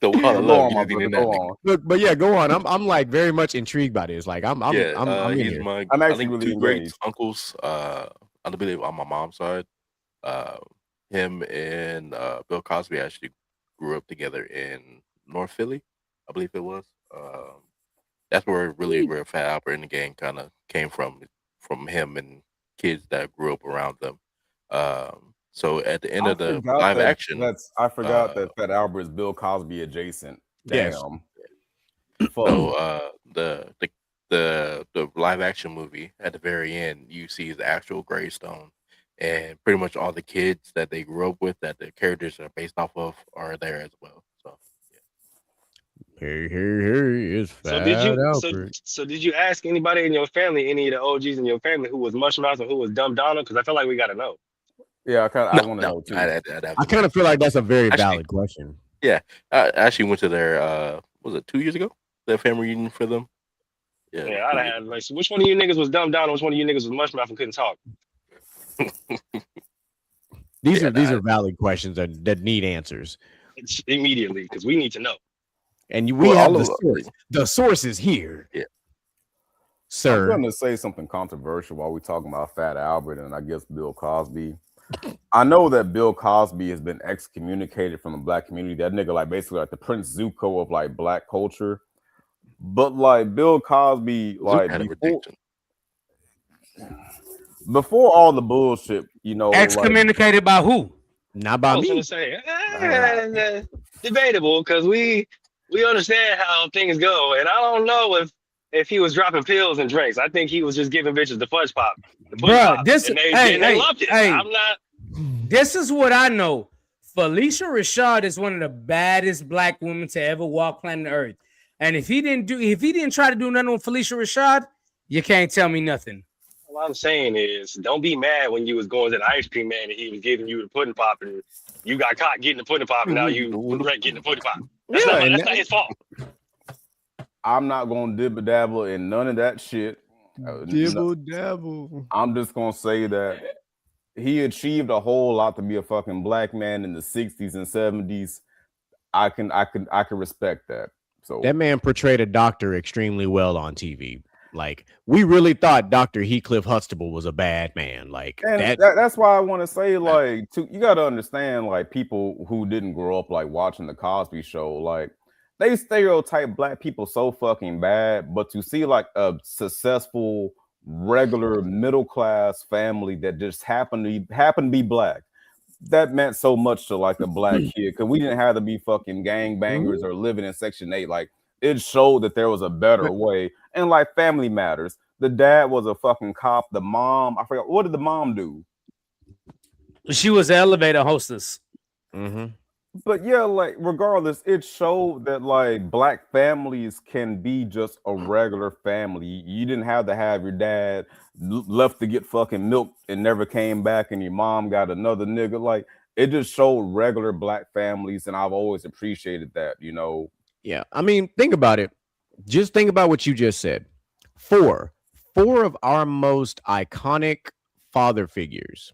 Speaker 4: So all the
Speaker 5: Go
Speaker 4: love,
Speaker 5: on,
Speaker 4: you
Speaker 5: my
Speaker 4: just need a
Speaker 5: brother.
Speaker 4: nap.
Speaker 5: Go
Speaker 4: nigga.
Speaker 5: on.
Speaker 1: Look, but yeah, go on. I'm like very much intrigued by this. Like I'm
Speaker 4: Yeah,
Speaker 1: in
Speaker 4: he's
Speaker 1: here.
Speaker 4: my.
Speaker 5: I'm
Speaker 4: I
Speaker 5: actually
Speaker 4: think
Speaker 5: really
Speaker 4: two great
Speaker 5: engaged.
Speaker 4: uncles. I believe on my mom's side. Him and Bill Cosby actually grew up together in North Philly, I believe it was. That's where really where Fat Albert and the gang kind of came from him and kids that grew up around them. So at the end of the
Speaker 5: forgot
Speaker 4: live
Speaker 5: that-
Speaker 4: action,
Speaker 5: I forgot that Fat Albert is Bill Cosby adjacent. Damn.
Speaker 1: Yes.
Speaker 5: Fuck.
Speaker 4: so the live action movie at the very end, you see his actual gravestone, and pretty much all the kids that they grew up with, that the characters are based off of, are there as well. So
Speaker 1: Hey, it's Fat
Speaker 6: So did you
Speaker 1: Albert.
Speaker 6: so did you ask anybody in your family, any of the OGs in your family, who was Mushmouth and who was Dumb Donald? Because I feel like we gotta know.
Speaker 5: Yeah, I want to know too.
Speaker 1: I kind of feel like that's a very
Speaker 4: Actually-
Speaker 1: valid question.
Speaker 4: I actually went to their was it 2 years ago? Their family reunion for them.
Speaker 6: Yeah,
Speaker 4: 2
Speaker 6: I'd
Speaker 4: years.
Speaker 6: have like, so which one of you niggas was Dumb Donald? Which one of you niggas was Mushmouth and couldn't talk?
Speaker 1: These
Speaker 4: Yeah,
Speaker 1: are valid questions that need answers.
Speaker 6: Immediately, because we need to know.
Speaker 1: And we
Speaker 4: Well,
Speaker 1: have
Speaker 4: all
Speaker 1: the
Speaker 4: of-
Speaker 1: source. The source is here.
Speaker 4: Yeah.
Speaker 5: I'm
Speaker 1: Sir.
Speaker 5: going to say something controversial while we're talking about Fat Albert and I guess Bill Cosby. I know that Bill Cosby has been excommunicated from the black community. That nigga, like basically like the Prince Zuko of like black culture. But like Bill Cosby, like
Speaker 4: Zoot had a prediction.
Speaker 5: before all the bullshit, you know, like,
Speaker 3: Excommunicated by who?
Speaker 1: Not
Speaker 6: I
Speaker 1: by
Speaker 6: was
Speaker 1: me.
Speaker 6: gonna say debatable, because we understand how things go, and I don't know if he was dropping pills and drinks. I think he was just giving bitches the fudge pop. The pudding
Speaker 3: Bruh,
Speaker 6: pop,
Speaker 3: this-
Speaker 6: and they,
Speaker 3: hey,
Speaker 6: and they
Speaker 3: hey,
Speaker 6: loved it.
Speaker 3: hey.
Speaker 6: I'm not.
Speaker 3: This is what I know. Felicia Rashad is one of the baddest black women to ever walk planet Earth. And if he didn't try to do nothing with Felicia Rashad, you can't tell me nothing.
Speaker 6: What I'm saying is, don't be mad when you was going to the ice cream man and he was giving you the pudding pop, and you got caught getting the pudding pop, and now you regret getting the pudding pop. That's,
Speaker 1: Yeah,
Speaker 6: not,
Speaker 1: and
Speaker 6: that's not his fault.
Speaker 5: I'm not gonna dibble dabble in none of that shit.
Speaker 1: Dabble.
Speaker 5: I'm just gonna say that he achieved a whole lot to be a fucking black man in the 60s and 70s. I can respect that. So
Speaker 1: That man portrayed a doctor extremely well on TV. Like, we really thought Dr. Heathcliff Huxtable was a bad man. Like,
Speaker 5: and that's why I want to say, like, you got to understand, like, people who didn't grow up like watching the Cosby Show, like, they stereotype black people so fucking bad. But to see like a successful, regular, middle class family that just happened to be black, that meant so much to like a black kid, because we didn't have to be fucking gangbangers or living in Section 8. Like, it showed that there was a better way. And like family matters. The dad was a fucking cop. The mom, I forgot, what did the mom do?
Speaker 3: She was an elevator hostess.
Speaker 1: Mm-hmm.
Speaker 5: But yeah, like regardless, it showed that like black families can be just a regular family. You didn't have to have your dad left to get fucking milk and never came back, and your mom got another nigga. Like it just showed regular black families, and I've always appreciated that. You know,
Speaker 1: Yeah. I mean, think about it. Just think about what you just said. Four of our most iconic father figures.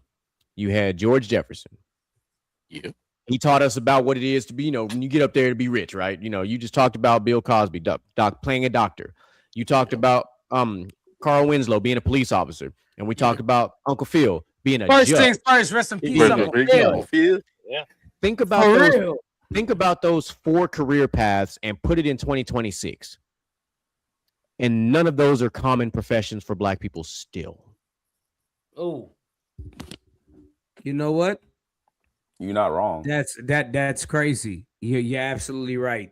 Speaker 1: You had George Jefferson.
Speaker 4: Yeah.
Speaker 1: He taught us about what it is to be, when you get up there to be rich, right? You just talked about Bill Cosby, doc playing a doctor. You talked about Carl Winslow being a police officer, and we talked about Uncle Phil being a
Speaker 3: First
Speaker 1: judge.
Speaker 3: things first, rest in peace.
Speaker 1: Being
Speaker 3: Uncle
Speaker 1: a
Speaker 3: Phil.
Speaker 1: judge.
Speaker 6: Yeah.
Speaker 1: Think about
Speaker 3: For
Speaker 1: those.
Speaker 3: real.
Speaker 1: Think about those 4 career paths and put it in 2026. And none of those are common professions for black people still.
Speaker 3: Oh, you know what?
Speaker 5: you're not wrong.
Speaker 3: That's crazy. You're absolutely right.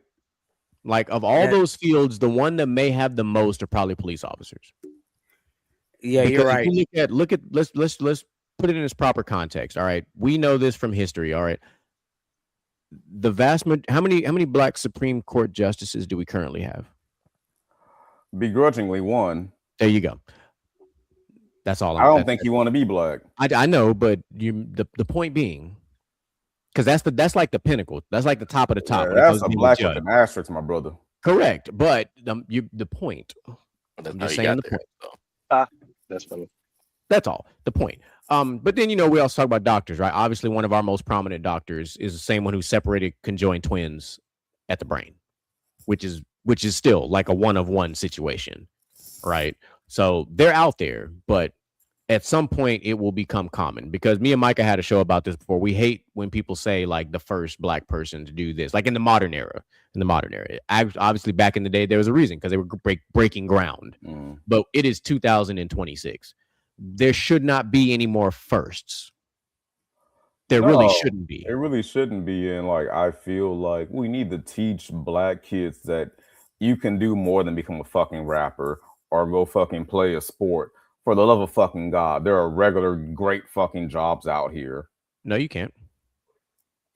Speaker 1: Like of all those fields, the one that may have the most are probably police officers.
Speaker 3: Yeah,
Speaker 1: Because
Speaker 3: you're right.
Speaker 1: if you look at let's put it in its proper context. All right. We know this from history. All right. The how many black Supreme Court justices do we currently have?
Speaker 5: Begrudgingly one.
Speaker 1: There you go. That's all.
Speaker 5: I don't think you want to be black.
Speaker 1: I know, but the point being, because that's like the pinnacle. That's like the top of the top.
Speaker 5: Yeah, that's a black with an asterisk, my brother.
Speaker 1: Correct, but the point. I'm just saying the point.
Speaker 6: So. That's funny.
Speaker 1: That's all. The point. But then we also talk about doctors, right? Obviously, one of our most prominent doctors is the same one who separated conjoined twins at the brain, which is still like a 1-of-1 situation, right? So they're out there, but at some point it will become common, because me and Micah had a show about this before. We hate when people say like the first black person to do this, like in the modern era. Obviously back in the day there was a reason, because they were breaking ground. But it is 2026. There should not be any more firsts. There really shouldn't be.
Speaker 5: It really shouldn't be. And like I feel like we need to teach black kids that you can do more than become a fucking rapper or go fucking play a sport. For the love of fucking God, there are regular great fucking jobs out here.
Speaker 1: No, you can't.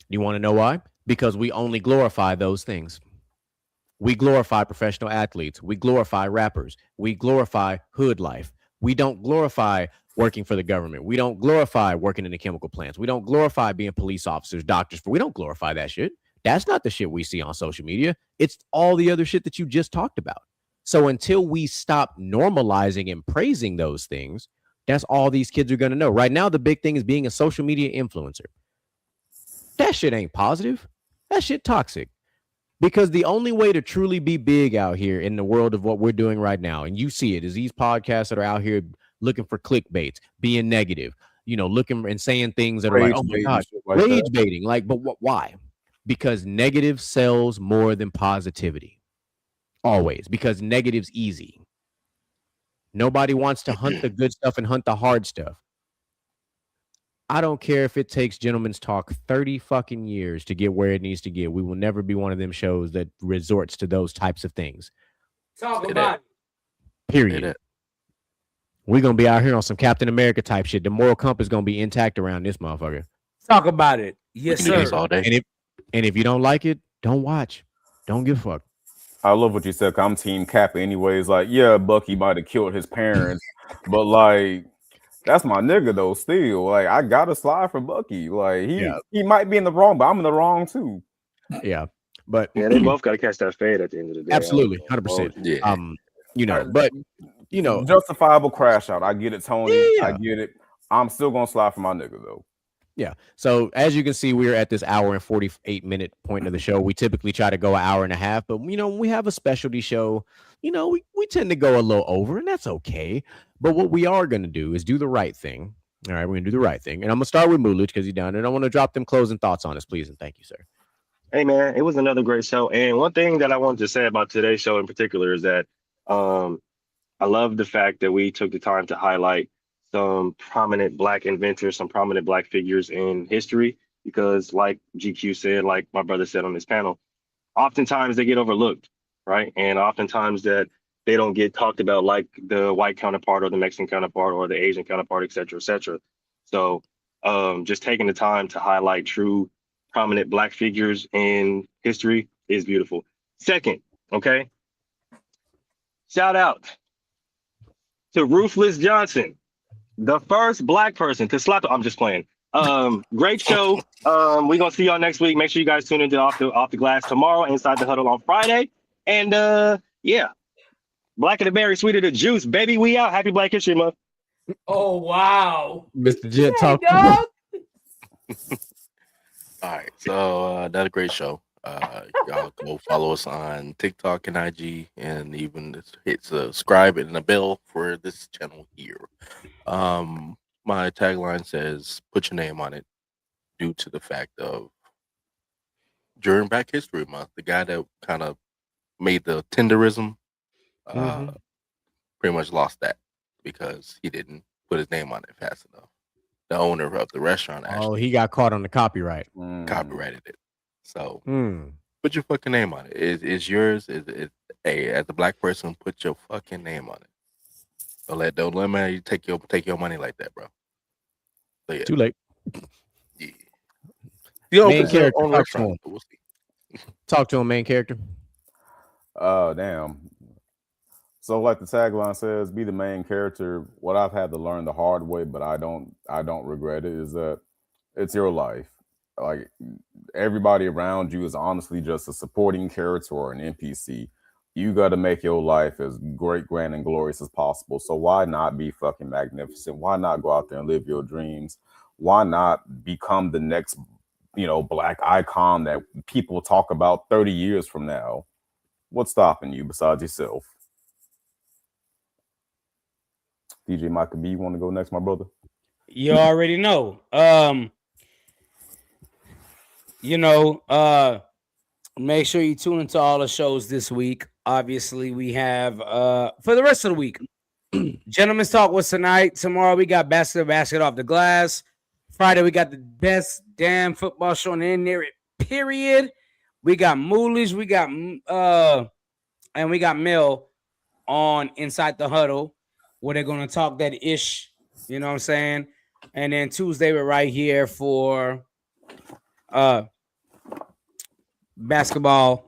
Speaker 1: You want to know why? Because we only glorify those things. We glorify professional athletes. We glorify rappers. We glorify hood life. We don't glorify working for the government. We don't glorify working in the chemical plants. We don't glorify being police officers, doctors. We don't glorify that shit. That's not the shit we see on social media. It's all the other shit that you just talked about. So until we stop normalizing and praising those things, that's all these kids are going to know. Right now, the big thing is being a social media influencer. That shit ain't positive. That shit toxic. Because the only way to truly be big out here in the world of what we're doing right now, and you see it, is these podcasts that are out here looking for clickbaits, being negative, looking and saying things that are like, oh my God, rage baiting. Like, but why? Because negative sells more than positivity. Always, because negative's easy. Nobody wants to hunt the good stuff and hunt the hard stuff. I don't care if it takes Gentleman's Talk 30 fucking years to get where it needs to get. We will never be one of them shows that resorts to those types of things.
Speaker 3: Talk about it.
Speaker 1: Period. We're going to be out here on some Captain America type shit. The moral compass is going to be intact around this motherfucker.
Speaker 3: Talk about it. Yes, sir.
Speaker 4: All day.
Speaker 1: And if you don't like it, don't watch. Don't give a fuck.
Speaker 5: I love what you said. I'm Team Cap anyways. Like, yeah, Bucky might have killed his parents, but like, that's my nigga though. Still, like, I gotta slide for Bucky. Like, he might be in the wrong, but I'm in the wrong too.
Speaker 1: Yeah, but
Speaker 6: yeah, they both got to catch that fade at the end of the day.
Speaker 1: Absolutely, 100%.
Speaker 4: Yeah.
Speaker 1: But
Speaker 5: justifiable crash out. I get it, Tony.
Speaker 1: Yeah.
Speaker 5: I get it. I'm still gonna slide for my nigga though.
Speaker 1: Yeah. So as you can see, we're at this hour and 48-minute point of the show. We typically try to go an hour and a half, but when we have a specialty show, we tend to go a little over, and that's okay. But what we are going to do is do the right thing. All right, we're going to do the right thing. And I'm going to start with Muluch because he's down there. And I want to drop them closing thoughts on us, please. And thank you, sir.
Speaker 6: Hey, man, it was another great show. And one thing that I wanted to say about today's show in particular is that I love the fact that we took the time to highlight some prominent Black inventors, some prominent Black figures in history, because like GQ said, like my brother said on this panel, oftentimes they get overlooked, right? And oftentimes that they don't get talked about like the white counterpart or the Mexican counterpart or the Asian counterpart, et cetera, et cetera. So just taking the time to highlight true prominent Black figures in history is beautiful. Second, okay, shout out to Ruthless Johnson, the first Black person to slap. I'm just playing. Great show. We're gonna see y'all next week. Make sure you guys tune into off the glass tomorrow, Inside the Huddle on Friday. And yeah, Black and the Berry, sweeter the juice, baby. We out. Happy Black History Month.
Speaker 3: Oh wow,
Speaker 1: Mr. Jet,
Speaker 3: Hey,
Speaker 1: talk.
Speaker 3: dog.
Speaker 4: All right, so another great show. Y'all go follow us on TikTok and IG, and even hit subscribe and the bell for this channel here. My tagline says, "Put your name on it," due to the fact of during Black History Month, the guy that kind of made the tenderism, pretty much lost that because he didn't put his name on it fast enough. The owner of the restaurant
Speaker 1: Oh,
Speaker 4: actually
Speaker 1: he got caught on the copyright.
Speaker 4: copyrighted it. So
Speaker 1: Hmm.
Speaker 4: put your fucking name on it. It's yours. Hey, as a Black person, put your fucking name on it. Don't let me take your money like that, bro. So, yeah.
Speaker 1: Too late.
Speaker 4: Yeah. You know,
Speaker 1: Main
Speaker 4: it's your
Speaker 1: character,
Speaker 4: own
Speaker 1: talk to
Speaker 4: restaurant.
Speaker 1: him.
Speaker 4: But we'll see.
Speaker 1: Talk to him, main character.
Speaker 5: Damn. So like the tagline says, be the main character. What I've had to learn the hard way, but I don't regret it, is that it's your life. Like everybody around you is honestly just a supporting character or an NPC. You got to make your life as great, grand, and glorious as possible. So why not be fucking magnificent? Why not go out there and live your dreams? Why not become the next, Black icon that people talk about 30 years from now? What's stopping you besides yourself? DJ Michael B, you want to go next, my brother?
Speaker 3: You already know. Make sure you tune into all the shows this week. Obviously, we have for the rest of the week. Gentlemen's Talk was tonight. Tomorrow we got basket off the glass. Friday we got the best damn football show on the internet. Period. We got Moolish. We got and we got Mill on Inside the Huddle, where they're gonna talk that ish. You know what I'm saying? And then Tuesday we're right here for basketball.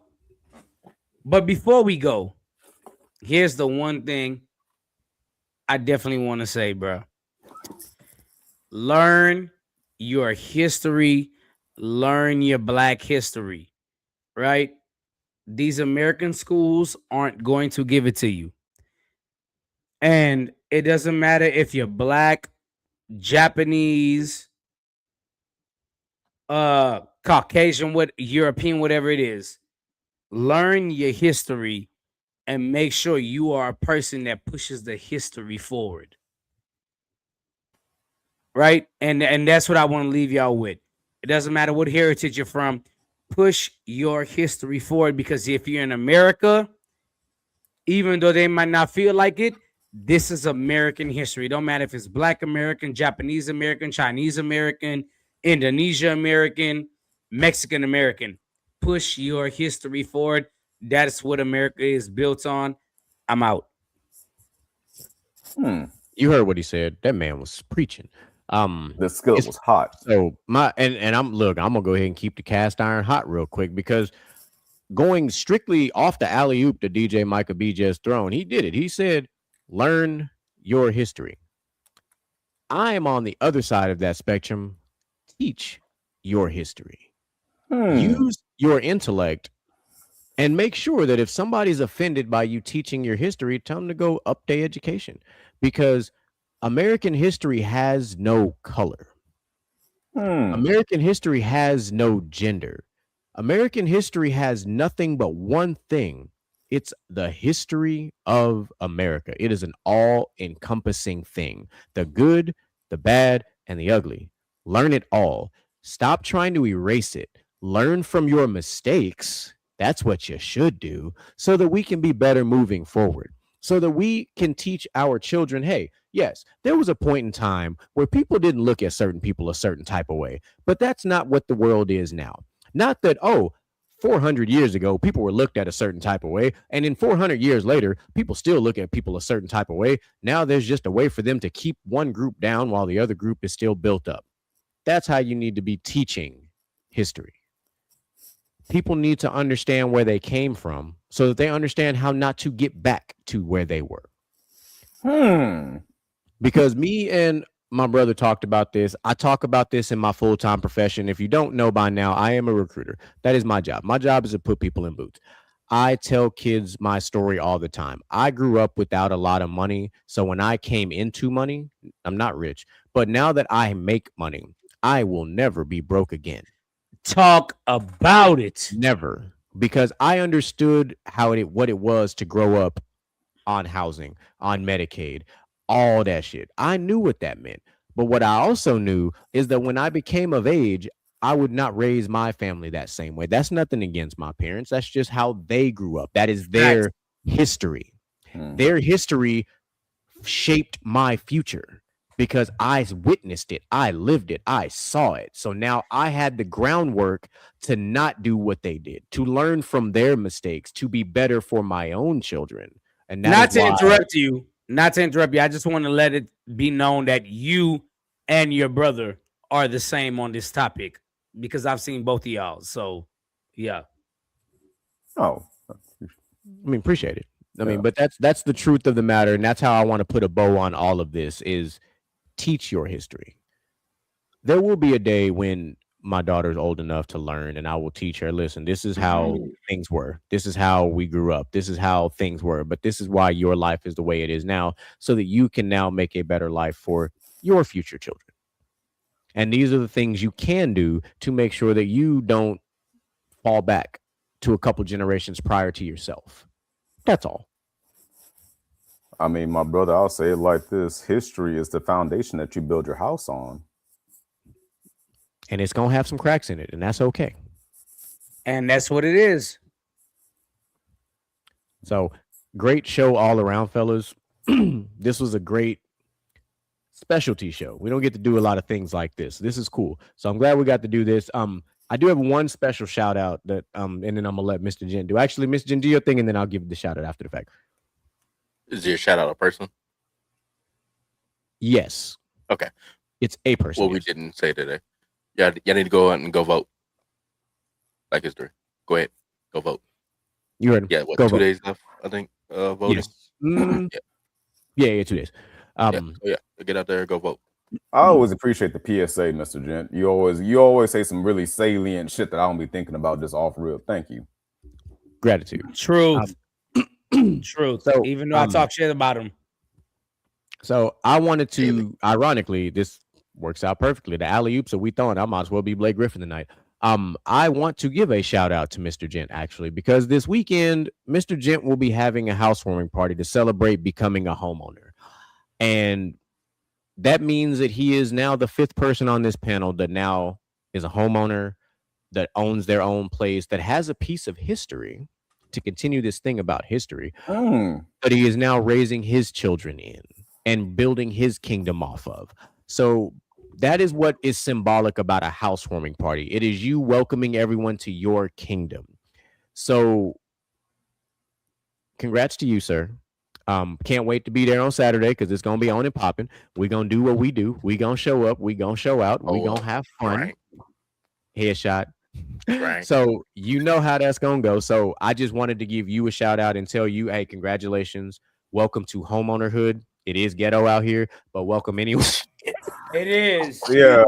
Speaker 3: But before we go, here's the one thing I definitely want to say, bro. Learn your history, learn your Black history, right? These American schools aren't going to give it to you. And it doesn't matter if you're Black, Japanese, Caucasian, European, whatever it is. Learn your history and make sure you are a person that pushes the history forward. Right? And that's what I want to leave y'all with. It doesn't matter what heritage you're from. Push your history forward, because if you're in America, even though they might not feel like it, this is American history. It don't matter if it's Black American, Japanese American, Chinese American, Indonesia American, Mexican American. Push your history forward. That's what America is built on. I'm out.
Speaker 1: You heard what he said. That man was preaching.
Speaker 5: The skill was hot.
Speaker 1: So I'm gonna go ahead and keep the cast iron hot real quick, because going strictly off the alley oop that DJ Micah B just thrown, he did it. He said, learn your history. I am on the other side of that spectrum. Teach your history. Use your intellect and make sure that if somebody's offended by you teaching your history, tell them to go up their education, because American history has no color. American history has no gender. American history has nothing but one thing. It's the history of America. It is an all-encompassing thing. The good, the bad, and the ugly. Learn it all. Stop trying to erase it. Learn from your mistakes. That's what you should do, so that we can be better moving forward. So that we can teach our children, hey, yes, there was a point in time where people didn't look at certain people a certain type of way, but that's not what the world is now. Not that, 400 years ago, people were looked at a certain type of way, and in 400 years later, people still look at people a certain type of way. Now there's just a way for them to keep one group down while the other group is still built up. That's how you need to be teaching history. People need to understand where they came from so that they understand how not to get back to where they were. Because me and my brother talked about this. I talk about this in my full-time profession. If you don't know by now, I am a recruiter. That is my job. My job is to put people in boots. I tell kids my story all the time. I grew up without a lot of money. So when I came into money, I'm not rich. But now that I make money, I will never be broke again.
Speaker 3: Talk about it.
Speaker 1: Never. Because I understood what it was to grow up on housing, on Medicaid, all that shit. I knew what that meant. But what I also knew is that when I became of age, I would not raise my family that same way. That's nothing against my parents. That's just how they grew up. That is their history. Their history shaped my future because I witnessed it. I lived it. I saw it. So now I had the groundwork to not do what they did, to learn from their mistakes, to be better for my own children. And
Speaker 3: not to interrupt you, I just want to let it be known that you and your brother are the same on this topic because I've seen both of y'all. So, yeah.
Speaker 5: Oh,
Speaker 1: I mean, appreciate it. I mean, but that's the truth of the matter, and that's how I want to put a bow on all of this: is teach your history. There will be a day when my daughter's old enough to learn, and I will teach her, listen, this is how things were. This is how we grew up. This is how things were. But this is why your life is the way it is now, so that you can now make a better life for your future children. And these are the things you can do to make sure that you don't fall back to a couple generations prior to yourself. That's all.
Speaker 5: I mean, my brother, I'll say it like this. History is the foundation that you build your house on.
Speaker 1: And it's going to have some cracks in it, and that's okay.
Speaker 3: And that's what it is.
Speaker 1: So, great show all around, fellas. This was a great specialty show. We don't get to do a lot of things like this. This is cool. So, I'm glad we got to do this. I do have one special shout out that and then I'm gonna let Mr. Gent do. Actually, Mr. Gent, do your thing, and then I'll give the shout out after the fact.
Speaker 4: Is your shout out a person?
Speaker 1: Yes.
Speaker 4: Okay.
Speaker 1: It's a person.
Speaker 4: Well, we didn't say today. Yeah, you need to go out and go vote. Like history. Go ahead. Go vote.
Speaker 1: You heard him.
Speaker 4: Yeah, what,
Speaker 1: go
Speaker 4: 2
Speaker 1: vote.
Speaker 4: days left, I think, voting?
Speaker 1: Yes. Yeah, 2 days.
Speaker 4: Get out there and go vote.
Speaker 5: I always appreciate the PSA, Mr. Gent. You always say some really salient shit that I don't be thinking about just off rip. Thank you.
Speaker 1: Gratitude.
Speaker 3: Truth. Truth.
Speaker 1: So,
Speaker 3: even though I talk shit about him.
Speaker 1: So I wanted to, ironically, this works out perfectly. The alley-oops that we throwing, I might as well be Blake Griffin tonight. I want to give a shout out to Mr. Gent, actually, because this weekend, Mr. Gent will be having a housewarming party to celebrate becoming a homeowner. And that means that he is now the 5th person on this panel that now is a homeowner, that owns their own place, that has a piece of history to continue this thing about history, but he is now raising his children in and building his kingdom off of. So that is what is symbolic about a housewarming party. It is you welcoming everyone to your kingdom. So congrats to you, sir. Can't wait to be there on Saturday because it's gonna be on and popping. We're gonna do what we do. We're gonna show up. We're gonna show out. We're gonna have fun.
Speaker 4: Right.
Speaker 1: Headshot.
Speaker 4: Right.
Speaker 1: So you know how that's gonna go. So I just wanted to give you a shout out and tell you, hey, congratulations. Welcome to homeownerhood. It is ghetto out here, but welcome anyway.
Speaker 3: It is.
Speaker 5: Yeah.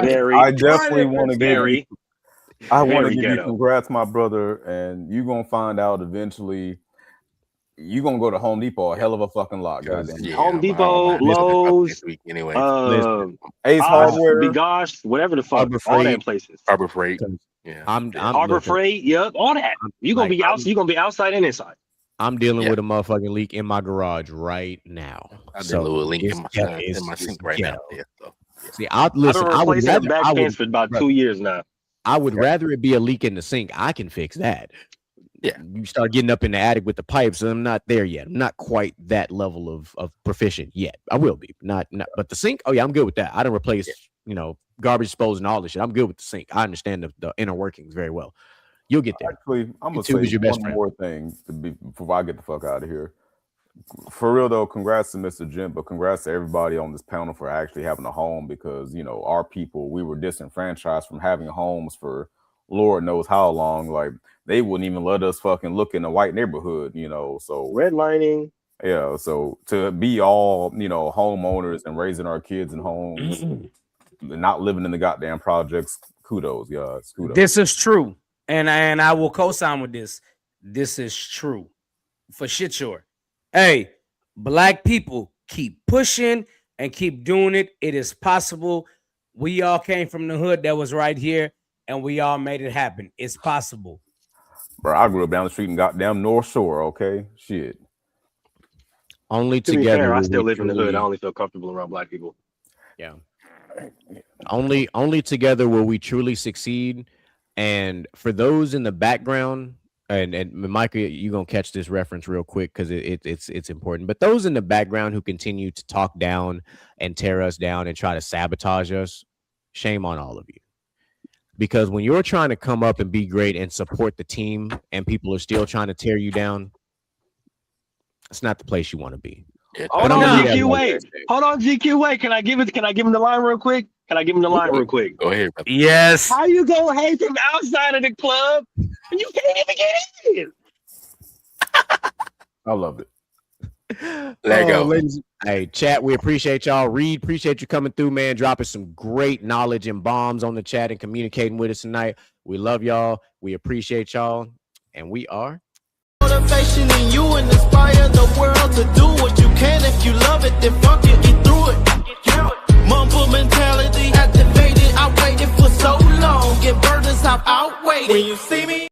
Speaker 6: Very,
Speaker 5: I definitely want to
Speaker 6: very,
Speaker 5: I want to
Speaker 6: very
Speaker 5: give you
Speaker 6: ghetto.
Speaker 5: congrats, my brother, and you're gonna find out eventually. You're gonna go to Home Depot a hell of a fucking lot, goddamn.
Speaker 4: Yeah,
Speaker 6: Home
Speaker 4: I'm
Speaker 6: Depot,
Speaker 4: gonna visit a couple
Speaker 6: Lowe's,
Speaker 4: this week anyway.
Speaker 5: Ace Hardware,
Speaker 6: Be Gosh, whatever the fuck,
Speaker 1: Harbor
Speaker 6: all
Speaker 1: Freight.
Speaker 6: them places.
Speaker 4: Harbor Freight.
Speaker 1: Yeah.
Speaker 4: Yeah.
Speaker 6: Harbor
Speaker 1: listen,
Speaker 6: Freight, yep, all that. You're gonna be out. You're gonna be outside and inside.
Speaker 1: I'm dealing
Speaker 4: Yeah.
Speaker 1: with a motherfucking leak in my garage right now.
Speaker 4: I've been a little link in my
Speaker 1: it's
Speaker 4: sink right now.
Speaker 1: ghetto.
Speaker 4: Yeah, so.
Speaker 1: See,
Speaker 6: I've been
Speaker 1: listen. I would
Speaker 6: replacing a
Speaker 1: rather,
Speaker 6: back fence for about 2 years now.
Speaker 1: I would rather it be a leak in the sink. I can fix that.
Speaker 4: Yeah.
Speaker 1: You start getting up in the attic with the pipes, and I'm not there yet. I'm not quite that level of proficient yet. I will be. Not but the sink, oh yeah, I'm good with that. I don't replace, garbage disposal and all this shit. I'm good with the sink. I understand the inner workings very well. You'll get there.
Speaker 5: Actually, I'm gonna
Speaker 1: YouTube is
Speaker 5: say
Speaker 1: your best
Speaker 5: one
Speaker 1: friend.
Speaker 5: more thing before I get the fuck out of here. for real though, congrats to Mr. Jim, but congrats to everybody on this panel for actually having a home, because our people, we were disenfranchised from having homes for Lord knows how long. Like they wouldn't even let us fucking look in a white neighborhood, so
Speaker 6: Redlining.
Speaker 5: yeah, so to be all homeowners and raising our kids in homes, not living in the goddamn projects, kudos, guys. Kudos.
Speaker 3: This is true, and I will co-sign with this. This is true, for shit sure. Hey, black people, keep pushing and keep doing it. It is possible. We all came from the hood that was right here, and we all made it happen. It's possible.
Speaker 5: Bro, I grew up down the street in goddamn North Shore. Okay, shit.
Speaker 1: Only
Speaker 6: To be
Speaker 1: together.
Speaker 6: fair, I
Speaker 1: will
Speaker 6: still
Speaker 1: we
Speaker 6: live in the hood.
Speaker 1: truly-
Speaker 6: I only feel comfortable around black people.
Speaker 1: Yeah. Only together will we truly succeed. And for those in the background, and Micah, you're gonna catch this reference real quick because it's important. But those in the background who continue to talk down and tear us down and try to sabotage us, shame on all of you. Because when you're trying to come up and be great and support the team, and people are still trying to tear you down, it's not the place you want to be.
Speaker 4: Yeah,
Speaker 6: Hold
Speaker 1: But I'm
Speaker 6: on,
Speaker 1: gonna leave that
Speaker 6: GQ,
Speaker 1: one
Speaker 6: wait.
Speaker 1: there.
Speaker 6: Hold on, GQ, wait. Can I give him the line real quick?
Speaker 4: Go ahead, brother.
Speaker 3: Yes.
Speaker 6: How you gonna hate from outside of the club and you can't even get in?
Speaker 5: I love it.
Speaker 4: Let go.
Speaker 1: Ladies. Hey, chat, we appreciate y'all. Reed, appreciate you coming through, man, dropping some great knowledge and bombs on the chat and communicating with us tonight. We love y'all. We appreciate y'all. And we are
Speaker 2: Motivation in you and inspire the world to do what you can. If you love it, then fuck it, get through it. Mumble mentality activated. I waited for so long. Get burdens, I've outwaited. When you see me